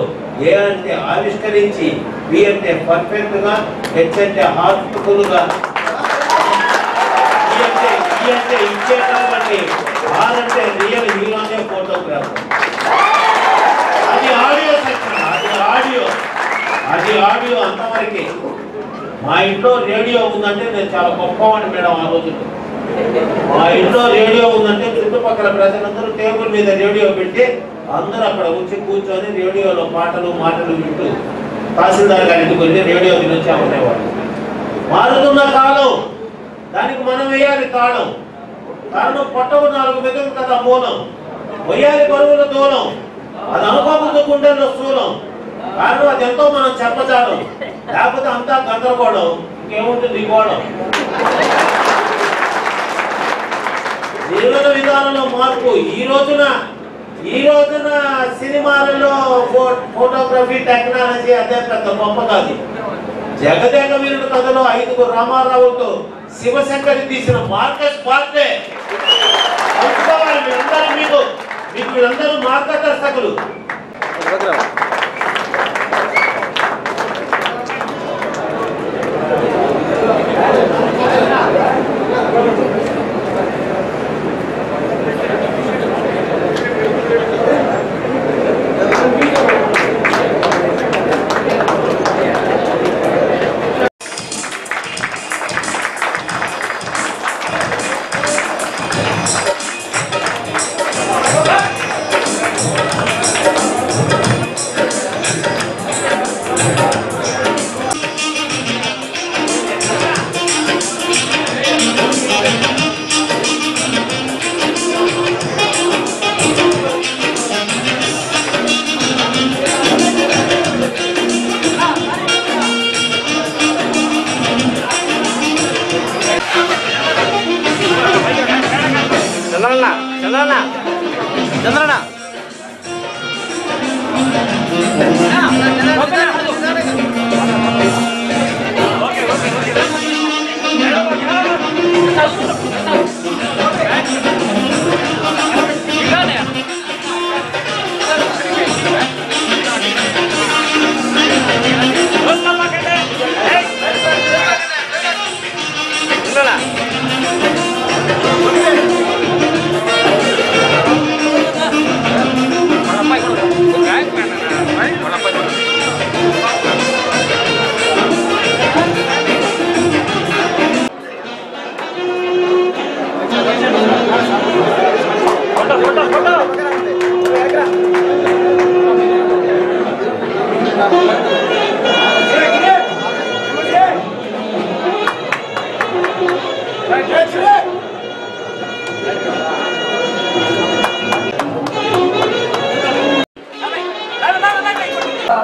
ఏ అంటే ఆవిష్కరించి, బి అంటే పర్ఫెక్ట్ గా, హెచ్ అంటే హార్ట్ఫుల్ గా, ఈ అంటే ఇచ్చేటటువంటి, ఆర్ అంటే రియల్ హీరోనే ఫోటోగ్రాఫర్. అది ఆడియో సెక్షన్, అది ఆడియో అంతవరకే. మా ఇంట్లో రేడియో ఉందంటే నేను చాలా గొప్పవాడిని మేడం. ఆ రోజుల్లో మా ఇంట్లో రేడియో ఉందంటే చుట్టుపక్కల ప్రజలందరూ టేబుల్ మీద రేడియో పెట్టి అందరూ అక్కడ వచ్చి కూర్చొని రేడియోలో మాటలు వింటూ తహసీల్దార్ గారికి వెళ్ళి రేడియో వినొచ్చి ఉండేవాళ్ళు. మారుతున్న కాలం, దానికి మనం వేయాలి తాళం. కారణం పొట్టకు 4 మెతుకులు కదా మూలం, వేయాలి బరువుల దూరం, అది అనుకోకుండా గుండెల్లో స్థూలం. కారణం అది ఎంతో మనం చెప్పజాలం, లేకపోతే అంతా గందరగోళం, ఇంకేముంటుంది గోళం. జీవన విధానంలో మార్పు. ఈ రోజున సినిమాలలో ఫోటోగ్రఫీ టెక్నాలజీ అదే పెద్ద గొప్ప కాదు. జగదేక వీరుడు కథలో 5 రామారావుతో శివశంకరి తీసిన మార్కస్ పార్టే మీకు వీళ్ళందరూ మార్గదర్శకులు. చంద్రనా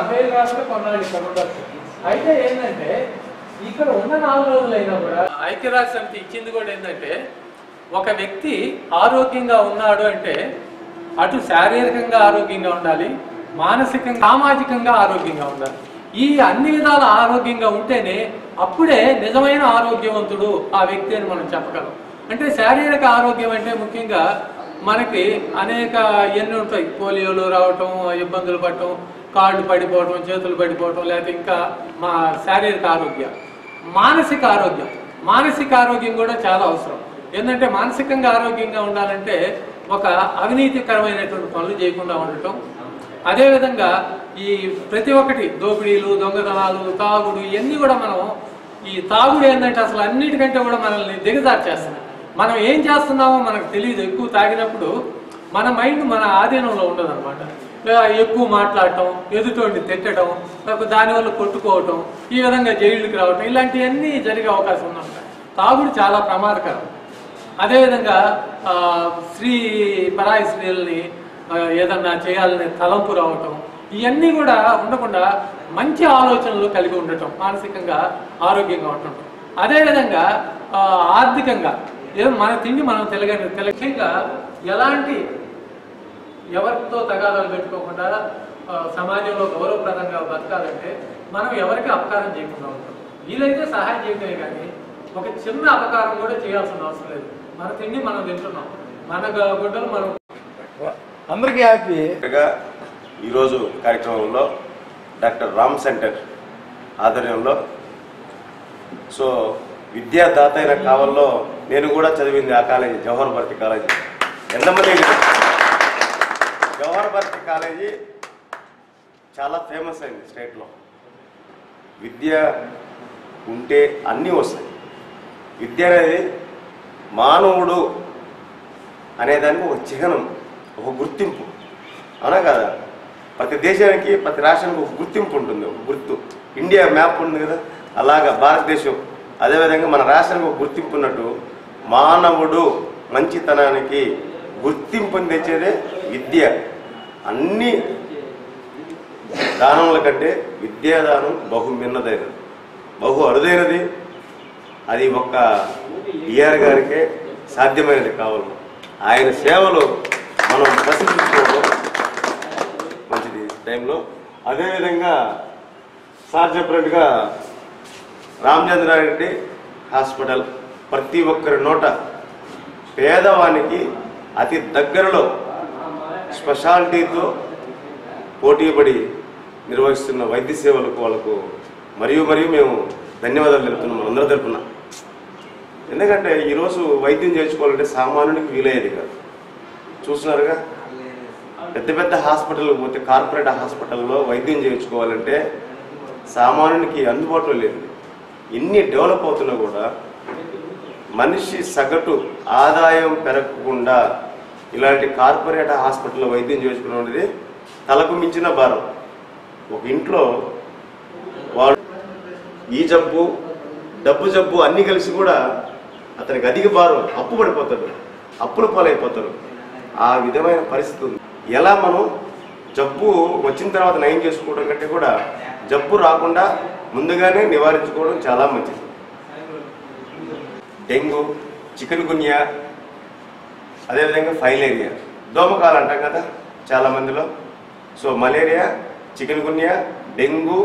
పేరు రాస్తే కొన్నాళ్ళు ఇక్కడ ఉండొచ్చు. అయితే ఏంటంటే ఇక్కడ ఉన్న 4 రోజులైనా కూడా ఐక్యరాజ్య సమితి ఇచ్చింది కూడా ఏంటంటే ఒక వ్యక్తి ఆరోగ్యంగా ఉన్నాడు అంటే అటు శారీరకంగా ఆరోగ్యంగా ఉండాలి, మానసికంగా సామాజికంగా ఆరోగ్యంగా ఉండాలి. ఈ అన్ని విధాల ఆరోగ్యంగా ఉంటేనే అప్పుడే నిజమైన ఆరోగ్యవంతుడు ఆ వ్యక్తి అని మనం చెప్పగలం. అంటే శారీరక ఆరోగ్యం అంటే ముఖ్యంగా మనకి అనేక ఎన్ని ఉంటాయి, పోలియోలు రావటం, ఇబ్బందులు పడటం, కాళ్ళు పడిపోవటం, చేతులు పడిపోవటం, లేకపోతే ఇంకా మా శారీరక ఆరోగ్యం. మానసిక ఆరోగ్యం కూడా చాలా అవసరం. ఏంటంటే మానసికంగా ఆరోగ్యంగా ఉండాలంటే ఒక అవినీతికరమైనటువంటి పనులు చేయకుండా ఉండటం, అదేవిధంగా ఈ ప్రతి ఒక్కటి దోపిడీలు, దొంగతనాలు, తాగుడు, ఇవన్నీ కూడా మనం ఈ తాగుడు ఏంటంటే అసలు అన్నిటికంటే కూడా మనల్ని దిగజార్చేస్తున్నాం. మనం ఏం చేస్తున్నామో మనకు తెలియదు. ఎక్కువ తాగినప్పుడు మన మైండ్ మన ఆధీనంలో ఉండదు అనమాట. ఎక్కువ మాట్లాడటం, ఎదుటోడిని తిట్టడం, దానివల్ల కొట్టుకోవటం, ఈ విధంగా జైళ్ళకి రావటం, ఇలాంటివన్నీ జరిగే అవకాశం ఉందన్నమాట. తాగుడు చాలా ప్రమాదకరం. అదేవిధంగా పరాయి స్త్రీలని ఏదన్నా చేయాలని తలంపు రావటం, ఇవన్నీ కూడా ఉండకుండా మంచి ఆలోచనలు కలిగి ఉండటం, మానసికంగా ఆరోగ్యంగా ఉండటం. అదేవిధంగా ఆర్థికంగా ఏదో మన తిండి మనం ముఖ్యంగా ఎలాంటి ఎవరితో తగాదాలు పెట్టుకోకుండా సమాజంలో గౌరవప్రదంగా బతకాలంటే మనం ఎవరికి అపకారం చేయకుండా ఉంటాం. వీలైతే సహాయం చేయటమే కానీ ఒక చిన్న అపకారం కూడా చేయాల్సిన అవసరం లేదు. మన తిండి మనం తింటున్నాం, మన గుడ్డలు మనం. అందరికీ హ్యాపీ. ఈరోజు కార్యక్రమంలో డాక్టర్ రామ్ సెంటర్ ఆధ్వర్యంలో సో విద్యాదాత అయిన కావల్లో నేను కూడా చదివింది ఆ కాలేజీ, జవహర్ భారతి కాలేజీ. ఎంతమంది జవహర్ భారతి కాలేజీ చాలా ఫేమస్ అయింది స్టేట్లో. విద్య ఉంటే అన్నీ వస్తాయి. విద్య అనేది మానవుడు అనేదానికి ఒక చిహ్నం, ఒక గుర్తింపు, అవునా కదా? ప్రతి దేశానికి, ప్రతి రాష్ట్రానికి ఒక గుర్తింపు ఉంటుంది, ఒక గుర్తు. ఇండియా మ్యాప్ ఉంది కదా, అలాగా భారతదేశం అదేవిధంగా మన రాష్ట్రానికి ఒక గుర్తింపు ఉన్నట్టు మానవుడు మంచితనానికి గుర్తింపుని తెచ్చేదే విద్య. అన్ని దానముల కంటే విద్యాదానం బహు మిన్నదైనది, బహు అరుదైనది. అది ఒక్క బిఆర్ గారికే సాధ్యమైనది కావాలి. ఆయన సేవలు మనం ప్రశంసించుకోవడం మంచిది టైంలో. అదేవిధంగా సార్ చెప్పినట్టుగా రామచంద్రారెడ్డి హాస్పిటల్ ప్రతి ఒక్కరి నోట పేదవానికి అతి దగ్గరలో స్పెషాలిటీతో పోటీపడి నిర్వహిస్తున్న వైద్య సేవలకు వాళ్ళకు మరియు మేము ధన్యవాదాలు తెలుపుతున్నాం మనందరూ తరపున. ఎందుకంటే ఈరోజు వైద్యం చేయించుకోవాలంటే సామాన్యునికి వీలయ్యేది కాదు. చూస్తున్నారుగా, పెద్ద హాస్పిటల్కి పోతే, కార్పొరేట్ హాస్పిటల్లో వైద్యం చేయించుకోవాలంటే సామాన్యునికి అందుబాటులో లేదు. ఎన్ని డెవలప్ అవుతున్నా కూడా మనిషి సగటు ఆదాయం పెరగకుండా ఇలాంటి కార్పొరేట్ హాస్పిటల్లో వైద్యం చేయించుకోవడం అనేది తలకు మించిన భారం. ఒక ఇంట్లో వాళ్ళు ఈ జబ్బు, డబ్బు జబ్బు అన్నీ కలిసి కూడా అతనికి అధిక భారం, అప్పు పడిపోతాడు, అప్పుల పాలైపోతాడు. ఆ విధమైన పరిస్థితి ఉంది. ఎలా మనం జబ్బు వచ్చిన తర్వాత నయం చేసుకోవడం కంటే కూడా జబ్బు రాకుండా ముందుగానే నివారించుకోవడం చాలా మంచిది. డెంగ్యూ, చికెన్ గున్యా, అదేవిధంగా ఫైలేరియా, దోమకాలు అంటాం కదా చాలా మందిలో. So malaria, chikungunya, dengue,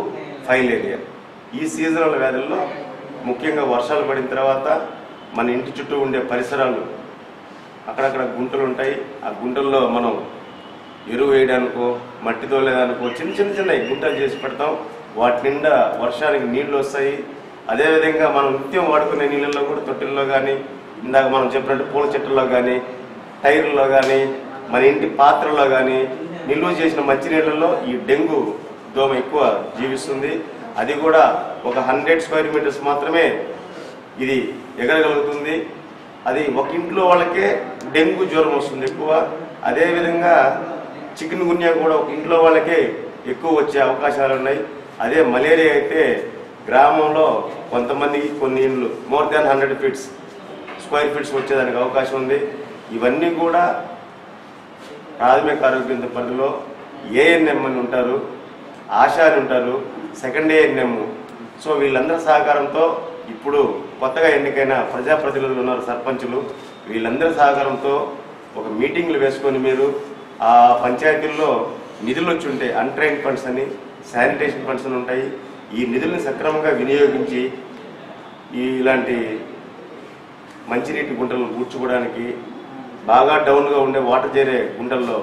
filaria ఈ సీజనల్ వ్యాధుల్లో ముఖ్యంగా వర్షాలు పడిన తర్వాత మన ఇంటి చుట్టూ ఉండే పరిసరాలు అక్కడక్కడ గుంటలు ఉంటాయి. ఆ గుంటల్లో మనం ఎరువు వేయడానికో మట్టి తోలేదానికో చిన్న గుంటలు చేసి పెడతాం. వాటి నిండా వర్షానికి నీళ్లు వస్తాయి. అదేవిధంగా మనం నిత్యం వాడుకునే నీళ్ళల్లో కూడా తొట్టెల్లో కానీ, ఇందాక మనం చెప్పినట్టు పూల చెట్టుల్లో కానీ, టైర్లలో కానీ, మన ఇంటి పాత్రల్లో కానీ నిల్వ చేసిన మంచినీళ్ళల్లో ఈ డెంగ్యూ దోమ ఎక్కువ జీవిస్తుంది. అది కూడా ఒక 100 స్క్వేర్ మీటర్స్ మాత్రమే ఇది ఎగరగలుగుతుంది. అది ఒక ఇంట్లో వాళ్ళకే డెంగ్యూ జ్వరం వస్తుంది ఎక్కువ. అదేవిధంగా చికెన్ గున్యా కూడా ఒక ఇంట్లో వాళ్ళకే ఎక్కువ వచ్చే అవకాశాలు ఉన్నాయి. అదే మలేరియా అయితే గ్రామంలో కొంతమందికి కొన్ని ఇండ్లు more than 100 feets square feets వచ్చేదానికి అవకాశం ఉంది. ఇవన్నీ కూడా ప్రాథమిక ఆరోగ్య పరిధిలో ఏఎన్ఎం అని ఉంటారు, ఆశా అని ఉంటారు, సెకండ్ ఏఎన్ఎం. సో వీళ్ళందరి సహకారంతో ఇప్పుడు కొత్తగా ఎన్నికైన ప్రజాప్రతినిధులు ఉన్నారు, సర్పంచులు, వీళ్ళందరి సహకారంతో ఒక మీటింగ్లు వేసుకొని మీరు ఆ పంచాయతీల్లో నిధులు వచ్చి ఉంటాయి, అన్ట్రైన్ ఫండ్స్ అని, శానిటేషన్ ఫండ్స్ అని ఉంటాయి. ఈ నిధులను సక్రమంగా వినియోగించి ఇలాంటి మంచినీటి గుంటలను పూడ్చుకోవడానికి, బాగా డౌన్గా ఉండే వాటర్ చేరే గుంటల్లో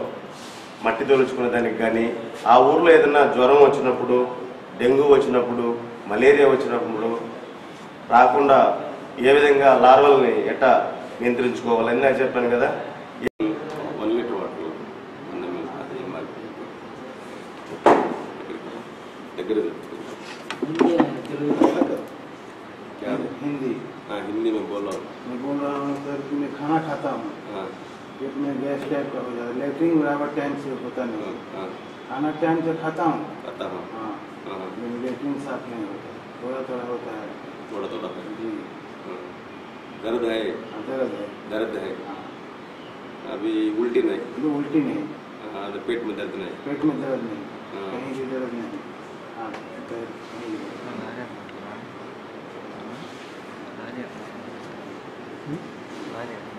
మట్టి తోలుచుకునే దానికి కానీ, ఆ ఊర్లో ఏదైనా జ్వరం వచ్చినప్పుడు, డెంగ్యూ వచ్చినప్పుడు, మలేరియా వచ్చినప్పుడు రాకుండా ఏ విధంగా లార్వల్ని ఎట్టా నియంత్రించుకోవాలని నాకు చెప్పాను కదా. 1 లీటర్ వాటర్ దగ్గర हिंदी हिंदी में बोलो. मैं बोल रहा हूँ सर कि मैं खाना खाता हूँ, पेट में गैस टाइप का हो जाता है, लेटरिन बराबर टाइम से होता नहीं, खाना टाइम से खाता हूँ, हाँ लेटरिन साफ नहीं होता, थोड़ा थोड़ा होता है, थोड़ा थोड़ा जी। दर्द है, दर्द है, अभी उल्टी नहीं, उल्टी नहीं, पेट में दर्द नहीं, पेट में दर्द नहीं, कहीं भी दर्द नहीं, हाँ कहीं भी Banyak.